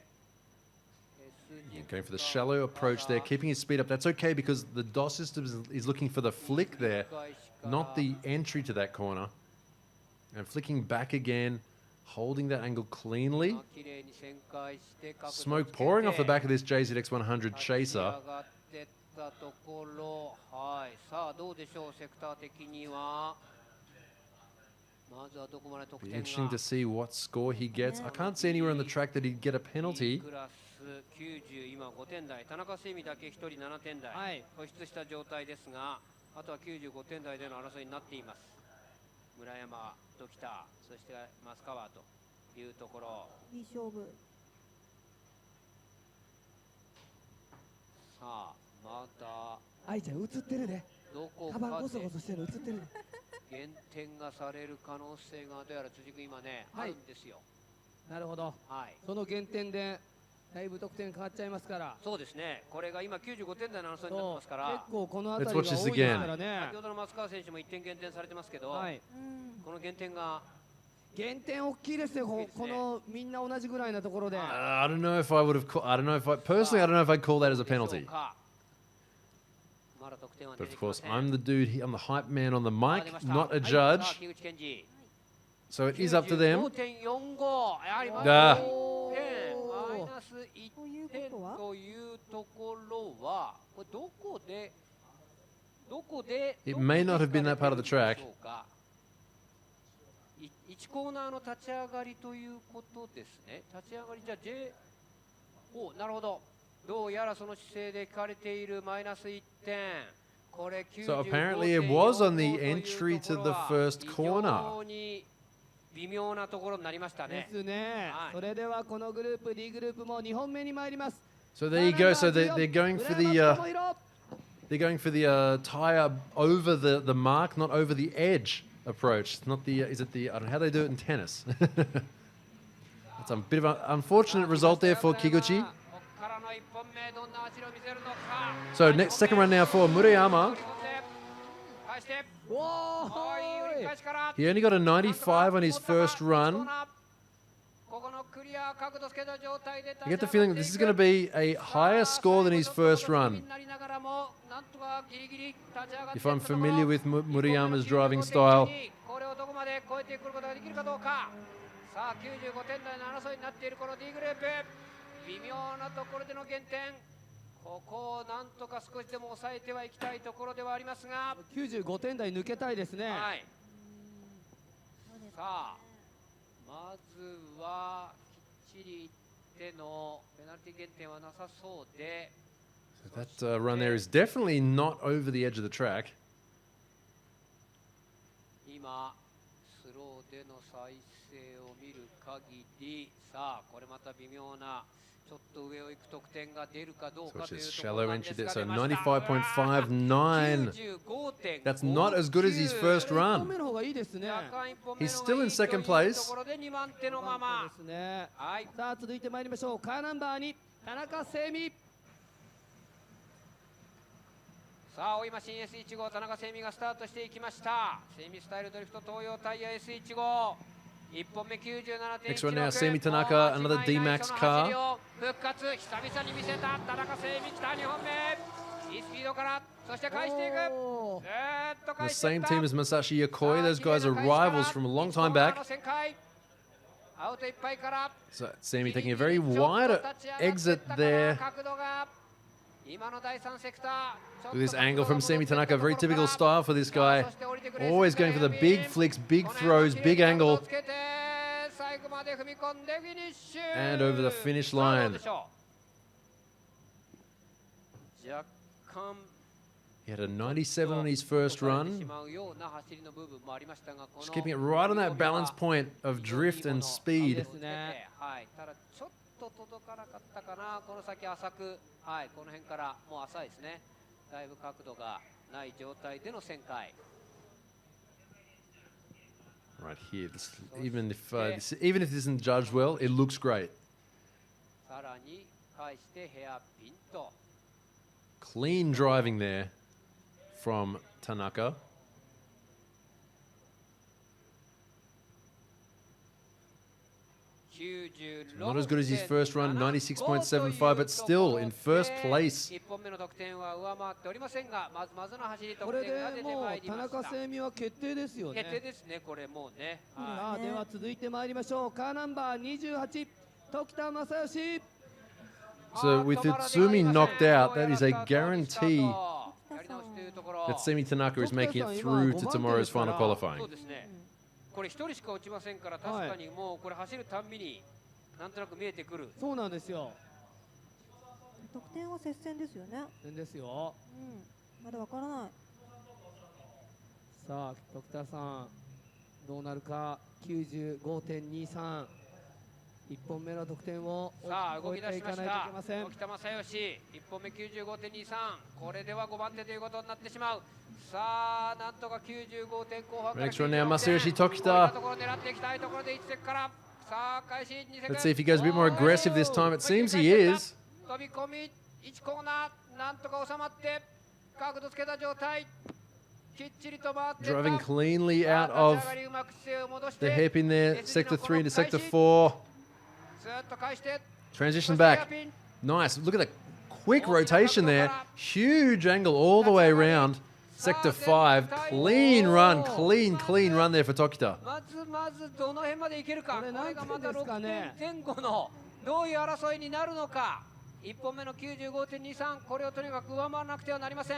Speaker 1: Going for the shallow approach there, keeping his speed up. That's okay because the DOS system is looking for the flick there, not the entry to that corner. And flicking back again, holding that angle cleanly. Smoke pouring off the back of this JZX100 Chaser.
Speaker 2: ところ、はい、さあどうでしょうセクター的にはまずはどこまで得
Speaker 1: Be
Speaker 2: 点
Speaker 1: interesting
Speaker 2: が
Speaker 1: to see what score he gets. I can't see anywhere on the track that he'd get a penalty.
Speaker 2: クラス90今5点台田中澄美だけ1人7点台、
Speaker 5: はい、
Speaker 2: 突出した状態ですがあとは95点台での争いになっています村山、時田そして増川というところ
Speaker 3: いい勝負
Speaker 2: さあまだ
Speaker 5: 愛ちゃん映ってるね
Speaker 2: どこ
Speaker 5: カバン
Speaker 2: か
Speaker 5: ゴソゴ
Speaker 2: で
Speaker 5: ソしてるの映ってるね
Speaker 2: 減点がされる可能性がどうやら辻君今ね、
Speaker 5: はい、
Speaker 2: あるんですよ
Speaker 5: なるほど、
Speaker 2: はい、
Speaker 5: その減点でだいぶ得点変わっちゃいますから
Speaker 2: そうですねこれが今95点台の争いになってますから
Speaker 5: 結構この辺りが多いですからね
Speaker 2: 先ほどの松川選手も1点減点されてますけど、はい、この減点が
Speaker 5: 減点大きいですね。このみんな同じぐらいなところで。
Speaker 1: I don't know if I would have. I don't know if I personally. I don't know if I'd call that as a penalty. But of course, I'm the dude. I'm the hype man on the mic, not a judge. So it is up to them.
Speaker 3: ということは
Speaker 2: というところは、これどこで
Speaker 1: It may not have been that part of the track.
Speaker 2: 1コーナーの立ち上がりということですね。立ち上がりじゃあ J なるほど。どうやらその姿勢で引かれているマイナス1点。これ
Speaker 1: So apparently it was on the entry to the first corner.
Speaker 2: 微妙なところになりましたね。
Speaker 5: ですね。それではこのグループ D グループも2本目に参ります。
Speaker 1: So there you go. So they're going for the tire over the mark, not over the edge approach. Not the is it the I don't know how they do it in tennis. That's a bit of an unfortunate result there for Kiguchi. So next second run now for Murayama. He only got a 95 on his first run. I get the feeling that this is going to be a higher score than his first run. If I'm familiar with Murayama's driving style.
Speaker 2: さあ95点台の争いになっているこの D グループ、微妙なところでの減点、ここをなんとか少しでも抑えてはいきたいところではありますが、
Speaker 5: 95点台抜けたいですね。
Speaker 2: はい、さあまずはきっちりいってのペナルティ減点はなさそうで、
Speaker 1: So that run there is definitely not over the edge of the track.
Speaker 2: 今スローでの再生を見る限り、さあこれまた微妙なちょっと上を行く得点が出るかどう
Speaker 1: So
Speaker 2: か
Speaker 1: it's
Speaker 2: という
Speaker 1: just
Speaker 2: ところ
Speaker 1: shallow
Speaker 2: なんで
Speaker 1: entry
Speaker 2: す
Speaker 1: there.
Speaker 2: が
Speaker 1: So
Speaker 2: 出ました。
Speaker 1: 95.59. That's not as good as his first
Speaker 5: 1本目
Speaker 1: run.
Speaker 5: の方がいいですね。
Speaker 1: He's still in second place.
Speaker 2: ところで2番手のまま
Speaker 5: ですね。
Speaker 2: はい
Speaker 5: さあ続いて参りましょう。カーナンバー2田中聖美。
Speaker 2: さあ今新 S15 田中聖美がスタートしていきました。聖美スタイルドリフト東洋タイヤ S15 1本目 97.16。
Speaker 1: Next one now, Semi Tanaka, another D-Max car.
Speaker 2: 復活久々に見せた田中聖美来た2本目。いいスピードからそして返していく。
Speaker 5: おー
Speaker 2: ずーっと
Speaker 1: The
Speaker 2: 返してい
Speaker 1: same
Speaker 2: った。
Speaker 1: team as Masashi Yokoi. Those guys are rivals from a long time back.
Speaker 2: アウトいっぱいから
Speaker 1: So Sammy taking a very wide exit there.
Speaker 2: 角度が今の第3セクター
Speaker 1: With this angle from Semi Tanaka, very typical style for this guy. Always going for the big flicks, big throws, big angle, and over the finish line. He had a 97 on his first run. Just keeping it right on that balance point of drift and speed.
Speaker 2: ちょっと届かなかったかな、この先浅く、はい、この辺からもう浅いですね。だいぶ角度がない状態での旋回。
Speaker 1: Right here, even if this isn't judged well, it looks great.
Speaker 2: さらに返してヘアピンと。
Speaker 1: Clean driving there from Tanaka. Not as good as his first run, 96.75, but still in first place.
Speaker 2: 1本目の得点は上回っておりませんが、まずの走り
Speaker 5: これ
Speaker 2: 得点が出て
Speaker 5: でも
Speaker 2: まいうり
Speaker 5: 田
Speaker 2: ました。
Speaker 5: 中聖美は決定ですよね。
Speaker 2: 決定ですね、これもうね。
Speaker 5: さあでは続いて参りましょう。カーナンバー28時田正義。
Speaker 1: So with Utsumi knocked out, that is a guarantee that Semi Tanaka is making it through to tomorrow's final
Speaker 2: そ
Speaker 1: qualifying.
Speaker 2: うですね。これ一人しか落ちませんから、確かにもうこれ走るたんびになんとなく見えてくる。
Speaker 5: そうなんですよ。
Speaker 3: 得点は接戦ですよね。
Speaker 5: ですよ。
Speaker 3: まだわからない。
Speaker 5: さあドクターさんどうなるか。 95.23 1本目の得点を
Speaker 2: さあ動き出しました。
Speaker 5: ません。
Speaker 2: 沖田正義1本目 95.23、 これでは5番手ということになってしまう。さあなんとか95点後半から
Speaker 1: Next one now, Masayoshi
Speaker 2: こうい
Speaker 1: Tokita.
Speaker 2: ったところを狙っていきたいところで1セクからさあ開始2セク
Speaker 1: Let's see if he goes a bit more aggressive this time. It seems he is.
Speaker 2: 飛び込み1コーナーなんとか収まって角度つけた状態
Speaker 1: Driving cleanly out of the hairpin there. Sector 3 into Sector 4. Transition back. Nice. Look at the quick rotation there. Huge angle all the way around. Sector 5. Clean run. Clean run there for Tokita.
Speaker 2: まずどの辺までいけるか。これがまた6点前後のどういう争いになるのか。1本目の 95.23 これをとにかく上回らなくてはなりません。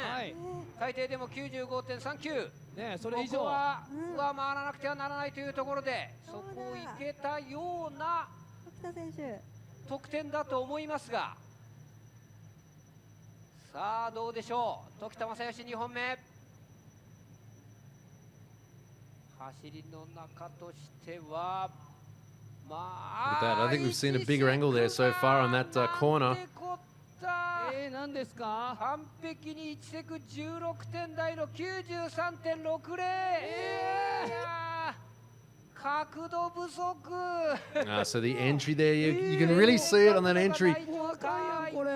Speaker 2: 最低でも 95.39 ね、それ以上は上回らなくてはならないというところで、そこをいけたような得点だと思いますが、さあどうでしょう。時田正義2本目。走りの中としては
Speaker 1: Look at that. I think we've seen a bigger angle there so far on that corner.
Speaker 5: 何ですか？
Speaker 2: 完璧に1セク16点台の 93.60。角度不足。
Speaker 1: So the entry there, you can really see it on that entry.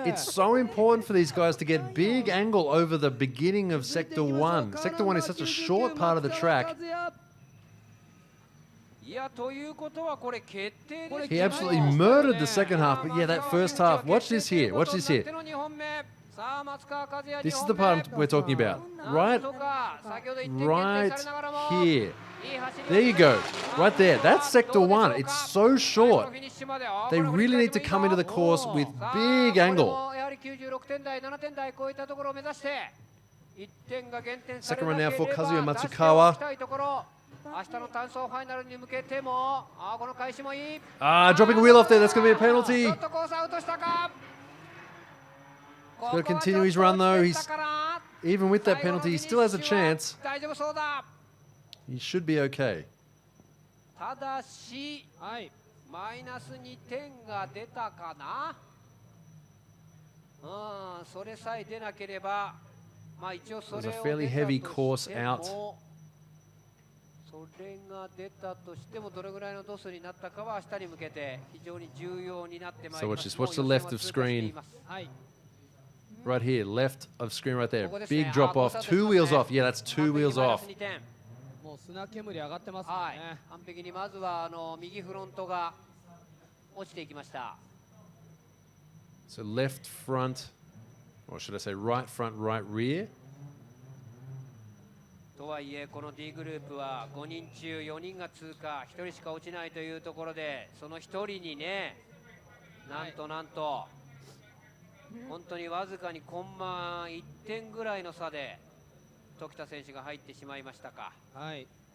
Speaker 1: It's so important for these guys to get big angle over the beginning of Sector 1. Sector 1 is such a short part of the track. He absolutely murdered the second half, but yeah, that first half. Watch this here. Watch this here. This is the part we're talking about. Right here. There you go. Right there. That's Sector 1. It's so short. They really need to come into the course with big angle. Second run now for Kazuya Matsukawa. Dropping a wheel off there. That's going to be a penalty. He's got to continue his run though. Even with that penalty, he still has a chance. He should be okay.
Speaker 2: ただし、マイナス2点が出たかな。それさえ出なければ、まあ一応それを出たとしても、
Speaker 1: There's a fairly heavy course out.
Speaker 2: それが出たとしてもどれぐらいの度数になったかは明日に向けて非常に重要になってまいります。
Speaker 1: So watch the left of screen. Right here, left of screen right there. Big drop off. 2 wheels off. Yeah, that's 2 wheels off.
Speaker 5: もう砂煙上がってますね。
Speaker 2: 完璧にまずは右フロントが落ちていきました。
Speaker 1: So left front, or should I say right front, right rear.
Speaker 2: とはいえこの D グループは5人中4人が通過、1人しか落ちないというところで、その1人にね、なんと本当にわずかにコンマ1点ぐらいの差で時田選手が入ってしまいましたか。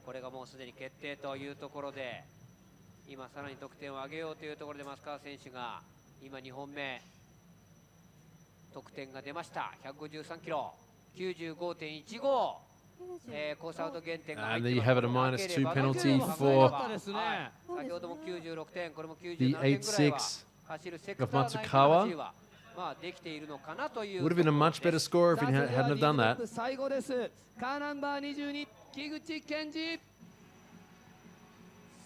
Speaker 2: これがもうすでに決定というところで、今さらに得点を上げようというところで増川選手が今2本目得点が出ました。153キロ 95.15。コースアウト減点が入っています。
Speaker 1: And then you have it a -2 penalty for
Speaker 2: 先ほども96点、これも97
Speaker 1: the
Speaker 2: 点ぐらいは走るセクター内の走りはできているのかなという。
Speaker 1: Would have been a much better score if he hadn't have done that.
Speaker 5: 最後です。カーナンバー22、木口健二。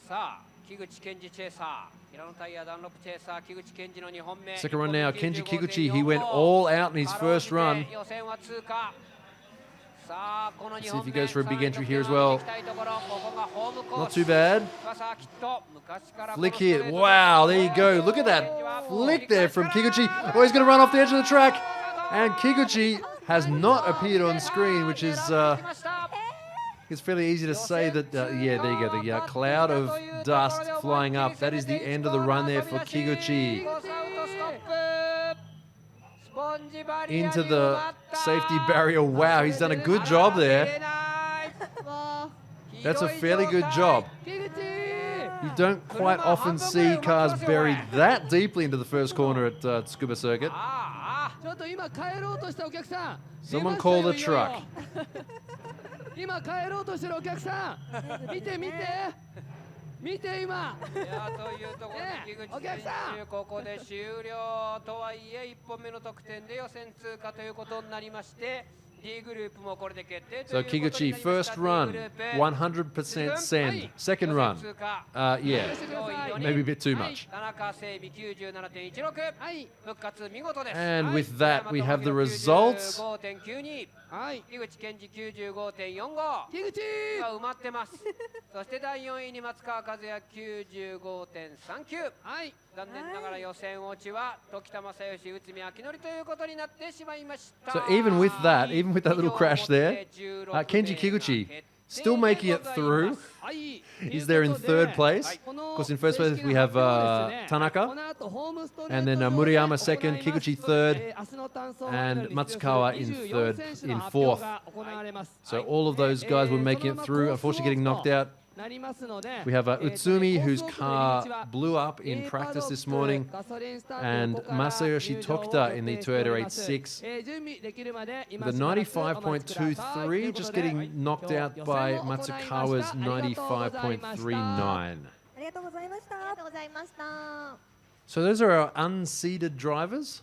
Speaker 2: さあ、木口健二チェイサー。平野タイヤダンロップチェイサー、木口健二の2本目。
Speaker 1: Second run now, Kenji Kiguchi. He went all out in his first run.
Speaker 2: 予選は通過。
Speaker 1: See if he goes for a big entry here as well. Not too bad. Flick here. Wow, there you go. Look at that flick there from Kiguchi. Oh, he's going to run off the edge of the track. And Kiguchi has not appeared on screen, which is it's fairly easy to say that, yeah, there you go. The cloud of dust flying up. That is the end of the run there for Kiguchi. Into the safety barrier. Wow, he's done a good job there. That's a fairly good job. You don't quite often see cars buried that deeply into the first corner at Tsukuba Circuit. Someone call the truck.
Speaker 5: 今帰ろうとしてるお客さん、見て見て見て今。
Speaker 2: いやというところで木口選手ここで終了とはいえ1本目の得点で予選通過ということになりまして、
Speaker 1: So Kiguchi, first run, 100% send. Second run, yeah, maybe a bit too much. And with that, we have the results.
Speaker 2: 樋口健二 95.45 樋口が埋まってますそして第4位に松川和也 95.39 はい残念ながら予選落ちは時田正義内海明則ということになってしまいました
Speaker 1: So even with that little crash there, Kenji Kiguchi still making it through. He's there in third place. Of course, in first place we have Tanaka, and then Murayama second, Kiguchi third, and Matsukawa in fourth. So all of those guys were making it through, unfortunately getting knocked out. We have Utsumi, whose car blew up in practice this morning, and Masayoshi Tokita in the Toyota 86 with a 95.23, just getting knocked out by Matsukawa's 95.39. So those are our unseeded drivers.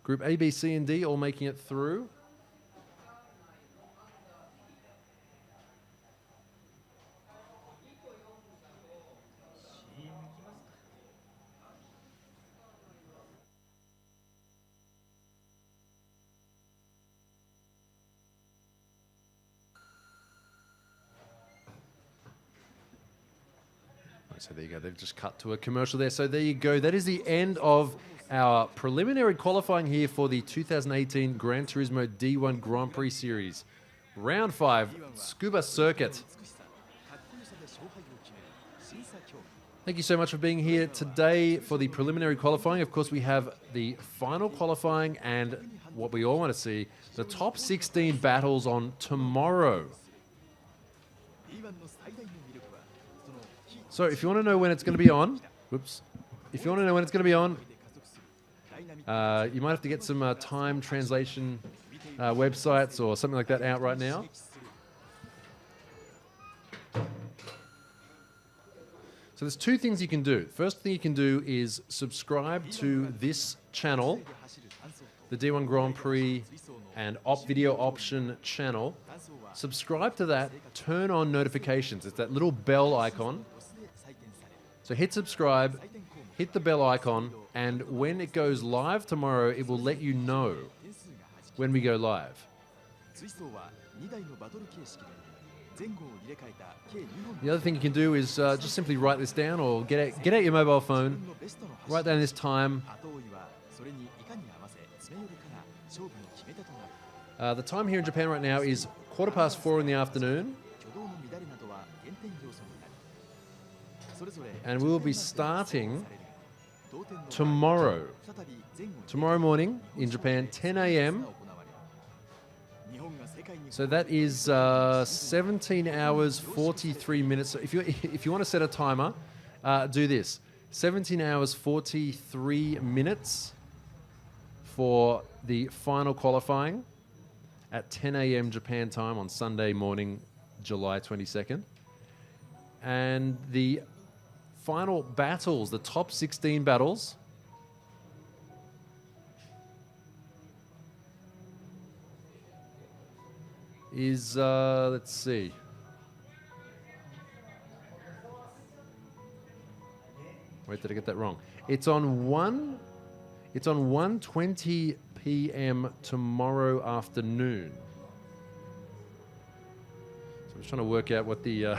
Speaker 1: Group A, B, C, and D all making it through. So there you go. They've just cut to a commercial there. So there you go. That is the end of our preliminary qualifying here for the 2018 Gran Turismo D1 Grand Prix Series. Round 5, Tsukuba Circuit. Thank you so much for being here today for the preliminary qualifying. Of course, we have the final qualifying and what we all want to see, the top 16 battles on tomorrow. So if you want to know when it's going to be on, if you want to know when it's going to be on, you might have to get some time translation websites or something like that out right now. So there's two things you can do. First thing you can do is subscribe to this channel, the D1 Grand Prix and video option channel. Subscribe to that, turn on notifications. It's that little bell icon. So hit subscribe, hit the bell icon, and when it goes live tomorrow, it will let you know when we go live. The other thing you can do is just simply write this down or get out your mobile phone, write down this time. The time here in Japan right now is 4:15 in the afternoon. And we will be starting tomorrow morning in Japan, 10 a.m. So that is 17 hours, 43 minutes. So if you want to set a timer, do this. 17 hours, 43 minutes for the final qualifying at 10 a.m. Japan time on Sunday morning, July 22nd. And the final battles, the top 16 battles, is, let's see. Wait, did I get that wrong? It's on 1:20 p.m. tomorrow afternoon. So I'm just trying to work out what the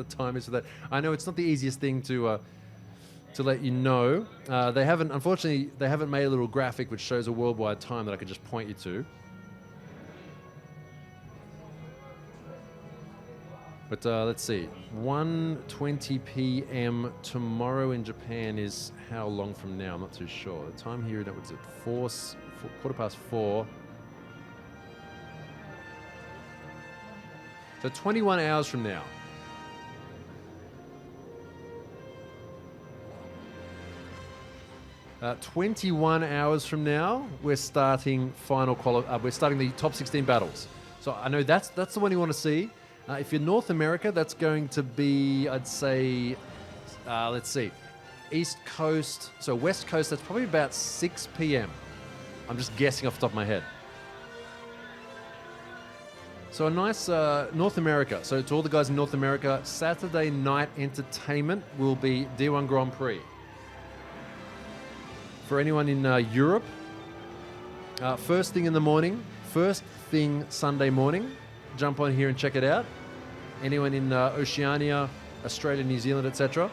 Speaker 1: time is for that. I know it's not the easiest thing to let you know. Unfortunately, they haven't made a little graphic which shows a worldwide time that I could just point you to. But let's see, 1:20 p.m. tomorrow in Japan is how long from now? I'm not too sure. The time here, that was at 4:15. So 21 hours from now. Uh, 21 hours from now, we're starting we're starting the top 16 battles. So I know that's the one you want to see. If you're North America, that's going to be, I'd say, let's see, East Coast, so West Coast, that's probably about 6 p.m. I'm just guessing off the top of my head. So a nice North America. So to all the guys in North America, Saturday night entertainment will be D1 Grand Prix. For anyone in Europe, first thing in the morning, first thing Sunday morning, jump on here and check it out. Anyone in Oceania, Australia, New Zealand, etc.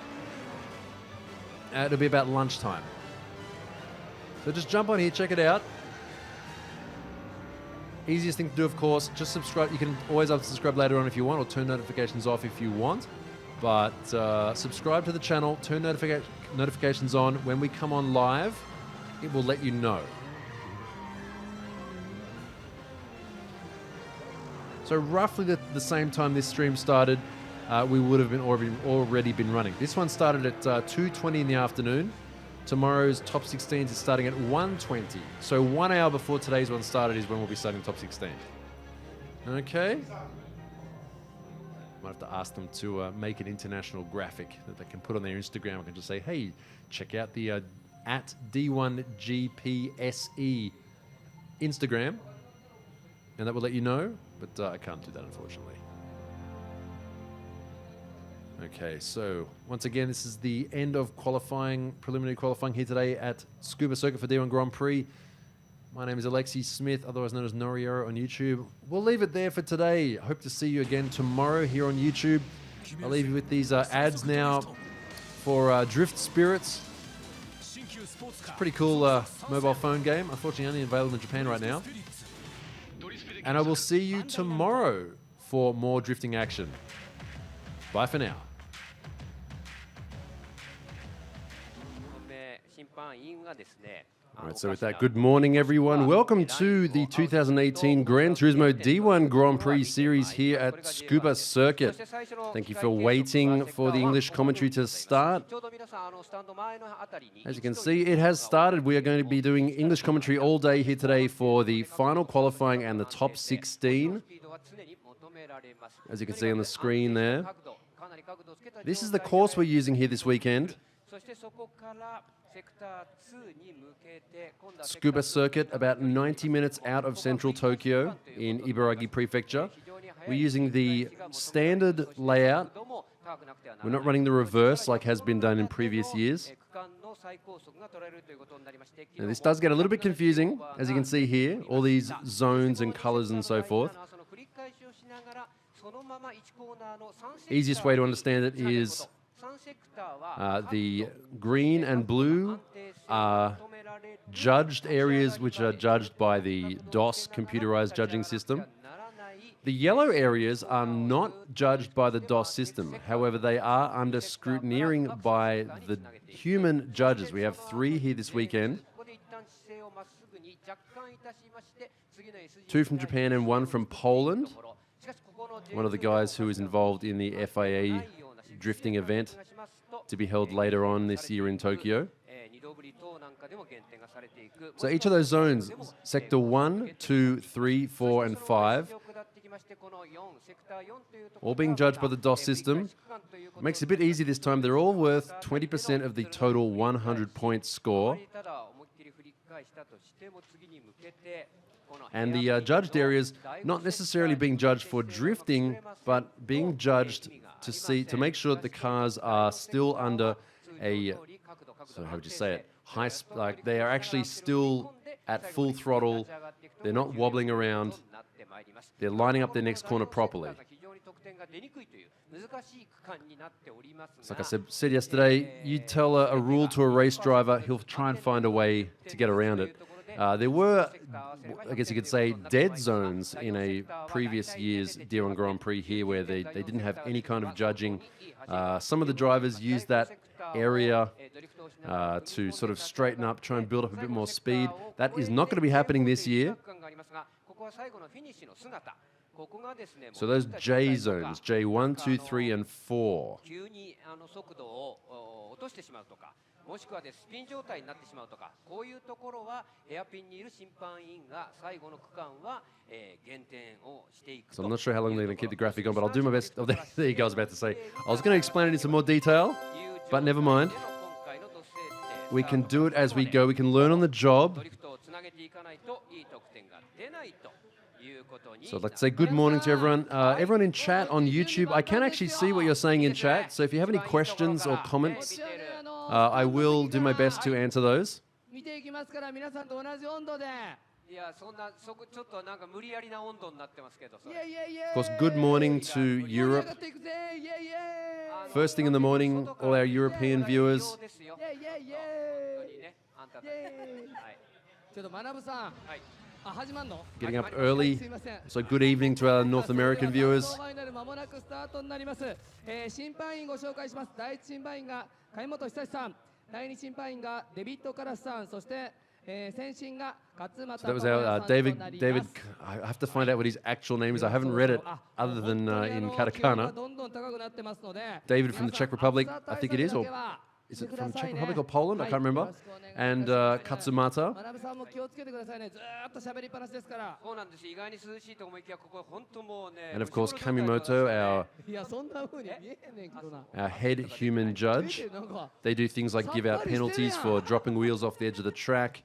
Speaker 1: It'll be about lunchtime. So just jump on here, check it out. Easiest thing to do, of course, just subscribe. You can always unsubscribe later on if you want, or turn notifications off if you want. But subscribe to the channel, turn notifications on. When we come on live, it will let you know. So roughly the same time this stream started, we would have been already been running. This one started at 2:20 in the afternoon. Tomorrow's top 16s is starting at 1:20. So 1 hour before today's one started is when we'll be starting top 16. Okay. Might have to ask them to make an international graphic that they can put on their Instagram. I can just say, hey, check out the at D1GPSE Instagram. And that will let you know, but I can't do that, unfortunately. Okay, so once again, this is the end of qualifying, preliminary qualifying here today at Tsukuba Circuit for D1 Grand Prix. My name is Alexi Smith, otherwise known as Noriyaro on YouTube. We'll leave it there for today. Hope to see you again tomorrow here on YouTube. I'll leave you with these ads now for Drift Spirits. It's a pretty cool mobile phone game. Unfortunately, only available in Japan right now. And I will see you tomorrow for more drifting action. Bye for now. All right, so with that, good morning, everyone. Welcome to the 2018 Gran Turismo D1 Grand Prix Series here at Tsukuba Circuit. Thank you for waiting for the English commentary to start. As you can see, it has started. We are going to be doing English commentary all day here today for the final qualifying and the top 16. As you can see on the screen there. This is the course we're using here this weekend. Tsukuba Circuit, about 90 minutes out of central Tokyo in Ibaraki Prefecture. We're using the standard layout. We're not running the reverse like has been done in previous years. Now, this does get a little bit confusing, as you can see here, all these zones and colors and so forth. Easiest way to understand it is the green and blue are judged areas which are judged by the DOS computerized judging system. The yellow areas are not judged by the DOS system. However, they are under scrutineering by the human judges. We have 3 here this weekend. 2 from Japan and 1 from Poland. One of the guys who is involved in the FIA drifting event to be held later on this year in Tokyo. So each of those zones, Sector 1, 2, 3, 4, and 5, all being judged by the DOS system. It makes it a bit easy this time. They're all worth 20% of the total 100-point score. And the judged areas not necessarily being judged for drifting, but being judged to make sure that the cars are still under a, so how would you say it, like they are actually still at full throttle. They're not wobbling around. They're lining up their next corner properly. So like I said yesterday, you tell a rule to a race driver, he'll try and find a way to get around it. There were, I guess you could say, dead zones in a previous year's D1 Grand Prix here where they didn't have any kind of judging. Some of the drivers used that area to sort of straighten up, try and build up a bit more speed. That is not going to be happening this year. So those J zones, J1, 2, 3, and 4. もしくはスピン状態になってしまうとか、こういうところはヘアピンにいる審判員が最後の区間は減点をしていく。So I'm not sure how long they're going to keep the graphic on, but I'll do my best. Oh, there you go. I was about to say. I was going to explain it in some more detail, but never mind. We can do it as we go. We can learn on the job. So I'd like to say good morning to everyone. Everyone in chat on YouTube, I can actually see what you're saying in chat. So if you have any questions or comments, I will do my best to answer those.
Speaker 5: 見ていきますから皆さんと同じ温度で。
Speaker 2: いやそんなちょっとなんか無理やりな温度になってますけど。
Speaker 5: いやいやいや。
Speaker 1: Of course, good morning to Europe. First thing in the morning, all our European viewers.
Speaker 5: ちょっと学さん。はい。
Speaker 1: Getting up early, so good evening to our North American viewers.
Speaker 5: まもなくスタートになります。審判員ご紹介します。第一審判員が貝本久さん、第二審判員がデビッド・カラスさん、そして先審が勝俣
Speaker 1: That was our David. I have to find out what his actual name is. I haven't read it other than in katakana. David from the Czech Republic, I think it is, or is it from Czech Republic or Poland? I can't remember. And Katsumata. And of course Kamimoto, our head human judge. They do things like give out penalties for dropping wheels off the edge of the track.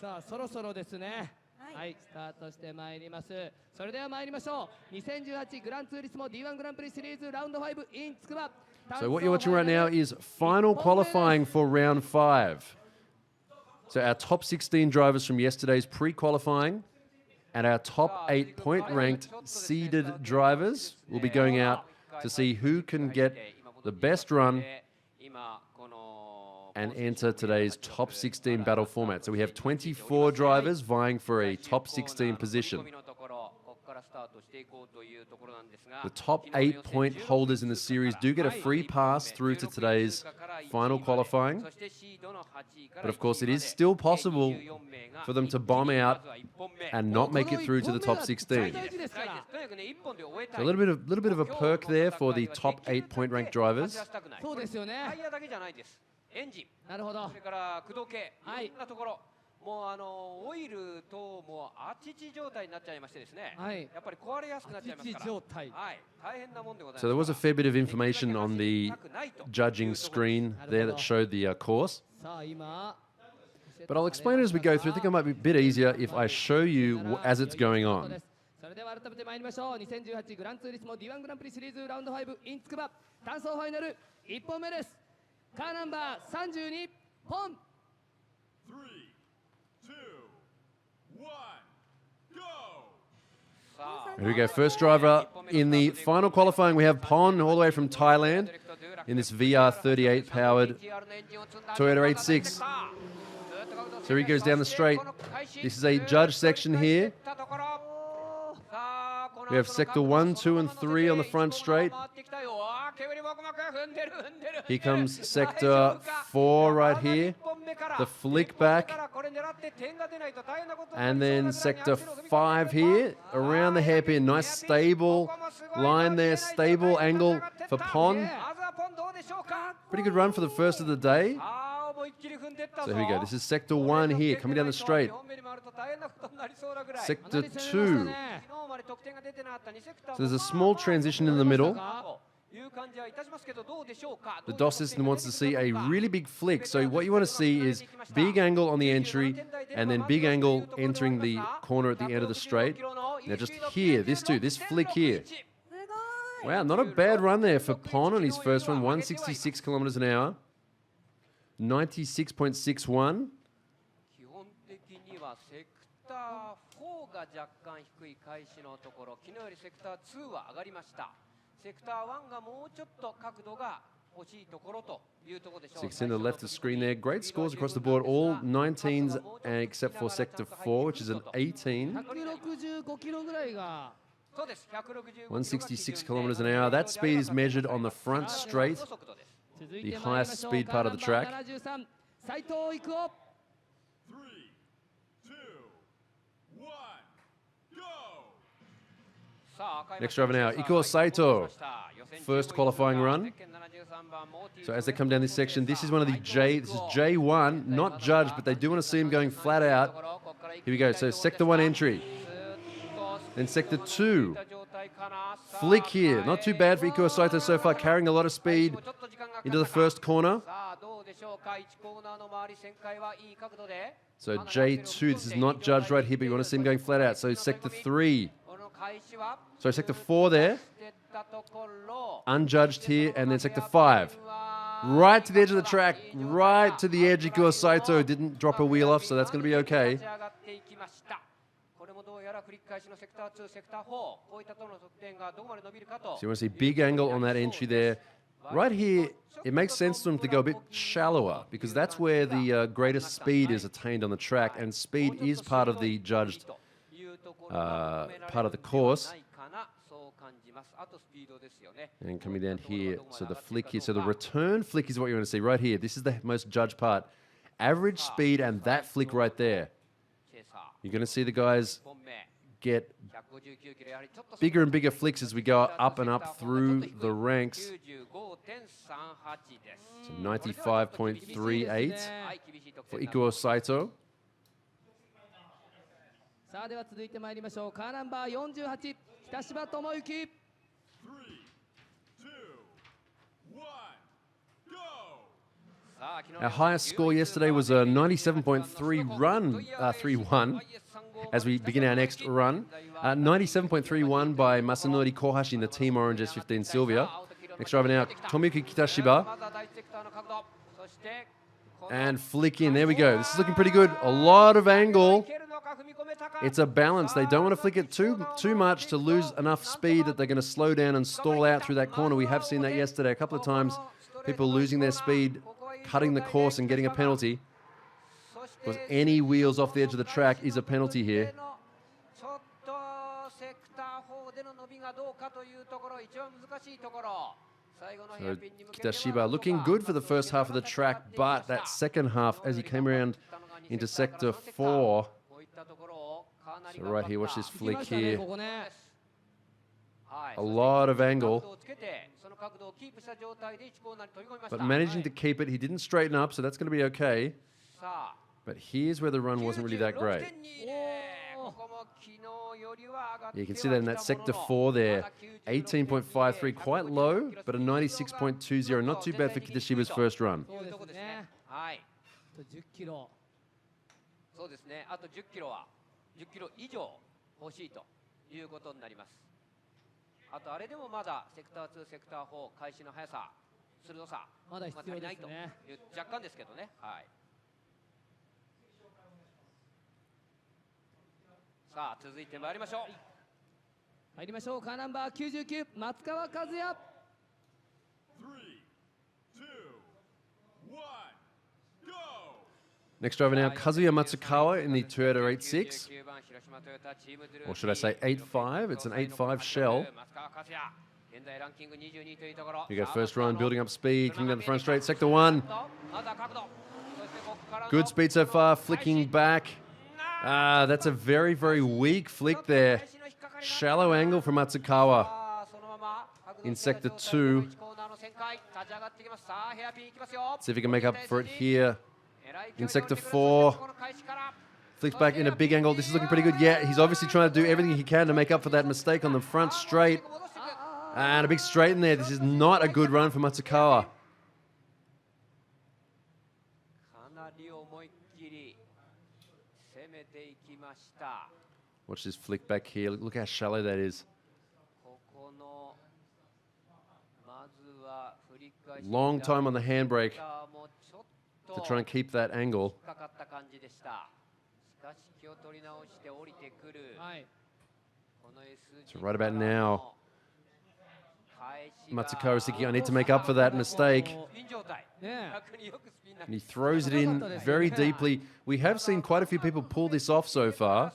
Speaker 5: さあそろそろですね。はい、スタートしてまいります。それでは参りましょう。2018グランツーリスモ D1 グランプリシリーズラウンド5 in Tsukuba。
Speaker 1: So what you're watching right now is final qualifying for round 5. So our top 16 drivers from yesterday's pre-qualifying and our top 8 point-ranked seeded drivers will be going out to see who can get the best run and enter today's top 16 battle format. So we have 24 drivers vying for a top 16 position. The top 8 point holders in the series do get a free pass through to today's final qualifying. But of course, it is still possible for them to bomb out and not make it through to the top 16. So a little bit of a perk there for the top 8 point ranked drivers.
Speaker 2: エンジン、なるほど。それから駆動系、いろんなところ、もうオイル等もアチチ状態になっちゃいましてですね。はい。やっぱり壊れやすくなっちゃいますから。はい。大変なもんでございます。
Speaker 1: So there was a fair bit of information on the judging screen there that showed the course. But I'll explain it as we go through. I think it might be a bit easier if I show you as it's going on.
Speaker 5: それでは改めて参りましょう。2018グランツーリスモ D1 グランプリシリーズラウンド5 in Tsukuba単走ファイナル1本目です。 カーナンバー32本
Speaker 6: 3, 2, 1, go!
Speaker 1: Here we go. First driver in the final qualifying. We have Pon all the way from Thailand in this VR38 powered Toyota 86. So he goes down the straight. This is a judge section here. We have sector 1, 2, and 3 on the front straight. Here comes sector 4 right here. The flick back. And then sector 5 here. Around the hairpin. Nice stable line there. Stable angle for Pon. Pretty good run for the first of the day. So here we go. This is sector 1 here, coming down the straight. Sector 2. So there's a small transition in the middle. The DOS system wants to see a really big flick. So what you want to see is big angle on the entry and then big angle entering the corner at the end of the straight. Now just here, this flick here. Wow, not a bad run there for Pon on his first one, 166 kilometers an hour. 96.61. 6 in the left of the screen there. Great scores across the board. All 19s except for sector 4, which is an 18. 166 kilometers an hour. That speed is measured on the front straight, the highest speed part of the track.
Speaker 6: 3, 2, 1, go!
Speaker 1: Next driver now, Iko Saito. First qualifying run. So as they come down this section, this is one of the this is J1, not judged, but they do want to see him going flat out. Here we go, so sector 1 entry. Then sector 2. Flick here, not too bad for Iko Saito so far, carrying a lot of speed into the first corner. So J2, this is not judged right here, but you want to see him going flat out. So sector 3. So sector 4 there. Unjudged here, and then sector 5. Right to the edge of the track, right to the edge. Ikuo Saito didn't drop a wheel off, so that's going to be okay. So you want to see big angle on that entry there. Right here, it makes sense to them to go a bit shallower because that's where the greatest speed is attained on the track, and speed is part of the judged part of the course. And coming down here, so the flick here, so the return flick is what you want to see right here. This is the most judged part. Average speed and that flick right there. You're going to see the guys get bigger and bigger flicks as we go up and up through the ranks. So 95.38 for Ikuo Saito.
Speaker 5: さあでは続いてまいりましょう。カーナンバー48、北柴智之。
Speaker 1: Our highest score yesterday was a 97.3 run, 3-1, as we begin our next run. 97.31 by Masanori Kohashi in the Team Orange S15 Sylvia. Next driver now, Tomoyuki Kitashiba. And flick in, there we go. This is looking pretty good. A lot of angle. It's a balance. They don't want to flick it too much to lose enough speed that they're going to slow down and stall out through that corner. We have seen that yesterday a couple of times. People losing their speed, cutting the course and getting a penalty. Because any wheels off the edge of the track is a penalty here. So Kitashiba looking good for the first half of the track, but that second half, as he came around into sector 4. So right here, watch this flick here. A lot of angle. But managing to keep it, he didn't straighten up, so that's going to be okay. But here's where the run wasn't really that great. You can see that in that sector 4 there. 18.53, quite low, but a 96.20. Not too bad for Kitashiba's first run.
Speaker 2: そうですね。あと10キロは10キロ以上欲しいということになります。あとあれでもまだセクター2、セクター4開始の速さ、鋭さまだ必要ですね。若干ですけどね。はい。さあ続いて参りましょう。
Speaker 5: 入りましょう。カーナンバー99、松川和也。3、2、1。
Speaker 1: Next driver now, Kazuya Matsukawa in the Toyota 86. Or should I say 85? It's an 85 shell. You go first run, building up speed, coming down the front straight, sector 1. Good speed so far, flicking back. That's a very, very weak flick there. Shallow angle from Matsukawa in sector 2. See if he can make up for it here. In sector 4, flicks back in a big angle. This is looking pretty good. Yeah, he's obviously trying to do everything he can to make up for that mistake on the front straight. And a big straight in there. This is not a good run for Matsukawa. Watch this flick back here. Look how shallow that is. Long time on the handbrake to try and keep that angle. So right about now, Matsukawa is thinking, I need to make up for that mistake. And he throws it in very deeply. We have seen quite a few people pull this off so far.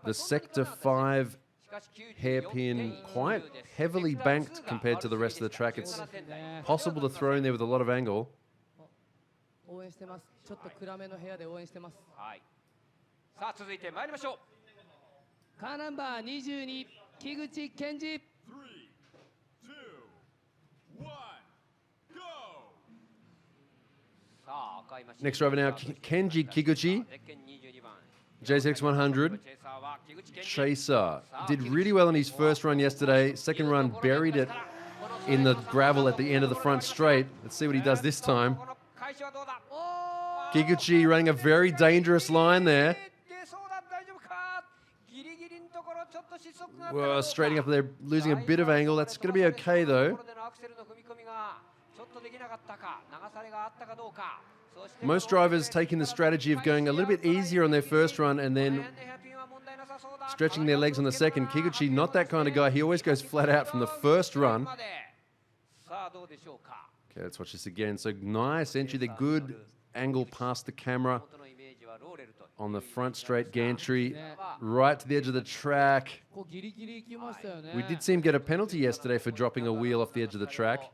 Speaker 1: The sector 5 hairpin quite heavily banked compared to the rest of the track. It's possible to throw in there with a lot of angle.
Speaker 5: Car number 22, Kiguchi Kenji. 3, 2, 1,
Speaker 1: go! Next driver now, Kenji Kiguchi. JZX 100. Chaser. Did really well in his first run yesterday. Second run, buried it in the gravel at the end of the front straight. Let's see what he does this time. Kikuchi running a very dangerous line there. Whoa, straightening up there, losing a bit of angle. That's going to be okay though. Most drivers taking the strategy of going a little bit easier on their first run and then stretching their legs on the second. Kikuchi, not that kind of guy. He always goes flat out from the first run. Okay, let's watch this again. So nice entry, the good angle past the camera on the front straight gantry, right to the edge of the track. We did see him get a penalty yesterday for dropping a wheel off the edge of the track.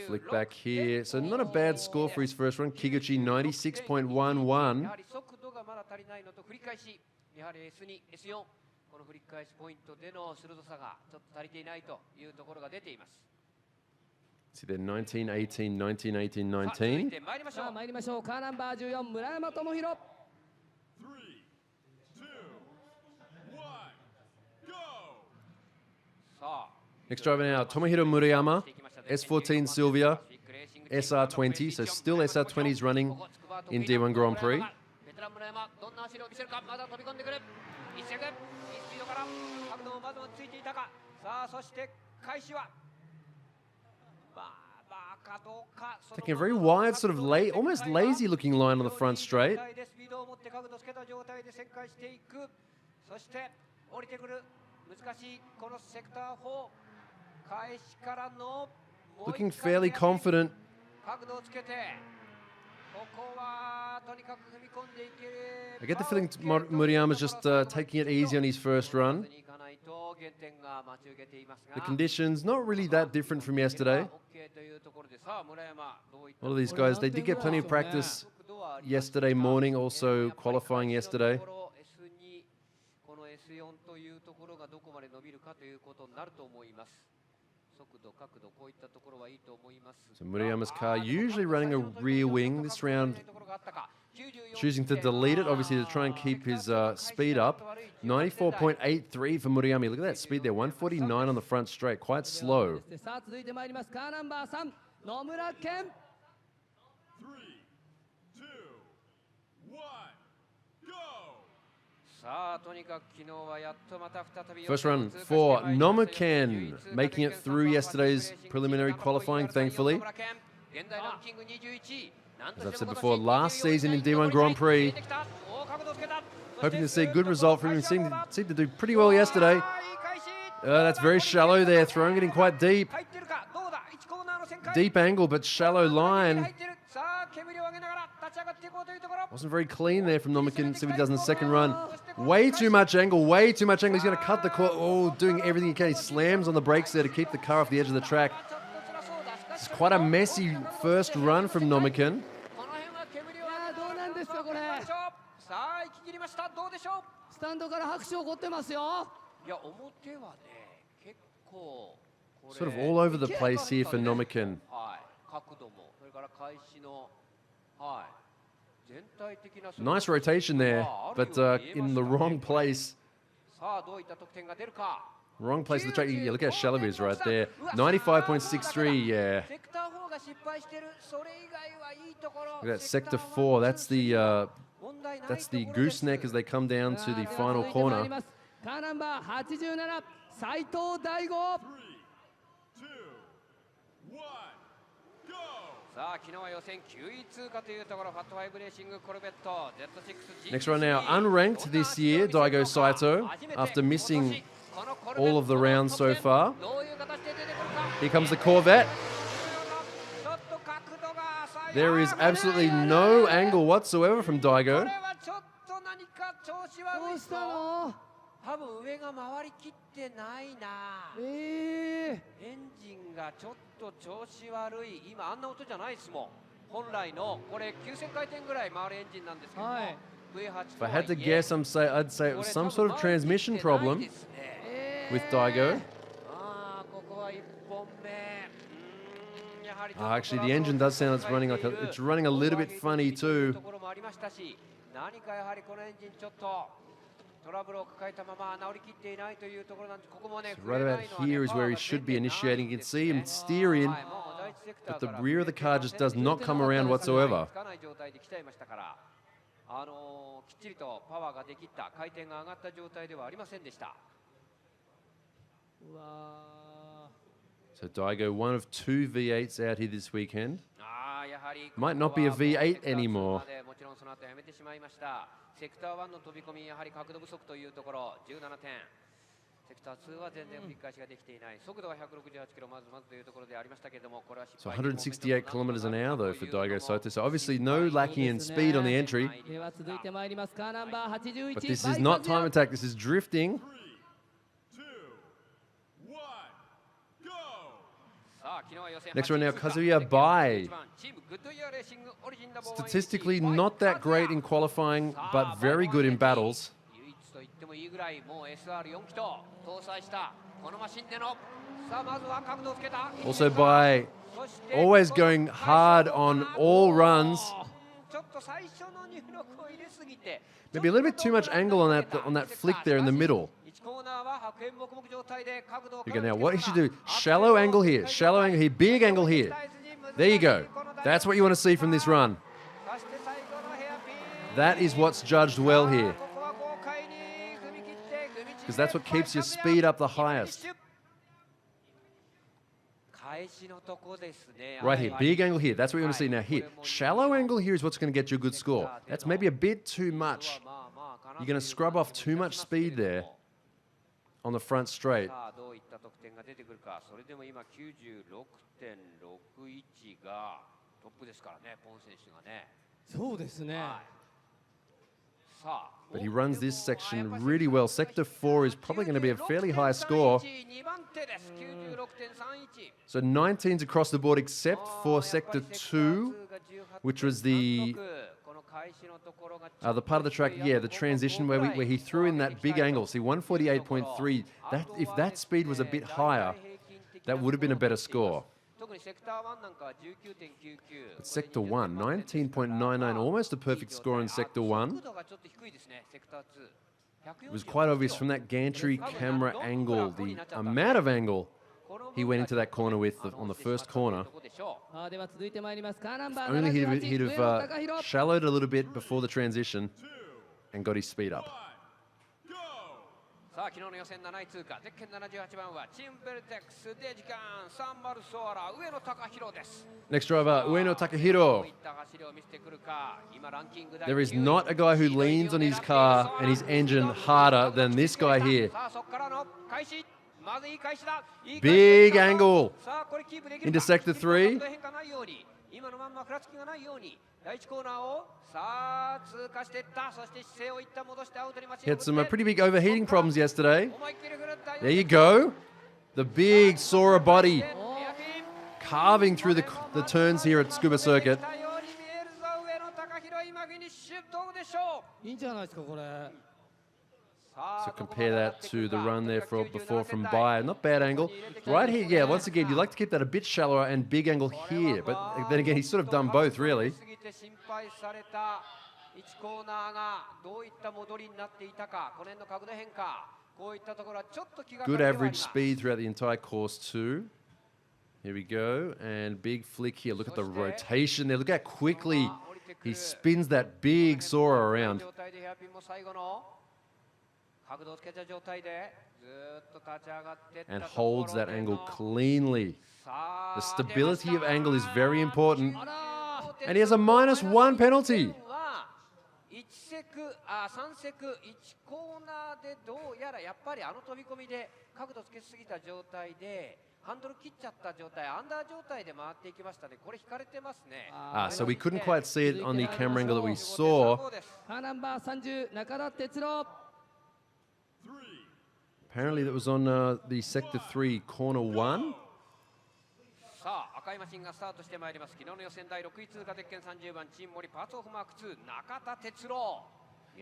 Speaker 1: Flick back here. So not a bad score for his first run. Kikuchi 96.11. この振り返しポイントでの鋭さがちょっと足りていないというところが出ています。See there 19, 18, 19, 18, 19.
Speaker 5: さあ参りましょう。カーナンバー14村山智弘。
Speaker 1: Next driver now, Tomohiro Murayama, S14 Sylvia, SR20. So still SR20s running in D1 Grand Prix. Taking a very wide, sort of almost lazy looking line on the front straight. Looking fairly confident. I get the feeling Murayama's just taking it easy on his first run. The conditions, not really that different from yesterday. All of these guys, they did get plenty of practice yesterday morning, also qualifying yesterday. So Murayama's car usually running a rear wing this round, choosing to delete it, obviously to try and keep his speed up. 94.83 for Murayama. Look at that speed there, 149 on the front straight, quite slow.
Speaker 6: 3, 2, 1, go!
Speaker 1: First run for Nomuken, making it through yesterday's preliminary qualifying, thankfully. As I've said before, last season in D1 Grand Prix. Hoping to see a good result from him. Seemed to do pretty well yesterday. That's very shallow there, throwing it in quite deep. Deep angle, but shallow line. Wasn't very clean there from Nomuken. See what he does in the second run. Way too much angle, way too much angle. He's going to cut the corner. Oh, doing everything he can. He slams on the brakes there to keep the car off the edge of the track. It's quite a messy first run from Nomuken. Sort of all over the place here for Nomuken. Nice rotation there, but in the wrong place. Wrong place of the track. Yeah, look how shallow he is right there. 95.63, yeah. Look at that, sector 4. That's the gooseneck as they come down to the final corner.
Speaker 6: 3, 2, 1, go!
Speaker 1: Next run now, unranked this year, Daigo Saito, after missing all of the rounds so far. Here comes the Corvette. There is absolutely no angle whatsoever from Daigo. If I had to guess, I'd say it was some sort of transmission problem with Daigo. Actually, the engine does sound it's running a little bit funny too.
Speaker 4: 何かやはりこのエンジンちょっとトラブルを抱えたまま治りきっていないというところなんで、ここもね、
Speaker 1: Right about here is where he should be initiating. You can see him steer in, but the rear of the car just does not come around whatsoever.
Speaker 4: つかない状態で来ちゃいましたから、きっちりとパワーができた、回転が上がった状態ではありませんでした。
Speaker 5: うわ
Speaker 1: So Daigo, one of 2 V8s out here this weekend.
Speaker 4: やはり
Speaker 1: Might not be a V8 anymore.
Speaker 4: もちろんその後やめてしまいました。セクター1の飛び込み、やはり角度不足というところ、17点。セクター2は全然振り返しができていない。速度は168キロまずというところでありましたけれども、これは失
Speaker 1: So
Speaker 4: 敗。
Speaker 1: 168 kilometers an hour though for Daigo Saito. So obviously no lacking in speed on the entry.
Speaker 5: では続いてまいります。カーナンバー81。
Speaker 1: But this is not time attack. This is drifting.
Speaker 4: さあ、昨日は予選
Speaker 1: Next one now,
Speaker 4: 8
Speaker 1: Kazuya Bai.
Speaker 4: チームグッドイヤーレーシングオリジンダボーイ
Speaker 1: Statistically not that great in qualifying, but very good in battles.
Speaker 4: 唯一と言ってもいいぐらい、もう SR4 機と搭載したこのマシンでの、さあまずは角度をつけた。
Speaker 1: Also Bai always going hard on all runs.
Speaker 4: ちょっと最初の入力を入れすぎて、
Speaker 1: Maybe a little bit too much angle on that flick there in the middle.
Speaker 4: 1コーナーは白煙黙々状態で角度を
Speaker 1: You go now. What he should do? Shallow angle here. Shallow angle here. Big angle here. There you go. That's what you want to see from this run. That is what's judged well here. Because that's what keeps your speed up the highest. Right here. Big angle here. That's what you want to see. Now here. Shallow angle here is what's going to get you a good score. That's maybe a bit too much. You're going to scrub off too much speed there on the front straight.
Speaker 4: どういった得点が出てくるか。それでも今 96.61 がトップですからね、ポン選手がね。
Speaker 5: そうですね。
Speaker 4: さあ
Speaker 1: But he runs this section really well. Sector 4 is probably going to be a fairly high score.
Speaker 4: 2番手です。96.31。
Speaker 1: So 19s across the board except for Sector 2, which was the part of the track, yeah, the transition where he threw in that big angle. See, 148.3. That if that speed was a bit higher, that would have been a better score.
Speaker 4: 特にセクター1なんかは 19.99。
Speaker 1: But Sector 1, 19.99, almost a perfect score in Sector 1.
Speaker 4: 速度がちょっと低いですね、セクター2。
Speaker 1: It was quite obvious from that gantry camera angle, the amount of angle he went into that corner with on the first corner.
Speaker 5: では続いてまいります。カーナンバー
Speaker 1: Only he'd
Speaker 5: 78
Speaker 1: have
Speaker 5: 上野貴弘。
Speaker 1: shallowed a little bit before the transition and got his speed up.
Speaker 4: さあ、昨日の予選7位通過、ゼッケン78番はチームベルテックスで時間3丸ソアラ上野貴弘です。
Speaker 1: Next driver, Ueno
Speaker 4: ど
Speaker 1: Takahiro.
Speaker 4: ういった走りを見せてくるか。今ランキング第
Speaker 1: There is
Speaker 4: 9位
Speaker 1: not a guy who leans on his car and his engine harder than this guy here.
Speaker 4: さあ、そこからの開始。まずいい開始だ。
Speaker 1: Big angle
Speaker 4: さあ、これキープできるか。
Speaker 1: into sector 3.
Speaker 4: 変化ないように、今のまんまふらつきがないように、第1コーナーをさあ通過していった。そして姿勢を一旦戻してアウトにマシ
Speaker 1: He
Speaker 4: ンを
Speaker 1: had
Speaker 4: 振っ
Speaker 1: some
Speaker 4: て
Speaker 1: pretty big overheating problems yesterday.
Speaker 4: 思いっきり振るった。
Speaker 1: There you go. The big Sora body
Speaker 4: エアピン
Speaker 1: carving through the turns here at Tsukuba Circuit.
Speaker 4: たように見えるぞ。上野貴弘、今フィニッシュ。どうでしょう。
Speaker 5: いいんじゃないですかこれ。
Speaker 4: さ
Speaker 1: So
Speaker 4: あ
Speaker 1: compare that to the run there before from Bayer. Not bad angle. Right here, yeah, once again, you like to keep that a bit shallower and big angle here. But then again, he's sort of done both, really.
Speaker 4: 過ぎて心配された1コーナーがどういった戻りになっていたか。この辺の角度変化。こういったところはちょっと気がかり
Speaker 1: Good
Speaker 4: ではありま
Speaker 1: average
Speaker 4: す。
Speaker 1: speed throughout the entire course too. Here we go. And big flick here. Look at the rotation there. Look how quickly he spins that big Sora around.
Speaker 4: 状態でヘアピンも最後の角度をつけた状態でずーっと立ち上がっていった
Speaker 1: And
Speaker 4: ところ
Speaker 1: holds that
Speaker 4: で
Speaker 1: angle
Speaker 4: の
Speaker 1: cleanly.
Speaker 4: さあ
Speaker 1: The stability of angle is very important.
Speaker 4: あらー
Speaker 1: And he has a -1 penalty.
Speaker 4: は1セク3セク1コーナーでどうやらやっぱりあの飛び込みで角度つけすぎた状態でハンドル切っちゃった状態、アンダー状態で回っていきましたね。これ引かれてますね。
Speaker 1: So we couldn't quite see it on the camera angle that we saw.
Speaker 4: そうです。
Speaker 5: カーナンバー30中田哲郎。
Speaker 1: Apparently that was on the Sector 3 corner 1.
Speaker 4: さあ、赤いマシンがスタートしてまいります。昨日の予選第6位通過、ゼッケン30番チーム森パーツオフマーク2中田哲郎。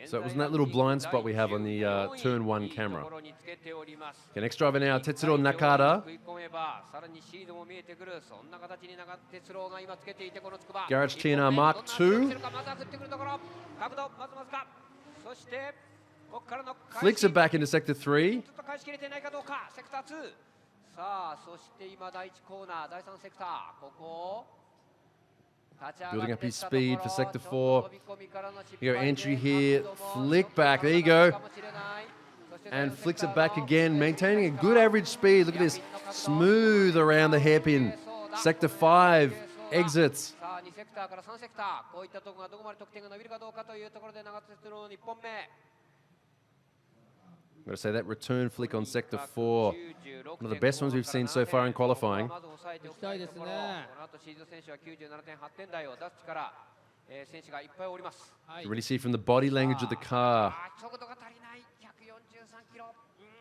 Speaker 1: So it wasn't that little blind spot we have on the turn 1 camera. Okay, next driver now, Tetsuro Nakata. Garage TNR Mark II. Flicks it back into Sector 3. Building up his speed for Sector 4. You go entry here, flick back, there you go. And flicks it back again, maintaining a good average speed. Look at this, smooth around the hairpin. Sector 5, exits. I've got to say, that return flick on Sector 4, one of the best ones we've seen so far in qualifying. You really see from the body language of the car.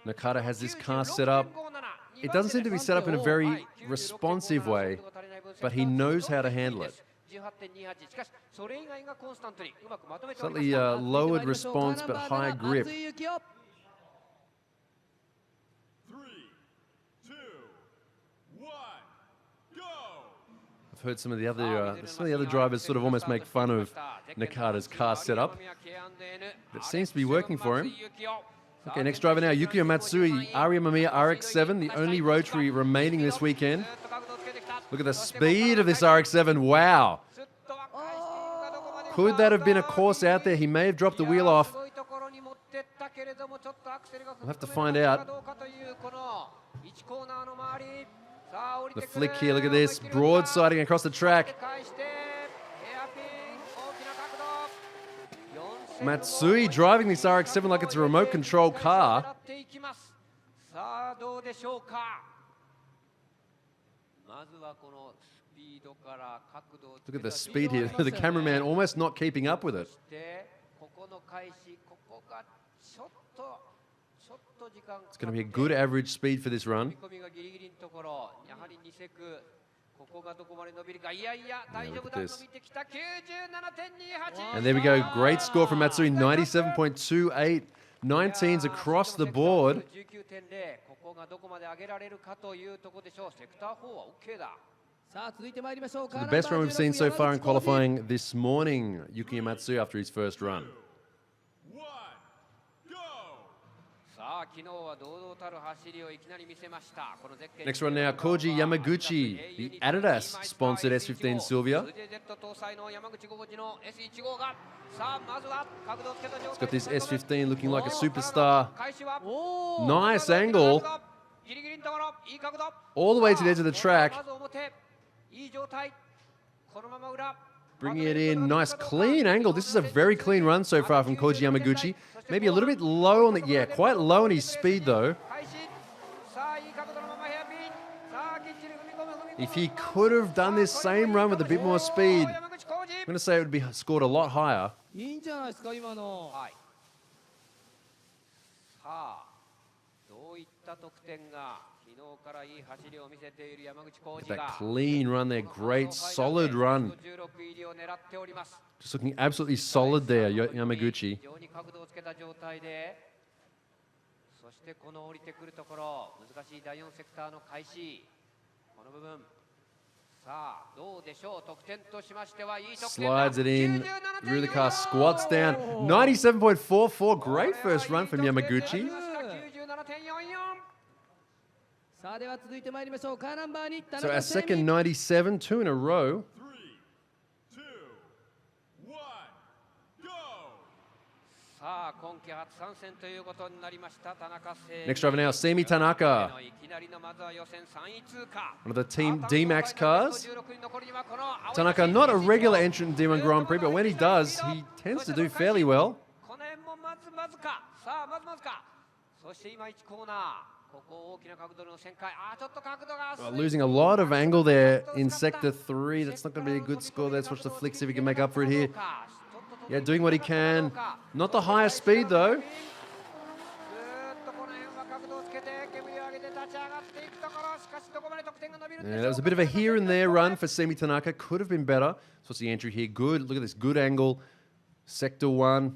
Speaker 1: Nakata has this car set up. It doesn't seem to be set up in a very responsive way, but he knows how to handle it. Slightly lowered response, but high grip. I've heard some of the other drivers sort of almost make fun of Nakata's car setup. It seems to be working for him. Okay, next driver now, Yukio Matsui, Aria Mamiya RX-7, the only rotary remaining this weekend. Look at the speed of this RX-7, wow. Could that have been a course out there? He may have dropped the wheel off. We'll have to find out. The flick here, look at this, broadsiding across the track. Matsui driving this RX-7 like it's a remote control car. Look at the speed here. The cameraman almost not keeping up with it. It's going to be a good average speed for this run. Yeah, look at this. And there we go. Great score from Matsui, 97.28. 19s across the board. The best run we've seen so far in qualifying this morning, Yukio Matsui after his first run. Next one now, Koji Yamaguchi, the Adidas sponsored S15 Sylvia. It's got this S15 looking like a superstar. Nice angle. All the way to the edge of the track. Bringing it in, nice clean angle. This is a very clean run so far from Koji Yamaguchi. Maybe a little bit low on the, yeah, quite low on his speed though. If he could have done this same run with a bit more speed, I'm going to say it would be scored a lot higher. That clean run there, great solid run. Just looking absolutely solid there, Yamaguchi. Slides it in, rear the car squats down. 97.44, great first run from Yamaguchi. So our second 97, 2 in a row.
Speaker 6: 3, 2, 1, go!
Speaker 1: Next driver now, Semi Tanaka. One of the Team D-Max cars. Tanaka, not a regular entrant in D1 Grand Prix, but when he does, he tends to do fairly well. Losing a lot of angle there in Sector 3. That's not going to be a good score. Let's watch the flick, see if he can make up for it here. Yeah, doing what he can. Not the highest speed, though. Yeah, that was a bit of a here and there run for Semi Tanaka. Could have been better. So what's the entry here? Good. Look at this good angle. Sector 1.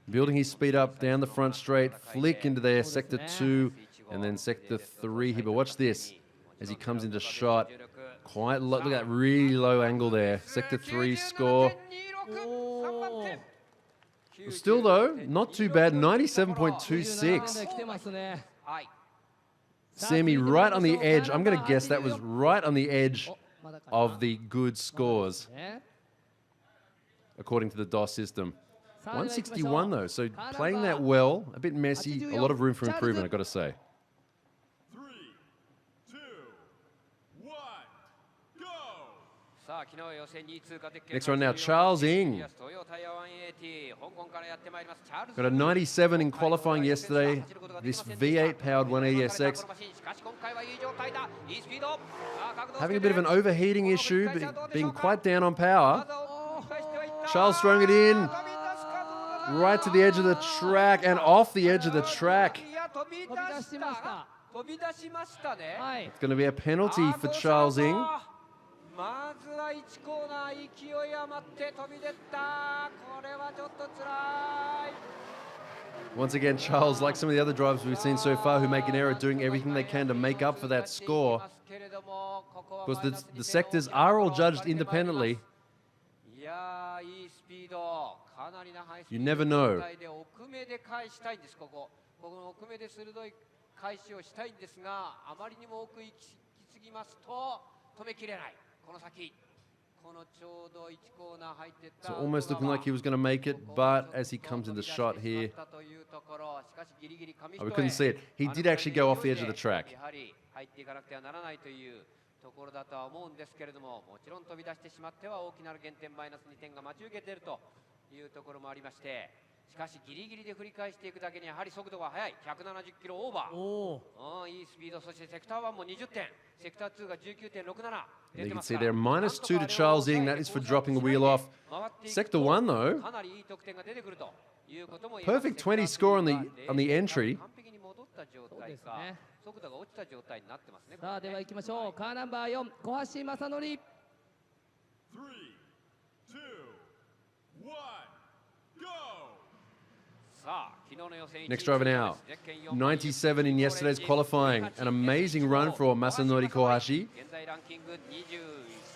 Speaker 1: Building his speed up down the front straight, flick into their sector 2 and then sector 3 here. But watch this as he comes into shot. Quite low. Look at that really low angle there. Sector 3 score. Still though, not too bad. 97.26. Sammy right on the edge. I'm going to guess that was right on the edge of the good scores, according to the DOS system. 161 though, so playing that well, a bit messy, a lot of room for improvement, I've got to say.
Speaker 6: 3, 2, 1, go!
Speaker 1: Next one now, Charles Ng. Got a 97 in qualifying yesterday. This V8-powered 180SX. Having a bit of an overheating issue, but being quite down on power. Charles throwing it in. Right to the edge of the track and off the edge of the track. It's going to be a penalty for Charles Ng. Once again, Charles, like some of the other drivers we've seen so far who make an error, doing everything they can to make up for that score. Because the sectors are all judged independently. You never know. So almost looking like he was going to make it, but as he comes into shot here, we couldn't see it. He did actually go off the edge of the track. And you can see there, -2 to Charles Ng. That is for dropping the wheel off. Sector 1, though, perfect 20 score on the entry.
Speaker 5: さあでは行きましょう。カーナンバー4、小橋正則。
Speaker 6: 3, 2, 1, go!
Speaker 1: Next driver now, 97 in yesterday's qualifying. An amazing run for Masanori Kohashi.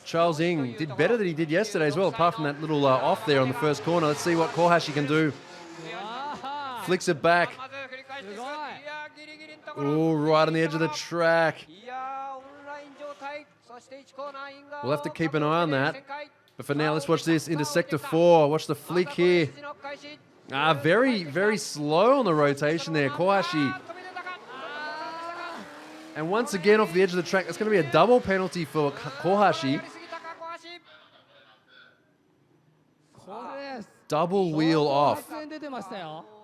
Speaker 1: Charles Ng did better than he did yesterday as well, apart from that little off there on the first corner. Let's see what Kohashi can do. Flicks it back. Oh, right on the edge of the track. We'll have to keep an eye on that. But for now, let's watch this into sector 4. Watch the flick here. Very, very slow on the rotation there, Kohashi. And once again off the edge of the track, that's going to be a double penalty for Kohashi. Double wheel off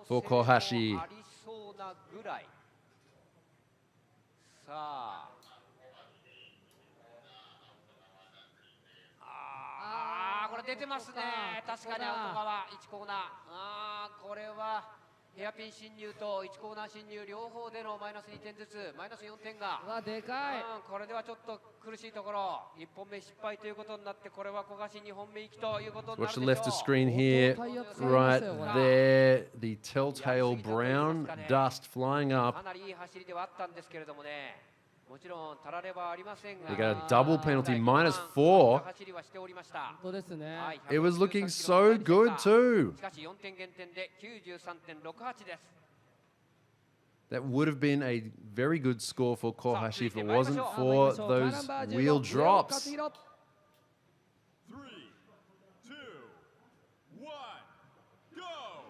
Speaker 1: for Kohashi. Watch the left of screen here, right there, the telltale brown dust flying up. They got a double penalty, -4. It was looking so good too. That would have been a very good score for Kohashi if it wasn't for those wheel drops.
Speaker 6: 3, 2, 1, go!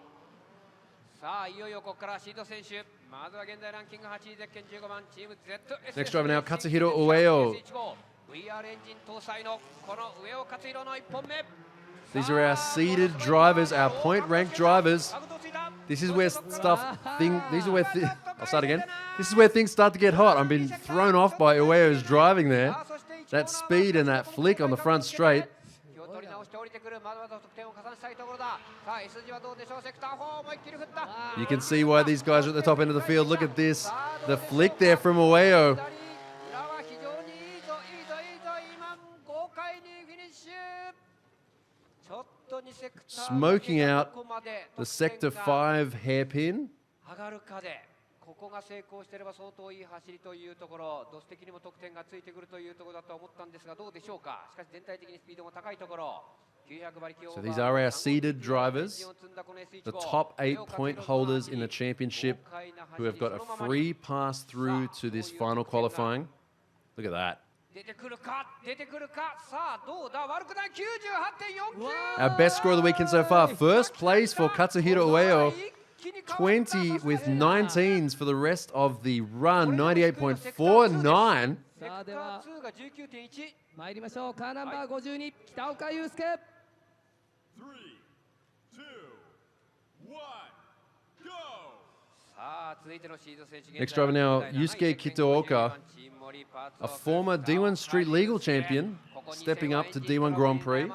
Speaker 1: Next driver now, Katsuhiro Ueo. These are our seeded drivers, our point-ranked drivers. This is where I'll start again. This is where things start to get hot. I'm being thrown off by Ueo's driving there. That speed and that flick on the front straight. You can see why these guys are at the top end of the field. Look at this. The flick there from Ueo. Smoking out The sector 5 hairpin.
Speaker 4: 上がるかで、ここが成功していれば相当いい走りというところ、ドス的にも得点がついてくるというところだと思ったんですが、どうでしょうか。しかし全体的にスピードも高いところ。
Speaker 1: So these are our seeded drivers, the top 8-point holders in the championship who have got a free pass through to this final qualifying. Look at that.
Speaker 4: 出てくるか、出てくるか。さあどうだ、悪くない。 98.49。
Speaker 1: Our best score of the weekend so far. First place for Katsuhiro Ueno. 20 with 19s for the rest of the run. 98.49.
Speaker 5: さあでは参りましょう。カーナンバー52、北岡祐介。
Speaker 6: 3, 2, 1, go!
Speaker 1: Next driver now, Yusuke Kitooka, a former D1 Street Legal champion, stepping up to D1 Grand Prix.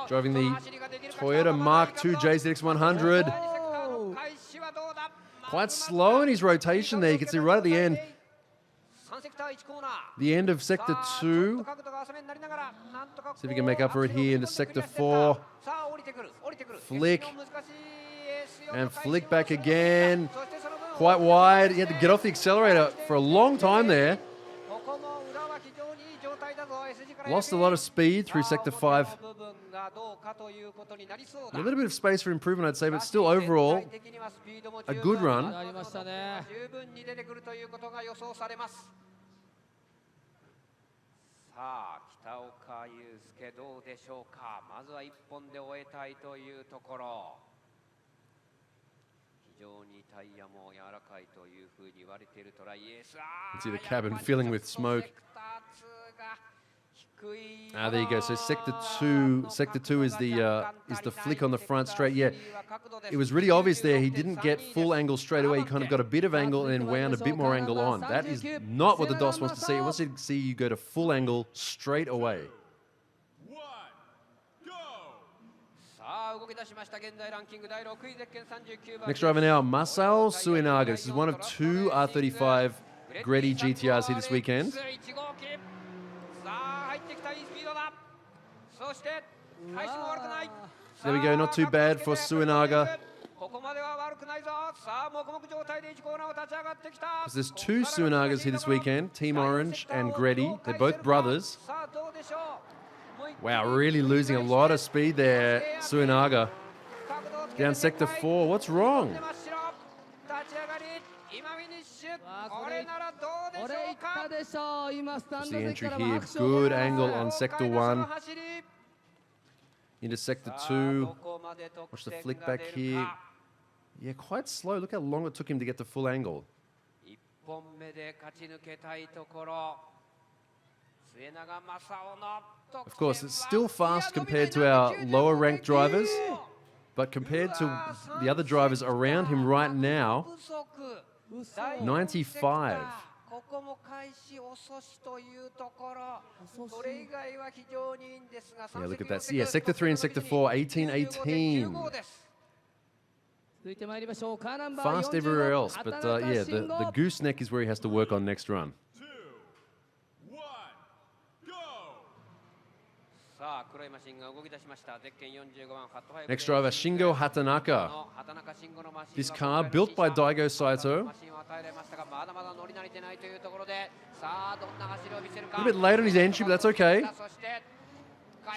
Speaker 1: Driving the Toyota Mark II JZX100. Quite slow in his rotation there, you can see right at the end. The end of Sector 2. See if he can make up for it here into Sector 4. Flick. And flick back again. Quite wide. He had to get off the accelerator for a long time there. Lost a lot of speed through Sector 5. A little bit of space for improvement, I'd say, but still overall, a good run. You can see the cabin filling with smoke. There you go. So Sector 2 is the flick on the front straight. Yeah, it was really obvious there. He didn't get full angle straight away. He kind of got a bit of angle and then wound a bit more angle on. That is not what the DOS wants to see. It wants to see you go to full angle straight away. Next driver now, Masao Suinaga. This is one of two R35 Greddy GTRs here this weekend. There we go, not too bad for Suinaga. There's two Suinagas here this weekend, Team Orange and Greddy. They're both brothers. Wow, really losing a lot of speed there, Suinaga. Down Sector 4, what's wrong? Just the entry here, good angle on Sector 1. Into Sector 2. Watch the flick back here. Yeah, quite slow. Look how long it took him to get to full angle. Of course, it's still fast compared to our lower ranked drivers, but compared to the other drivers around him right now, 95. Yeah, look at that. Yeah, Sector 3 and Sector 4, 18-18. Fast everywhere else, but yeah, the gooseneck is where he has to work on next run. Next driver, Shingo Hatanaka. This car, built by Daigo Saito. A bit late on his entry, but that's okay.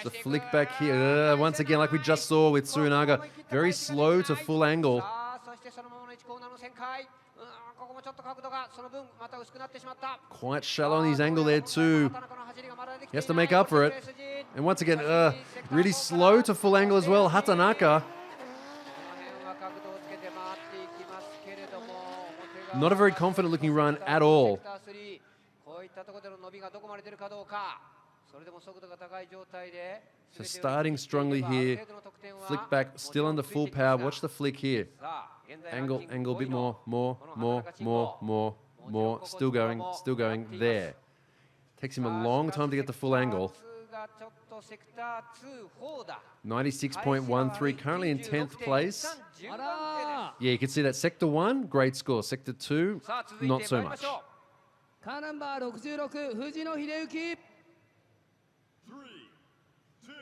Speaker 1: The flick back here, once again, like we just saw with Suinaga, very slow to full angle. Quite shallow on his angle there too. He has to make up for it. And once again, really slow to full angle as well, Hatanaka. Not a very confident looking run at all. So starting strongly here, flick back, still under full power. Watch the flick here. Angle a bit more. Still going, there. Takes him a long time to get the full angle. 96.13, currently in 10th place. Yeah, you can see that Sector 1, great score. Sector 2, not so much.
Speaker 5: Car number 66, Fujino Hideyuki.
Speaker 6: 3, 2,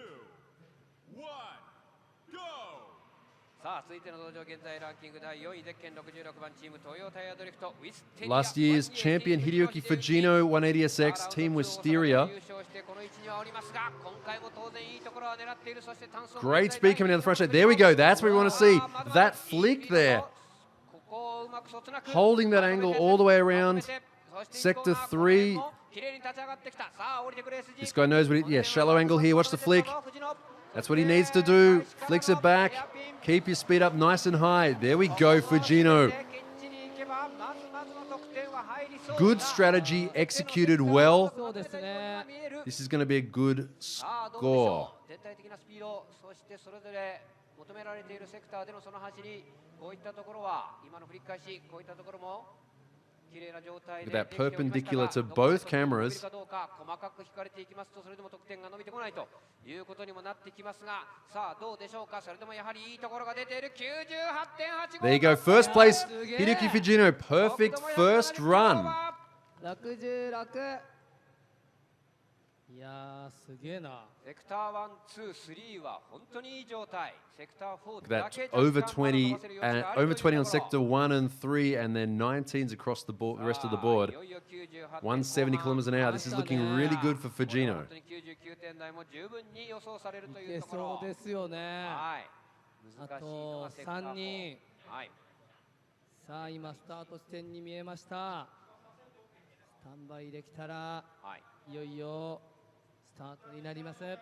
Speaker 1: Last year's champion Hideyuki Fujino 180SX, Team Wisteria. Great speed coming down the front straight. There we go. That's what we want to see. That flick there. Holding that angle all the way around Sector 3. This guy knows what yeah, shallow angle here. Watch the flick. That's what he needs to do. Flicks it back. Keep your speed up nice and high. There we go, Fujino. Good strategy, executed well. This is going to be a good score. Look at that perpendicular to both cameras. There you go, first place, Hideyuki Fujino, perfect first run.
Speaker 5: いやーすげえな。
Speaker 4: セクター1、2、3は本当にいい状態。セクター4
Speaker 1: That over 20 and over 20 on sector 1 and 3, and then 19s across the board, the rest of the board. 170 kilometers an hour. This is looking really good for Fujino.
Speaker 5: いけそうですよね。あと3人。さあ今スタート地点に見えました。スタンバイできたらいよいよ。スタートになります。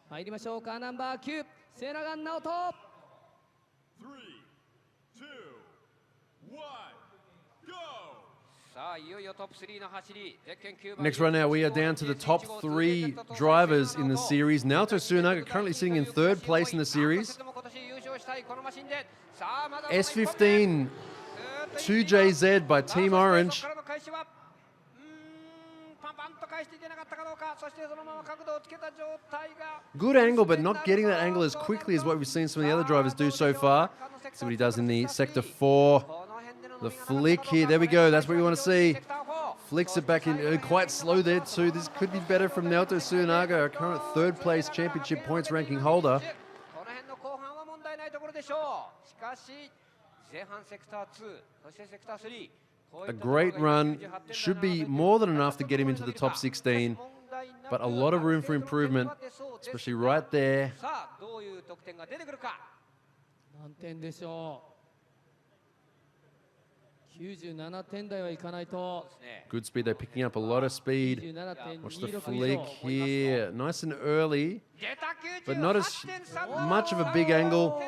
Speaker 5: 参りましょうか。ナンバー9、セナガン直人。3、2、1、GO!
Speaker 1: Next right now, we are down to the top 3 drivers in the series. Naoto Tsukuba currently sitting in 3rd place in the series. S15 2JZ by Team Orange. Good angle, but not getting that angle as quickly as what we've seen some of the other drivers do so far. See what he does in the sector 4. The flick here, there we go, that's what we want to see. Flicks it back in, quite slow there too. This could be better from Naoto Tsukuba, our current 3rd place championship points ranking holder. A great run, should be more than enough to get him into the top 16, but a lot of room for improvement, especially right there.
Speaker 5: 何点でしょう。97点台はいかないと。
Speaker 1: Good speed, they're picking up a lot of speed. Watch the flick here, nice and early, but not as much of a big angle.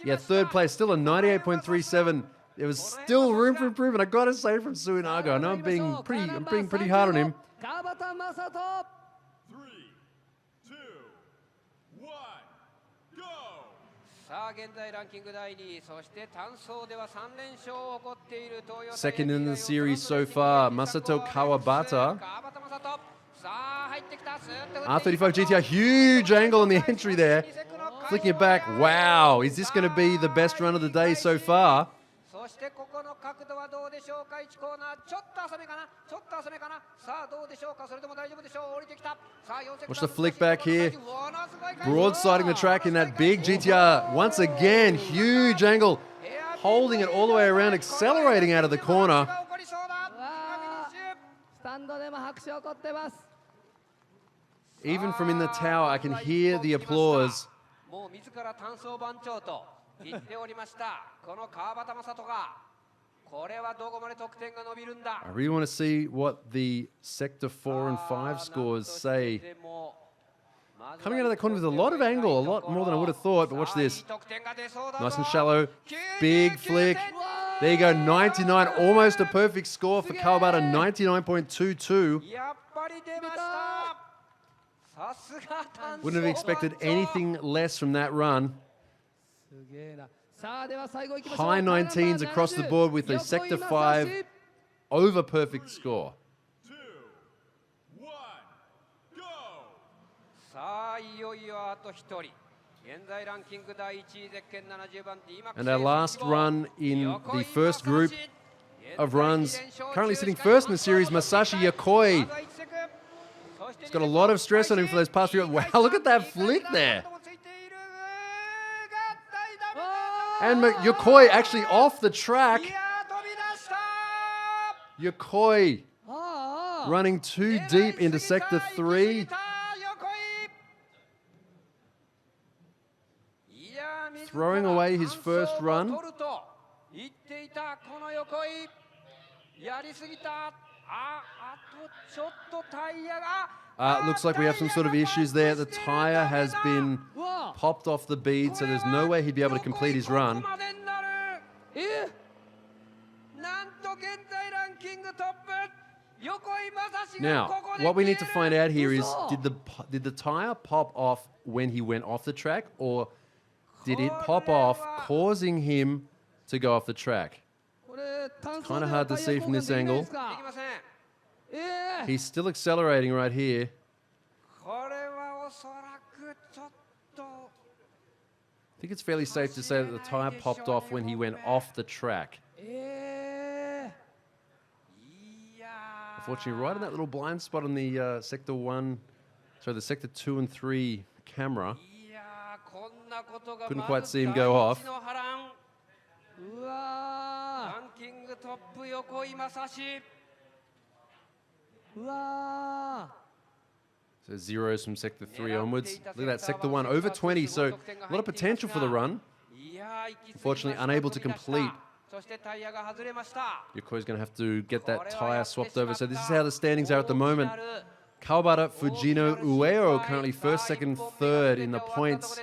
Speaker 1: Yeah, 3rd place, still a 98.37. There was still room for improvement. I gotta say from Tsukuba. I know I'm being pretty hard on him.
Speaker 6: 3、2、1、GO!
Speaker 4: さあ現在ランキング第2位、そして単走では3連勝を誇っている東洋
Speaker 1: Second in the series so far, Masato Kawabata. R35 GTR, huge angle on the entry there. Flicking it back. Wow, is this going to be the best run of the day so far?
Speaker 4: そしてここの角度はどうでしょうか。1コーナーちょっと浅めかな、ちょっと浅めかな。さあどうでしょうか。それでも大丈夫でしょう。降りてきた。さあ
Speaker 1: Watch the flick back here. Broadsiding the track in that big GTR. Once again, huge angle. Holding it all the way around, accelerating out of the corner.
Speaker 5: スタンドでも拍手起こってます。
Speaker 1: Even from in the tower, I can hear the applause.
Speaker 4: もう自ら単走番長と言っておりました。この川端正人がこれはどこまで得点が伸びるんだ。
Speaker 1: I really want to see what the sector 4 and 5 scores say. Coming out of that corner with a lot of angle, a lot more than I would have thought, but watch this. Nice and shallow, big flick. There you go, 99, almost a perfect score for Kawabata, 99.22. Wouldn't have expected anything less from that run. High 19s across the board with a sector 5 over perfect score.
Speaker 6: 2、1、GO!
Speaker 4: さあいよいよあと1人。現在ランキング第1位ゼッケン70番 D1GP
Speaker 1: And our last run in the first group of runs, currently sitting first in the series, Masashi Yokoi. He's got a lot of stress on him for those past few. Wow, look at that flick there. And Yokoi actually off the track.
Speaker 2: いやー飛び出した
Speaker 1: Yokoi
Speaker 5: ああ
Speaker 1: running too deep into sector 3.
Speaker 2: いやー
Speaker 1: Throwing away his first run.
Speaker 2: 取ると言っていたこの横井やりすぎたあとちょっとタイヤが
Speaker 1: Looks like we have some sort of issues there. The tire has been
Speaker 5: うわ
Speaker 1: popped off the bead, so there's no way he'd be able to complete his run.
Speaker 2: ここまでになる
Speaker 5: え
Speaker 2: なんと現在ランキングトップ横井正史
Speaker 1: Now,
Speaker 2: がここで
Speaker 1: what we need to
Speaker 2: 消える
Speaker 1: find out here is
Speaker 5: Who's
Speaker 1: did the tire pop off when he went off the track, or did it pop off, causing him to go off the track?
Speaker 5: これ単走
Speaker 1: Kinda
Speaker 5: で
Speaker 1: hard
Speaker 5: は
Speaker 1: to
Speaker 5: タイ
Speaker 1: see
Speaker 5: ヤ
Speaker 1: from
Speaker 5: 交換
Speaker 1: this
Speaker 5: できない
Speaker 1: angle.
Speaker 5: ですか
Speaker 2: できません
Speaker 1: He's still accelerating right here.
Speaker 2: これはおそらくちょっと
Speaker 1: I think it's fairly safe to say that the tire popped off when he went off the track.
Speaker 2: いや
Speaker 1: Unfortunately, right in that little blind spot on the sector 1, sorry, the sector 2 and 3 camera.
Speaker 2: いやこんなことが
Speaker 1: Couldn't
Speaker 2: ま
Speaker 1: quite
Speaker 2: ず
Speaker 1: see him
Speaker 2: 第
Speaker 1: go
Speaker 2: 一
Speaker 1: off.
Speaker 2: の波乱
Speaker 5: うわ
Speaker 2: ランキングトップ横井正史
Speaker 5: ーうわ
Speaker 1: So zeros from sector 3 onwards. Look at that, sector 1 over 20, so a lot of potential for the run.
Speaker 2: いやー息継ぎ
Speaker 1: Unfortunately,
Speaker 2: ました
Speaker 1: unable to
Speaker 2: 飛び出した
Speaker 1: complete.
Speaker 2: そしてタイヤが外れました
Speaker 1: Yokoi's going to have to get that tire swapped over. So this is how the standings are at the moment. Kawabata, Fujino, Ueo currently first, second, third in the points.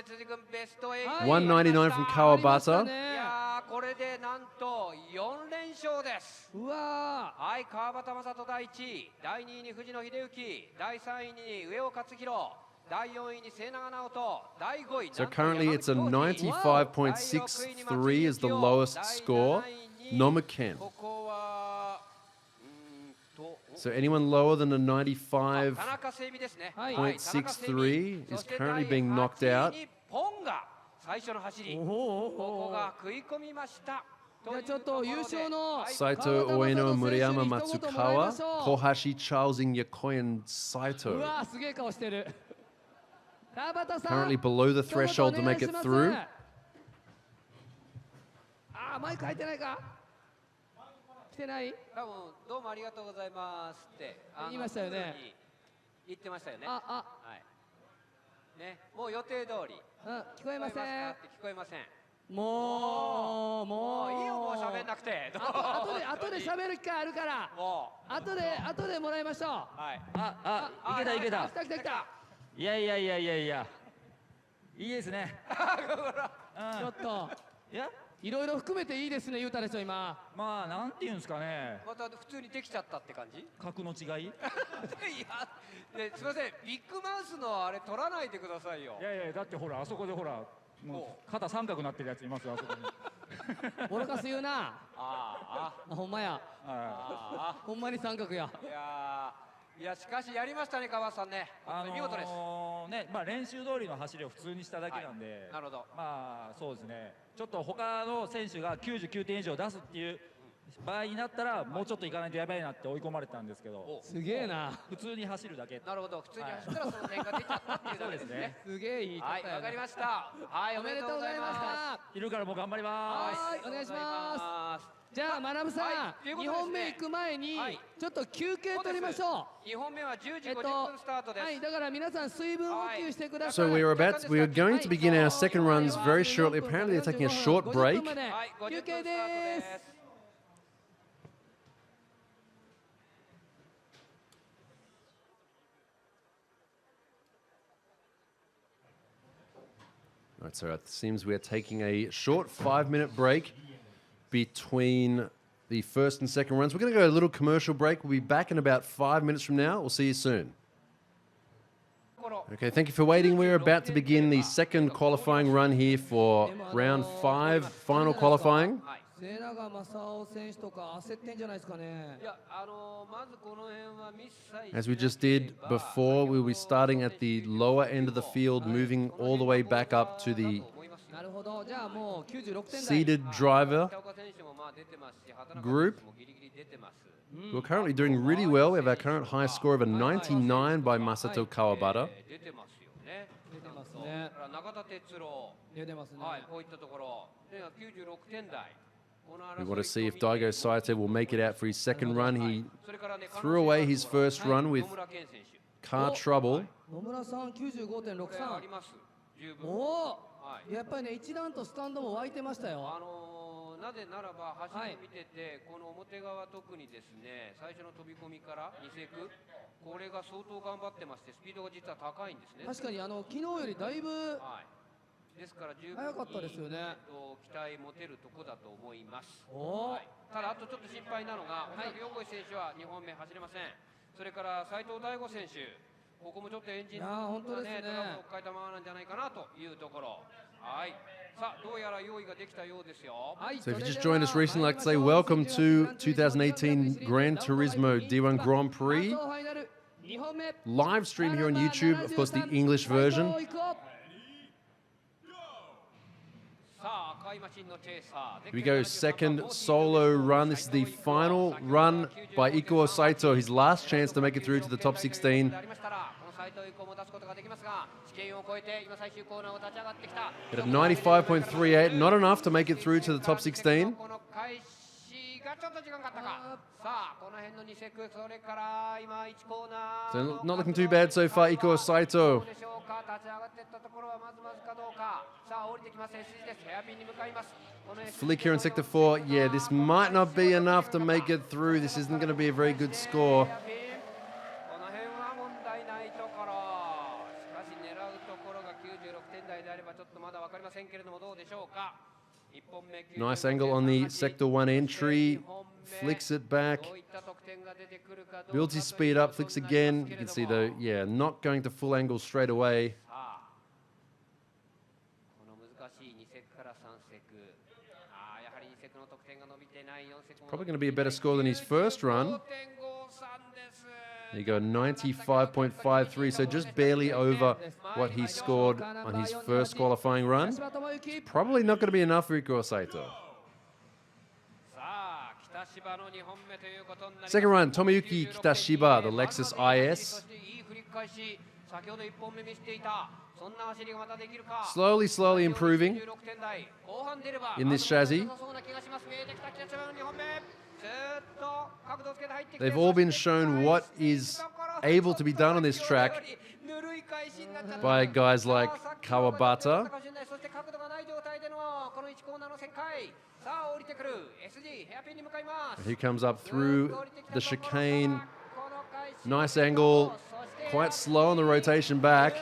Speaker 1: 199 from
Speaker 5: い
Speaker 1: Kawabata.
Speaker 2: やーこれでなんと4連勝です
Speaker 5: うわ
Speaker 2: はい川端正人第1位第2位に藤野秀幸第3位に上尾勝弘第4位に末永直人第5位
Speaker 1: So currently it's a 95.63 is the lowest score. Nomuken.
Speaker 2: ここはと
Speaker 1: So anyone lower than a
Speaker 2: 田
Speaker 1: 95.
Speaker 2: 中整備ですね。
Speaker 5: はい
Speaker 2: 田中整備
Speaker 1: .63 is
Speaker 2: そして
Speaker 1: currently
Speaker 2: 第
Speaker 1: being knocked out.
Speaker 2: 8位にポンが最初の走り。
Speaker 5: おお
Speaker 2: ここが食い込みました。
Speaker 5: じゃあちょっと優勝の
Speaker 1: Saito, Ueno, Murayama, Matsukawa, Kohashi, Charlesing, Yokoi, and
Speaker 5: う
Speaker 1: Saito.
Speaker 5: わすげえ顔してる川端さん
Speaker 1: Currently below the threshold to make it through.
Speaker 5: あーマイク入ってないか来てない
Speaker 2: 多分どうもありがとうございますって
Speaker 5: 言いましたよね。
Speaker 2: 言ってましたよね。
Speaker 5: あ
Speaker 2: はい。ね、もう予定通り。
Speaker 5: 聞こえません
Speaker 2: 聞こえません。
Speaker 5: もう
Speaker 2: いいよもう喋んなくて。
Speaker 5: 後で喋る機会あるから
Speaker 2: も
Speaker 5: 後でもらいましょう
Speaker 2: う。はい。
Speaker 5: 来た来た来た
Speaker 7: いやいいですね。
Speaker 5: ちょっと
Speaker 7: いや
Speaker 5: いろいろ含めていいですね言うたでしょ今
Speaker 7: まあなんていうんですかね、
Speaker 2: また普通にできちゃったって感じ？い
Speaker 7: 格の違い。
Speaker 2: や、すみません。ビッグマウスのあれ取らないでくださいよ
Speaker 7: い。やだってほらあそこでほらもう肩三角になってるやついますよあそこに。
Speaker 5: ボロカス言うな
Speaker 2: あ
Speaker 5: ほんまや
Speaker 2: あ
Speaker 5: ほんまに三角や
Speaker 2: いやしかしやりましたね川端さんね。見事です。
Speaker 7: ねまあ練習通りの走りを普通にしただけなんで、
Speaker 2: なるほど。
Speaker 7: まあそうですね。ちょっと他の選手が99点以上出すっていう場合になったらもうちょっといかないとやばいなって追い込まれてたんですけど、
Speaker 5: すげえな
Speaker 7: 普通に走るだけ。
Speaker 2: なるほど。普通に走ったらその点が出ちゃったっていうだけですね。
Speaker 5: すげえいい
Speaker 2: はい、わかりました。はい、
Speaker 5: おめでとうございました
Speaker 7: 昼からも頑張ります。
Speaker 5: はいお願いしますじゃあまなぶさ
Speaker 2: はいという
Speaker 5: ん2
Speaker 2: ことですね
Speaker 5: 本目行く前に
Speaker 2: はい
Speaker 5: ちょっと休憩取りましょう
Speaker 2: 2本目は10時50分スタートです。
Speaker 5: はいだから皆さん水分補給してください
Speaker 1: So we are going to begin our second runs very shortly. Apparently they're taking a short break.
Speaker 2: はい、50分
Speaker 5: 休憩
Speaker 2: スタート
Speaker 5: で
Speaker 2: ですす。
Speaker 1: All right, so it seems we are taking a short 5-minute break between the first and second runs. We're going to go a little commercial break. We'll be back in about 5 minutes from now. We'll see you soon. Okay, thank you for waiting. We're about to begin the second qualifying run here for round 5, final qualifying.
Speaker 2: はい。
Speaker 5: 末永正雄選手とか焦ってんじゃないですかね
Speaker 2: いや、まずこの辺はミスさえ
Speaker 1: As we just did before, we'll be starting at the lower end of the field, moving all the way back up to the
Speaker 5: なるほどじゃあもう96点台
Speaker 1: seated driver
Speaker 2: 北岡選手もまあ出てますし、畑中
Speaker 1: group.
Speaker 2: 選手もギリギリ出てます。
Speaker 1: We're currently doing really well. We have our current high score of a 99 by Masato Kawabata.
Speaker 2: 出てますよね。
Speaker 5: 出てますね。
Speaker 4: 中田哲郎、
Speaker 5: 出てますね。
Speaker 4: はい、こういったところ、で96点台。
Speaker 1: We want to see if Daigo Saito will make it out for his second run. He threw away his first run with car trouble.
Speaker 5: 野村さん95.63。おお、やっぱりね一段とスタンドも湧いてましたよ。
Speaker 4: なぜならば走りを見てて、この表側特にですね、最初の飛び込みから2セク、これが相当頑張ってまして、スピードが実は高いんですね。
Speaker 5: 確かに昨日よりだいぶ、
Speaker 4: ですから十分
Speaker 5: 早かったですよね。
Speaker 4: 期待持てるとこだと思います。
Speaker 5: はい、
Speaker 4: ただあとちょっと心配なのが、おそらく横井選手は2本目走れません。それから斉藤大吾選手、ここもちょっとエンジンがね、トラブルを抱えたままなんじゃないかなというところ。はい。さあ、どうやら用意ができたようですよ。
Speaker 1: So if you just joined us recently, I'd like to say welcome to 2018 Gran Turismo D1 Grand Prix. Live stream here on YouTube, of course the English version. Here we go, second solo run. This is the final run by Ikuo Saito, his last chance to make it through to the top 16. At a 95.38, not enough to make it through to the top 16. So not looking too bad so far, Ikuo Saito. Flick here in Sector 4. Yeah, this might not be enough to make it through. This isn't going to be a very good score. Nice angle on the Sector 1 entry. Flicks it back. Builds his speed up, flicks again. You can see though, yeah, not going to full angle straight away. Probably going to be a better score than his first run. There you go, 95.53, so just barely over what he scored on his first qualifying run. Probably not going to be enough for Ikuo Saito. Second run, Tomoyuki Kitashiba, the Lexus IS. Slowly improving in this chassis. They've all been shown what is able to be done on this track by guys like Kawabata. He comes up through the chicane. Nice angle, quite slow on the rotation back.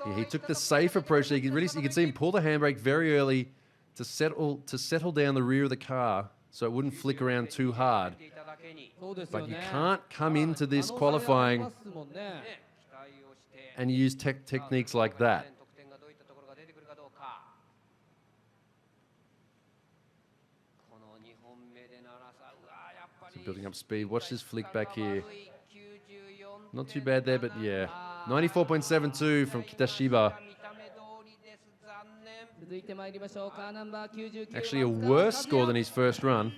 Speaker 1: Yeah, he took the safe approach. You can see him pull the handbrake very early to settle down the rear of the car so it wouldn't flick around too hard. But you can't come into this qualifying and use techniques like that. So building up speed. Watch this flick back here. Not too bad there, but yeah. 94.72 from Kitashiba. Actually a worse score than his first run.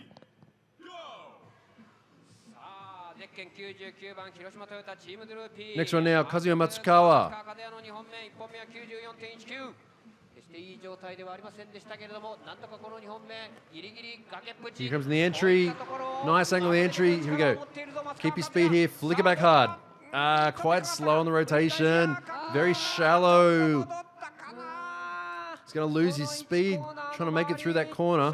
Speaker 1: Next one now, Kazuya Matsukawa. Here comes the entry. Nice angle of the entry. Here we go. Keep your speed here. Flick it back hard. Quite slow on the rotation. Very shallow. He's going to lose his speed trying to make it through that corner.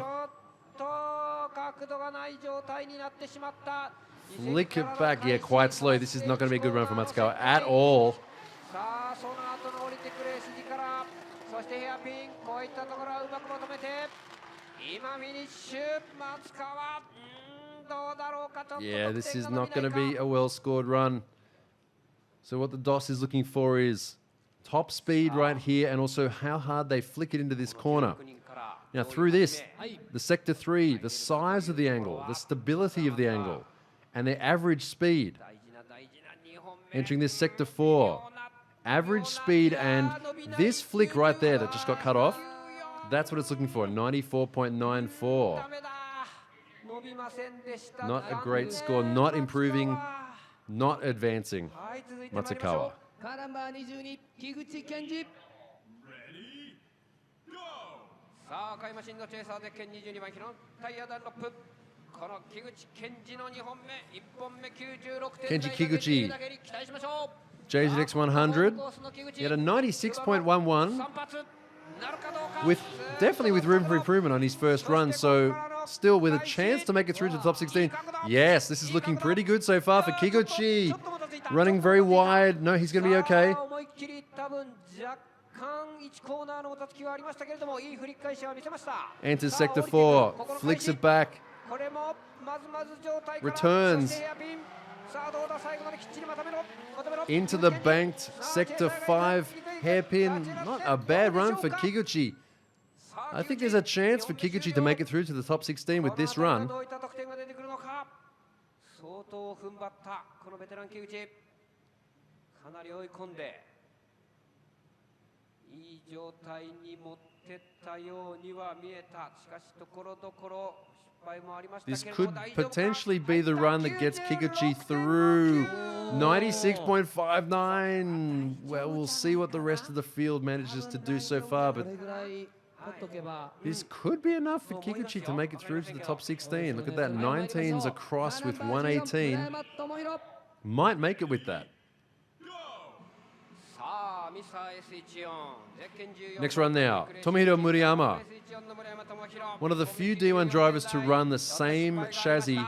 Speaker 1: Flick it back. Yeah, quite slow. This is not going to be a good run for Matsukawa at all. Yeah, this is not going to be a well-scored run. So what the DOS is looking for is top speed right here and also how hard they flick it into this corner. Now through this, the Sector 3, the size of the angle, the stability of the angle, and their average speed. Entering this Sector 4, average speed and this flick right there that just got cut off, that's what it's looking for, 94.94. Not a great score, not improving not advancing
Speaker 2: はい続いて参りましょ
Speaker 1: Matsukawa.
Speaker 2: う
Speaker 5: カーナンバー22木口健二
Speaker 6: Ready, go!
Speaker 2: さあ赤いマシンのチェイサーで県22番広タイヤダンロップこの木口健二の2本目1本目96点
Speaker 1: Kenji Kiguchi
Speaker 2: だけに期待しましょう
Speaker 1: JZX 100. He had a 96.11 with definitely with room for improvement on his first run. So still with a chance to make it through to the top 16. Yes, this is looking pretty good so far for Kiguchi. Running very wide. No, he's going to be okay.
Speaker 2: 思いっきり多分若干1コーナーのもたつきはありましたけれどもいい振り返しは見せました
Speaker 1: Enters sector 4, flicks it back,
Speaker 2: これもまずまず状態から
Speaker 1: Returns
Speaker 2: そしてヘアピンさあどうだ最後まできっちりまとめろ
Speaker 1: into the banked sector 5 hairpin. Not a bad run for Kiguchi. I think there's a chance for Kiguchi to make it through to the top 16 with this run.
Speaker 2: どういった得点が出てくるのか相当踏ん張ったこのベテラン木口かなり追い込んでいい状態に持ってったようには見えたしかしところどころ失敗もありました
Speaker 1: This
Speaker 2: けれど
Speaker 1: could
Speaker 2: も大丈夫か
Speaker 1: potentially be the run that gets Kiguchi through. 96.59. Well, we'll see what the rest of the field manages to do so far,
Speaker 5: こ
Speaker 1: but
Speaker 5: れぐらい取っとけば
Speaker 1: this could be enough for Kiguchi to make it through to the top 16. Look at that, 19s across with 118. Might make it with that.
Speaker 2: さあミサ S14 ゼッケン14
Speaker 1: Next run now, Tomohiro Murayama.
Speaker 2: S14 の村山智弘
Speaker 1: One of the few D1 drivers to run the same chassis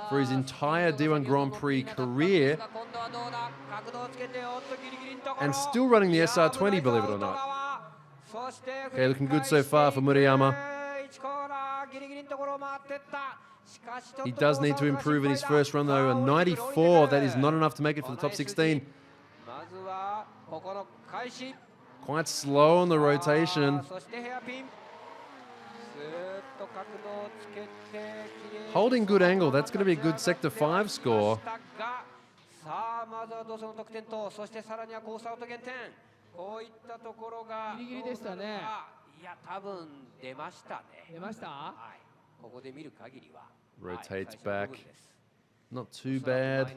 Speaker 1: for his entire D1 Grand Prix career
Speaker 2: 今度はどうだ角度をつけておっとギリギリのところ
Speaker 1: and still running the SR20, believe it or not.
Speaker 2: そして
Speaker 1: Okay, looking good so far for Murayama.
Speaker 2: 1コーナーギリギリのところを回ってったしかしちょっと
Speaker 1: He does need to improve in his first run though. A 94, that is not enough to make it for the top 16.
Speaker 2: まずはここの開始
Speaker 1: Quite slow on the rotation.
Speaker 2: そしてヘアピンスーッと角度をつけてきれいに
Speaker 1: Holding good angle, that's going to be a good sector 5 score.
Speaker 2: さあまずは同走の得点とそしてさらにはコースアウト減点こういったところが
Speaker 5: ギリギリでしたね
Speaker 2: いや多分出ましたね
Speaker 5: 出ました
Speaker 2: はいここで見る限りは
Speaker 1: Rotates
Speaker 2: はい
Speaker 1: back. Not too bad.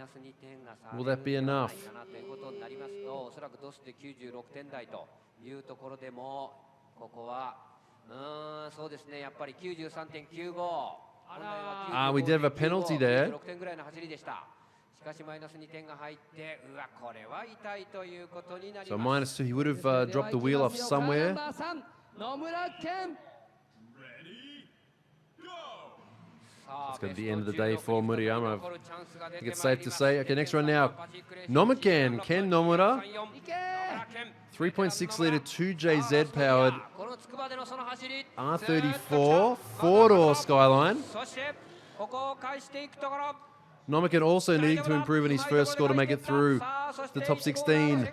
Speaker 1: Will that be enough?
Speaker 2: ということになりますとおそらくドスで96点台というところでもここはそうですねやっぱり 93.95
Speaker 1: we did have a penalty there.
Speaker 2: 96点ぐらいの走りでしたしかしマイナス2点が入ってうわこれは痛いということになり
Speaker 1: So
Speaker 2: ます
Speaker 1: -2, he would have dropped the wheel off somewhere.
Speaker 5: カーナンバー3野村健
Speaker 6: Ready, go!
Speaker 1: It's going to be the end of the day for Murayama. I think it's safe to say. Okay, next run now. Nomaken, Ken Nomura.
Speaker 5: いけ
Speaker 1: 3.6 litre 2JZ powered
Speaker 2: この筑波でのその走り
Speaker 1: R34 4-door Skyline.
Speaker 2: そしてここを返していくところ
Speaker 1: Nomaken also needing to improve in his first score to make it through the top 16.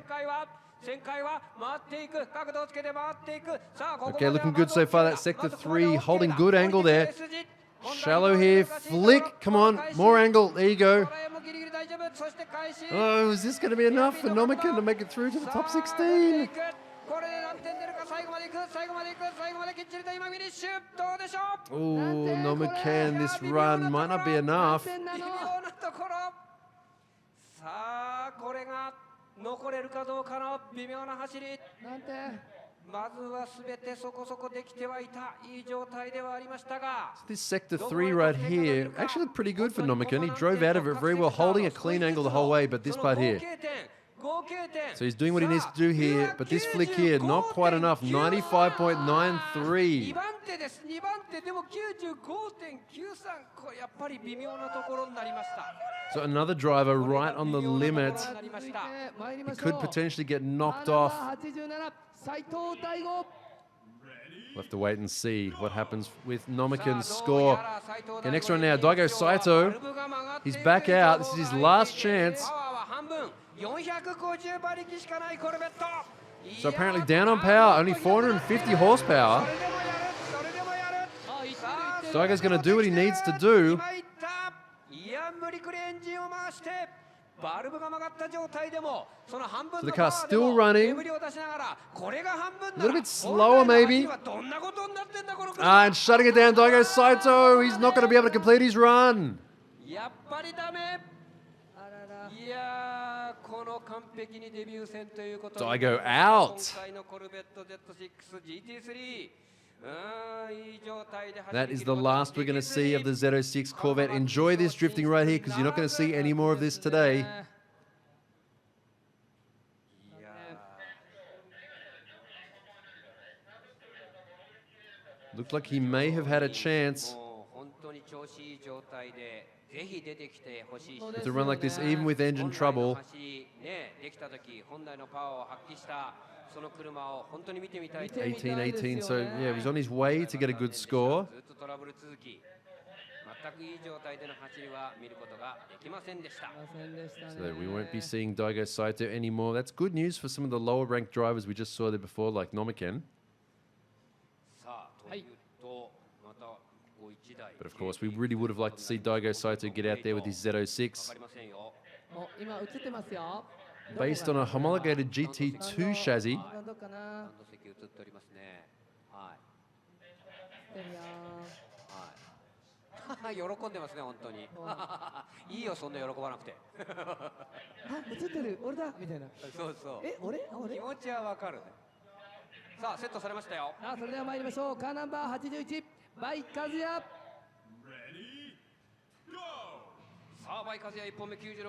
Speaker 1: Okay, looking good so far. That sector 3, holding good angle there. Shallow here, flick. Come on, more angle. There you go. Oh, is this going to be enough for Nomaken to make it through to the top 16?
Speaker 2: これで何点出るか最後まで行く最後まで行く最後まできっちりと今フィニッシュどうでしょう
Speaker 1: Oh, Nomaken, this run might not be enough.
Speaker 2: 微妙なところさあこれが残れるかどうかの微妙な走り
Speaker 5: なんて
Speaker 2: まずは全てそこそこできてはいたいい状態ではありましたが
Speaker 1: This sector 3 right here actually looked pretty good for Nomaken. He drove out of it very well, holding a clean angle the whole way, but this part here. So he's doing what he needs to do here, but this flick here, not quite enough. 95.93.
Speaker 2: 2番手です2番手でも 95.93 これやっぱり微妙なところになりました
Speaker 1: So another driver right on the limit.
Speaker 2: なりまし
Speaker 5: 続いて
Speaker 2: た
Speaker 5: 参りま
Speaker 1: He
Speaker 5: しょう
Speaker 1: could potentially get knocked
Speaker 5: カーナン
Speaker 1: off.
Speaker 5: バー87斉藤大吾
Speaker 1: We'll have to wait and see what happens with Nomaken's score. Okay, next one now, Daigo Saito. He's back out. This is his last chance. So apparently down on power, only 450 horsepower. Daigo's going to do what he needs to do. So the car's still running. A little bit slower maybe. And shutting it down, Daigo Saito. He's not going to be able to complete his run.
Speaker 5: あらら
Speaker 1: Daigo out. That is the last we're going to see of the Z06 Corvette. Enjoy this drifting right here because you're not going to see any more of this today. Looked like he may have had a chance with a run like this, even with engine trouble. 18-18, so yeah, he was on his way to get a good score. So we won't be seeing Daigo Saito anymore. That's good news for some of the lower ranked drivers we just saw there before, like Nomiken. But of course, we really would have liked to see Daigo Saito get out there with his Z06. Based on a homologated GT2 chassis.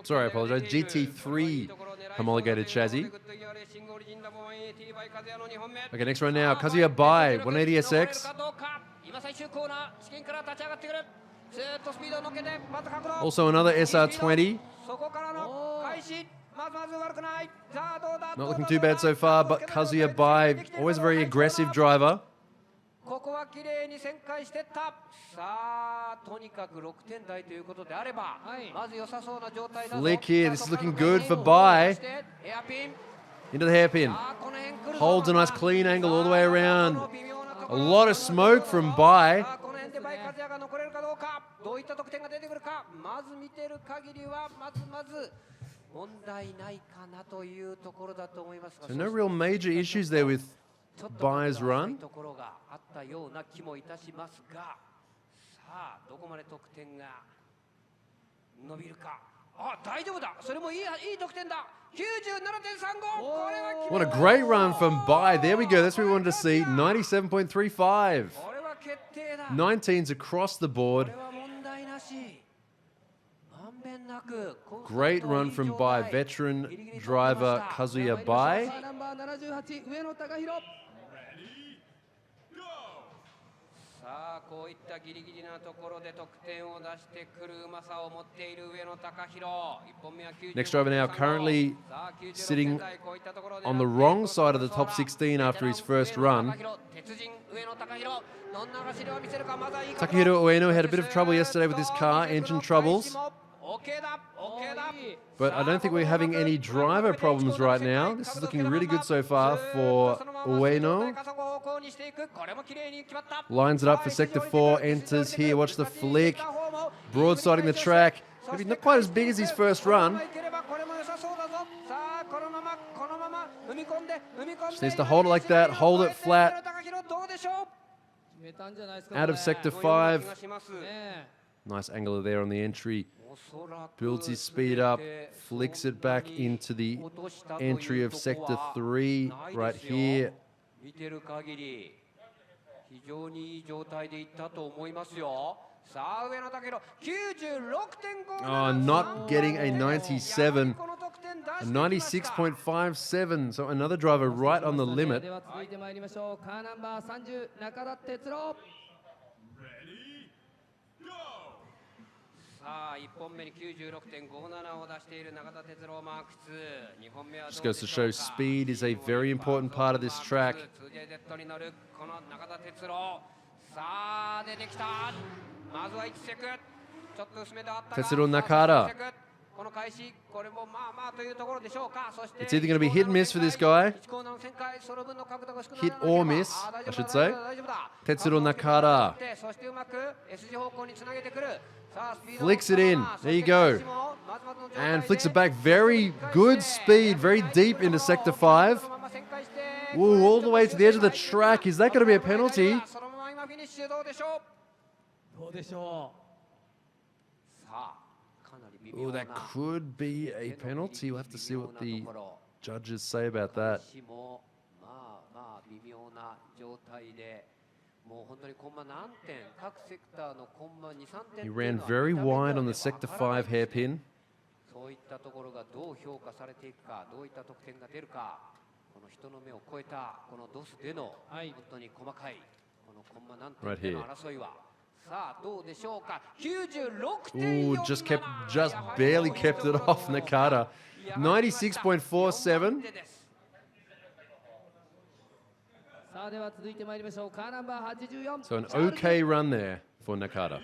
Speaker 1: Sorry, I apologize. GT3 homologated chassis. Okay, next run now. Kazuya Bai, 180SX. Also another SR20. Not looking too bad so far, but Kazuya Bai, always a very aggressive driver. Flick here, this is looking good for Bai. Into the hairpin. Holds a nice clean angle all the way around. A lot of smoke from Bai. So no real major issues there with Bai's run. What a great run from Bai. There we go. That's what we wanted to see. 97.35. 19s across the board. Great run from Bai. Veteran driver Kazuya Bai. Next driver now currently sitting on the wrong side of the top 16 after his first run. Takahiro Ueno had a bit of trouble yesterday with his car, engine troubles. But I don't think we're having any driver problems right now. This is looking really good so far for Ueno. Lines it up for Sector 4, enters here. Watch the flick. Broadsiding the track. Maybe not quite as big as his first run. Just needs to hold it like that, hold it flat. Out of Sector 5. Nice angle there on the entry. Builds his speed up, flicks it back into the entry of Sector 3 right here. Oh, not getting a 97. A 96.57, so another driver right on the limit. Just goes to show speed is a very important part of this track. Tetsuro Nakata. It's either going to be hit and miss for this guy. Hit or miss, I should say. Tetsuro Nakata. Flicks it in. There you go. And flicks it back. Very good speed, very deep into Sector 5. Ooh, all the way to the edge of the track. Is that going to be a penalty? Oh, that could be a penalty. We'll have to see what the judges say about that. He ran very wide on the Sector 5 hairpin. Right here. Ooh, just barely kept it off Nakata. 96.47. So an okay run there for Nakata.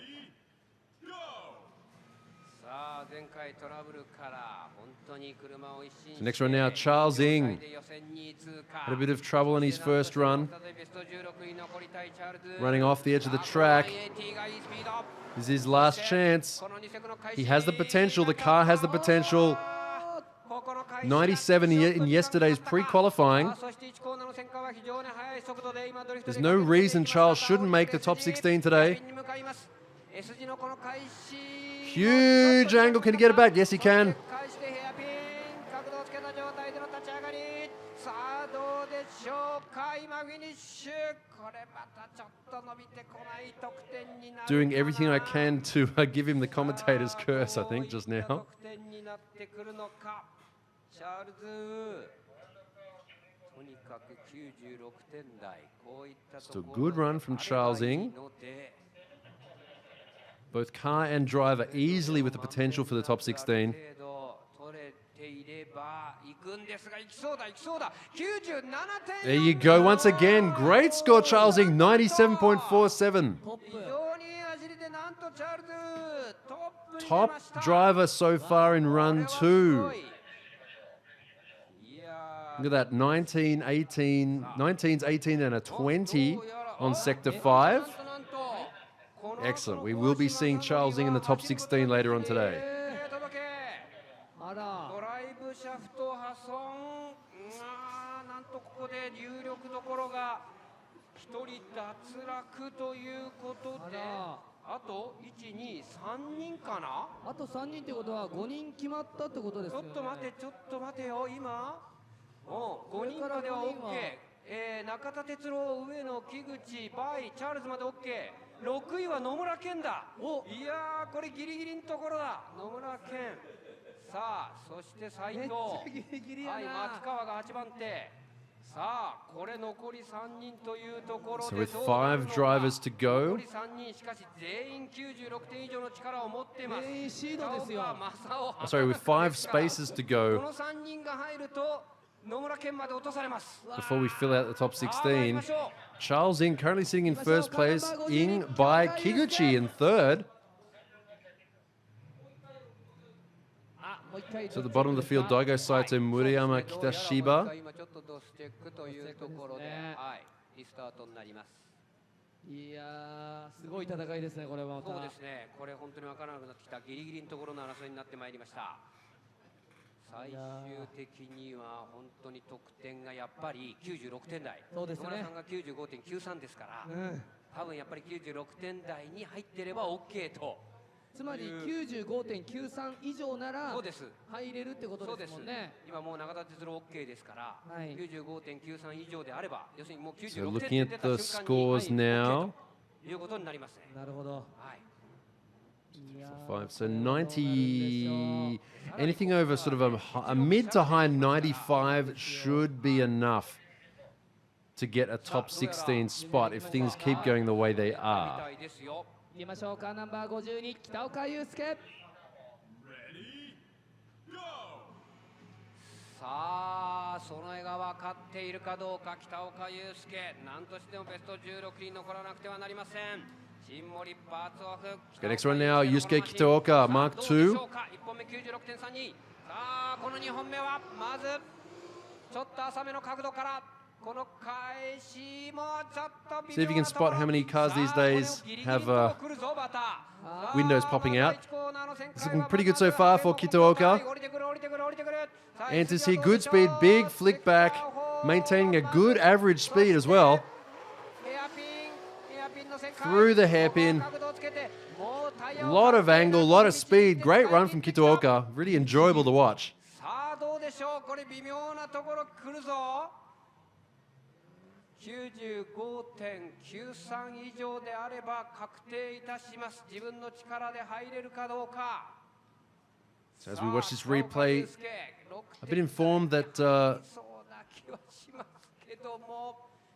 Speaker 1: So next run now, Charles Ng. Had a bit of trouble in his first run. Running off the edge of the track. This is his last chance. He has the potential. The car has the potential. 97 in yesterday's pre-qualifying. There's no reason Charles shouldn't make the top 16 today. Huge angle. Can he get it back? Yes, he can. Doing everything I can to give him the commentator's curse, I think, just now. Still a good run from Charles Ng. Both car and driver easily with the potential for the top 16. There you go once again. Great score, Charles Ng, 97.47. Top driver so far in run 2. Look at that, 19, 18, 19's 18 and a 20 on Sector 5. Excellent. We will be seeing Charles Ng in the top 16 later on today. So with 5 drivers to go, sorry, with 5 spaces to go before we fill out the top 16, Charles Ng currently sitting in first place, Ng by Kiguchi in third. So at the bottom of the field, Daigo Saito, Murayama, Kitashiba. So looking at the scores now. So 90, anything over sort of a mid to high 95 should be enough to get a top 16 spot if things keep going the way they are. Okay, next one now, Yusuke Kitaoka, Mark II. See if you can spot how many cars these days have windows popping out. It's looking pretty good so far for Kitaoka. Enters here, good speed, big flick back, maintaining a good average speed as well. Through the hairpin. A lot of angle, a lot of speed. Great run from Kitaoka. Really enjoyable to watch.
Speaker 2: さあどうでしょう、これ微妙なところ来るぞ。95.93 以上であれば確定いたします。自分の力で入れるかどうか。
Speaker 1: So as we watch this replay, I've been informed that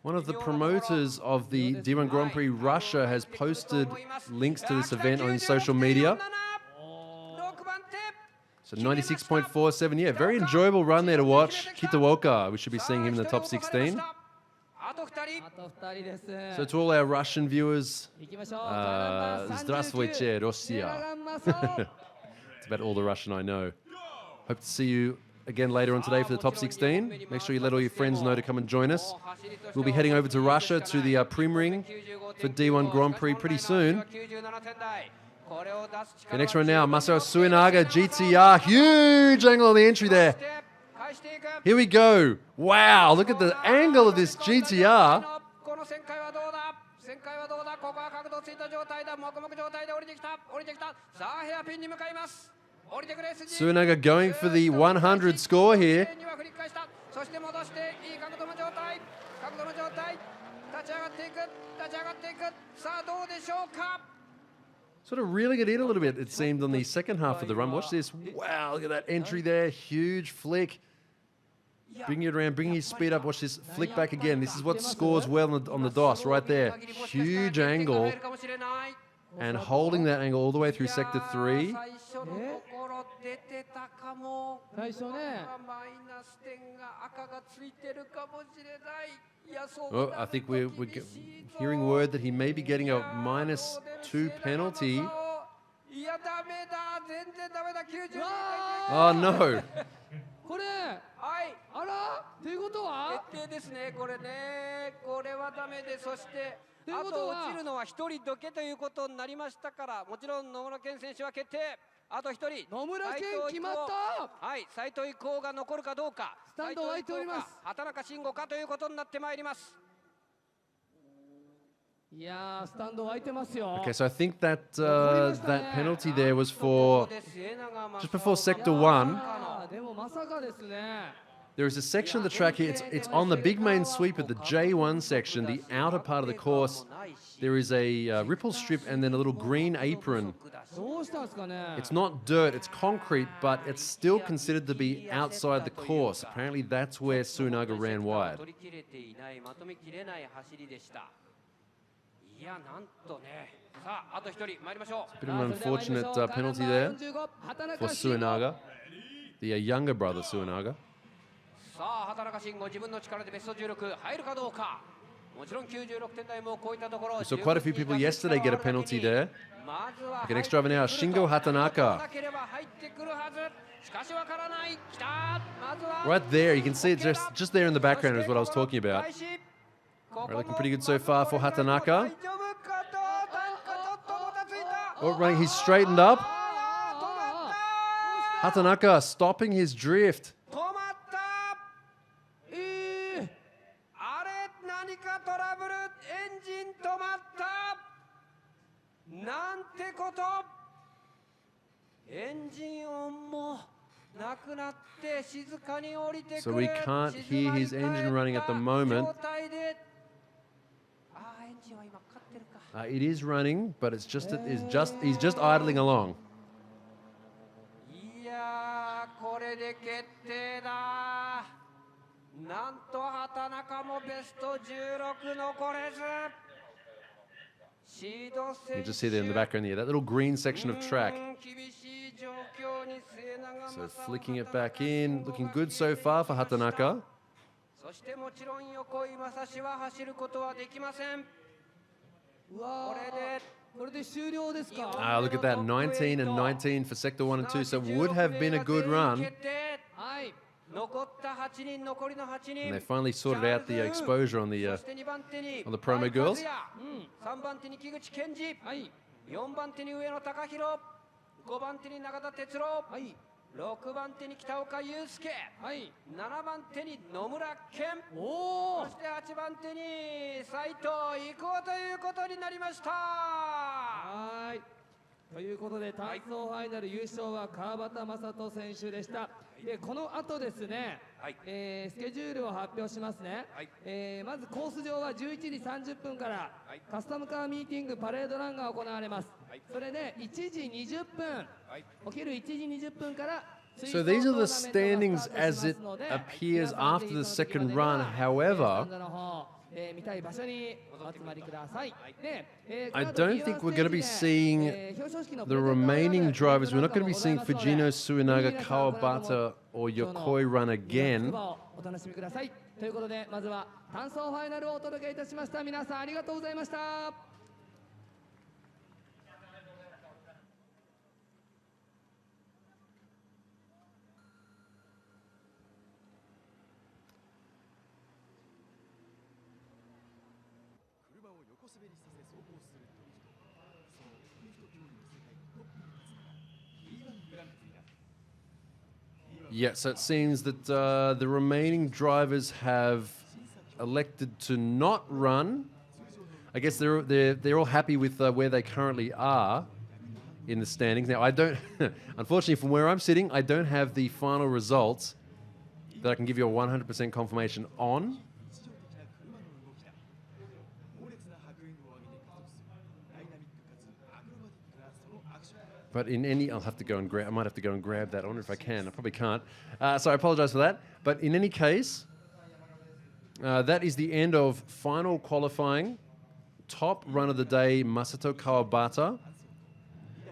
Speaker 1: one of the promoters of the D1 Grand Prix Russia has posted links to this event on his social media. So 96.47, yeah, very enjoyable run there to watch. Kitaoka, we should be seeing him in the top 16. So to all our Russian viewers, Здравствуйте, Россия. It's about all the Russian I know. Hope to see you again later on today for the top 16. Make sure you let all your friends know to come and join us. We'll be heading over to Russia to the Prelim ring for D1 Grand Prix pretty soon. Okay, next one now, Masao Suinaga, GTR. Huge angle on the entry there. Here we go. Wow, look at the angle of this GTR. Suinaga going for the 100 score here. Sort of reeling it in a little bit, it seemed, on the second half of the run. Watch this. Wow, look at that entry there. Huge flick. Bringing it around, bringing his speed up. Watch this. Flick back again. This is what scores well on the DOS right there. Huge angle. And holding that angle all the way through Sector 3. Oh, I think we're hearing word that he may be getting a -2 penalty. Oh no!
Speaker 5: これ、はい、あら、ということは
Speaker 2: 決定ですね、これね、これはダメで、そしてあと落ちるのは1人だけということになりましたから、もちろん野村健選手は決定。あと1人、
Speaker 5: 野村健決まった。
Speaker 2: はい、斉藤郁夫が残るかどうか、
Speaker 5: スタンド湧いております。
Speaker 2: 畑中慎吾かということになってまいります。
Speaker 5: いやー、スタンド湧いてますよ。
Speaker 1: Okay, so I think that that penalty there was for just before Sector 1.
Speaker 5: でもまさかですね。
Speaker 1: There is a section of the track here. It's on the big main sweep at the J1 section, the outer part of the course. There is a ripple strip and then a little green apron. It's not dirt, it's concrete, but it's still considered to be outside the course. Apparently that's where Suinaga ran wide. A bit of an unfortunate penalty there for Suinaga, the younger brother Suinaga.
Speaker 2: さあ畑中慎吾自分の力でベスト16入るかどうか。もちろん96点台も超えたところ。
Speaker 1: We saw quite a few people yesterday get a penalty there. Okay, next driver now, Shingo Hatanaka. Right there, you can see it just there in the background is what I was talking about. Right, looking pretty good so far for Hatanaka. Oh, running, he's straightened up. Hatanaka stopping his drift.
Speaker 2: 何かトラブル、エンジン止まった。なんてこと。エンジン音もなくなって静かに降りてくる。
Speaker 1: So we can't hear his engine running at the moment. It is running, but he's just idling along.
Speaker 2: いやー、これで決定だ。 なんと畑中もベスト16残れず。
Speaker 1: You just see there in the background here, that little green section of track. So flicking it back in, looking good so far for Hatanaka.
Speaker 2: そしてもちろん横井正史は走ることはできません。これで終了ですか。
Speaker 1: Look at that, 19 and 19 for Sector 1 and 2, so it would have been a good run. And they finally sorted out the exposure on the promo girls.
Speaker 2: 3番手に木口健二、4番手に上野貴弘、5番手に永田哲郎、6番手に北岡悠介、7番手に野村健、そして8番手に斉藤郁夫ということになりました。
Speaker 5: ということで単走ファイナル優勝は川端正人選手でした。でこの後ですね、スケジュールを発表しますね。まずコース上は11時30分からカスタムカーミーティングパレードランが行われます。それで1時20分、お昼1時20分から
Speaker 1: So these are the standings as it appears after the second run. However, I don't think we're going to be seeing the remaining drivers. We're not going to be seeing Fujino, Suinaga, Kawabata, or Yokoi run again.
Speaker 5: ということでまずは単走ファイナルをお届けいたしました。皆さんありがとうございました。
Speaker 1: Yeah, so it seems that the remaining drivers have elected to not run. I guess they're all happy with where they currently are in the standings. Now, I don't, unfortunately, from where I'm sitting, I don't have the final results that I can give you a 100% confirmation on. But in any, I'll have to go and grab, I might have to go and grab that. I wonder if I can. I probably can't. So I apologize for that. But in any case, that is the end of final qualifying. Top run of the day, Masato Kawabata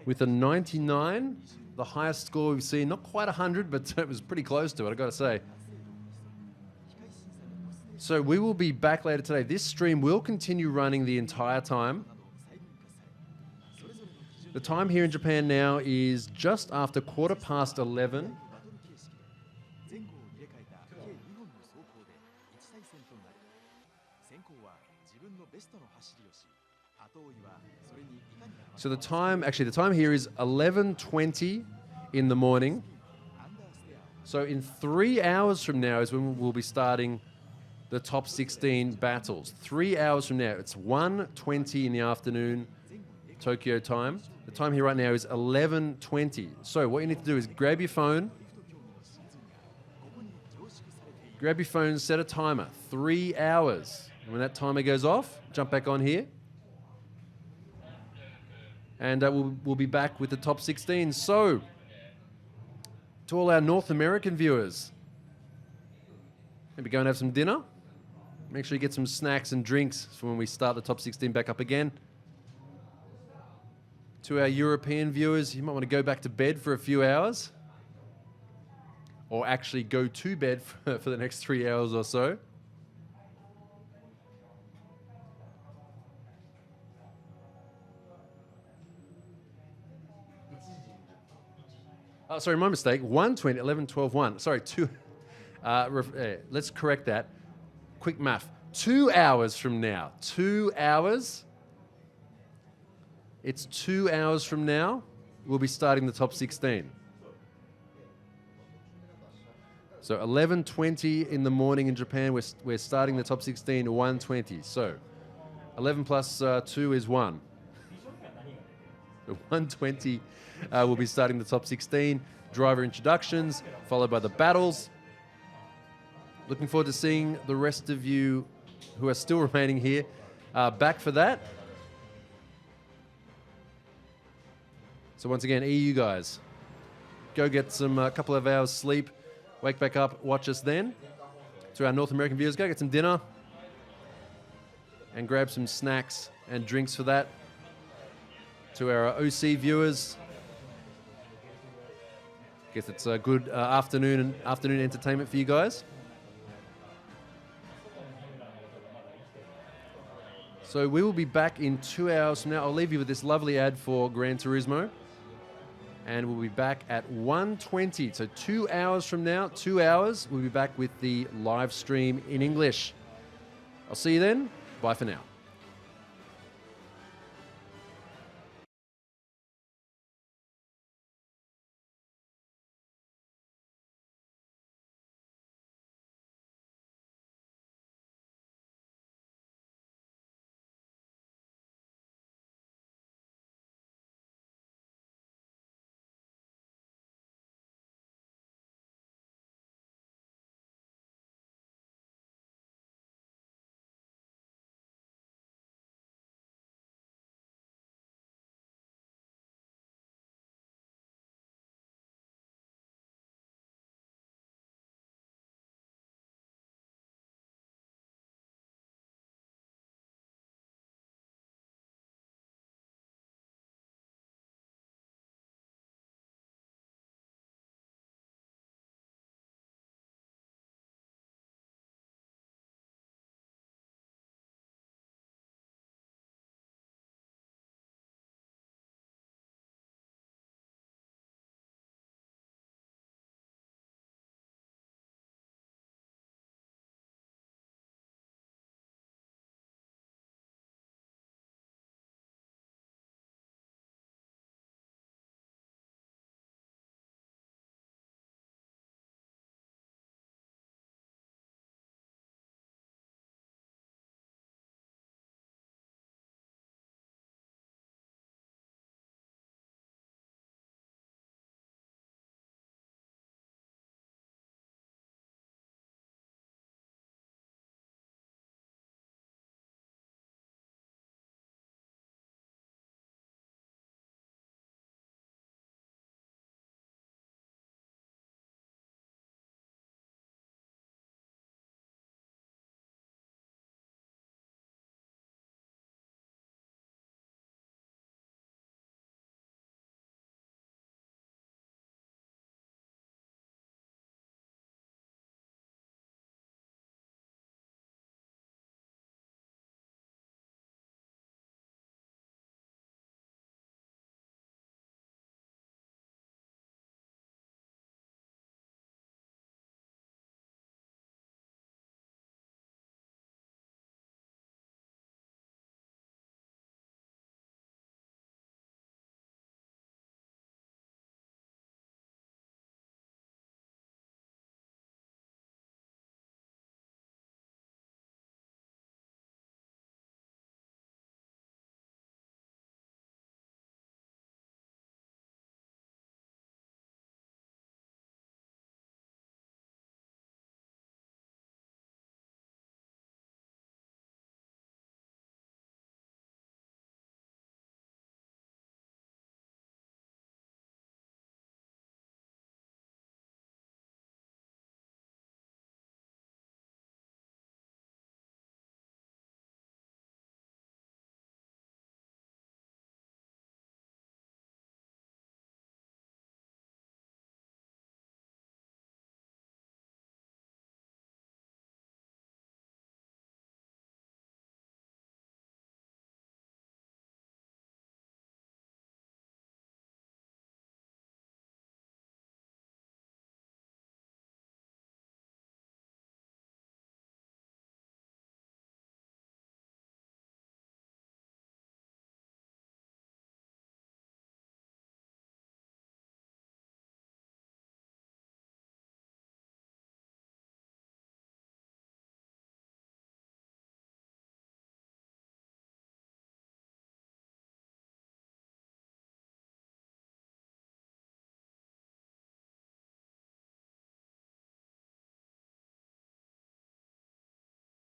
Speaker 1: with a 99, the highest score we've seen. Not quite 100, but it was pretty close to it, I've got to say. So we will be back later today. This stream will continue running the entire time. The time here in Japan now is just after 11:15. So the time here is 11:20 in the morning. So in 3 hours from now is when we'll be starting the top 16 battles. 3 hours from now, it's 1:20 in the afternoon, Tokyo time. The time here right now is 11:20. So what you need to do is grab your phone, set a timer, 3 hours. And when that timer goes off, jump back on here. And we'll be back with the top 16. So, to all our North American viewers, maybe go and have some dinner. Make sure you get some snacks and drinks for when we start the top 16 back up again. To our European viewers, you might want to go back to bed for a few hours. Or actually go to bed for the next 3 hours or so. Oh, sorry, my mistake. 1:20, 11, 12, 1. Sorry, 2. Let's correct that. Quick math. 2 hours from now. 2 hours. It's 2 hours from now. We'll be starting the top 16. So 11:20 in the morning in Japan. We're starting the top 16 at 1:20. So 11 plus 2 is 1. So 1:20. We'll be starting the top 16. Driver introductions, followed by the battles. Looking forward to seeing the rest of you who are still remaining here back for that. So once again, EU guys, go get some couple of hours sleep, wake back up, watch us then. To our North American viewers, go get some dinner and grab some snacks and drinks for that. To our OC viewers, guess it's a good afternoon entertainment for you guys. So we will be back in 2 hours from now. I'll leave you with this lovely ad for Gran Turismo. And we'll be back at 1:20. So 2 hours from now, 2 hours, we'll be back with the live stream in English. I'll see you then. Bye for now.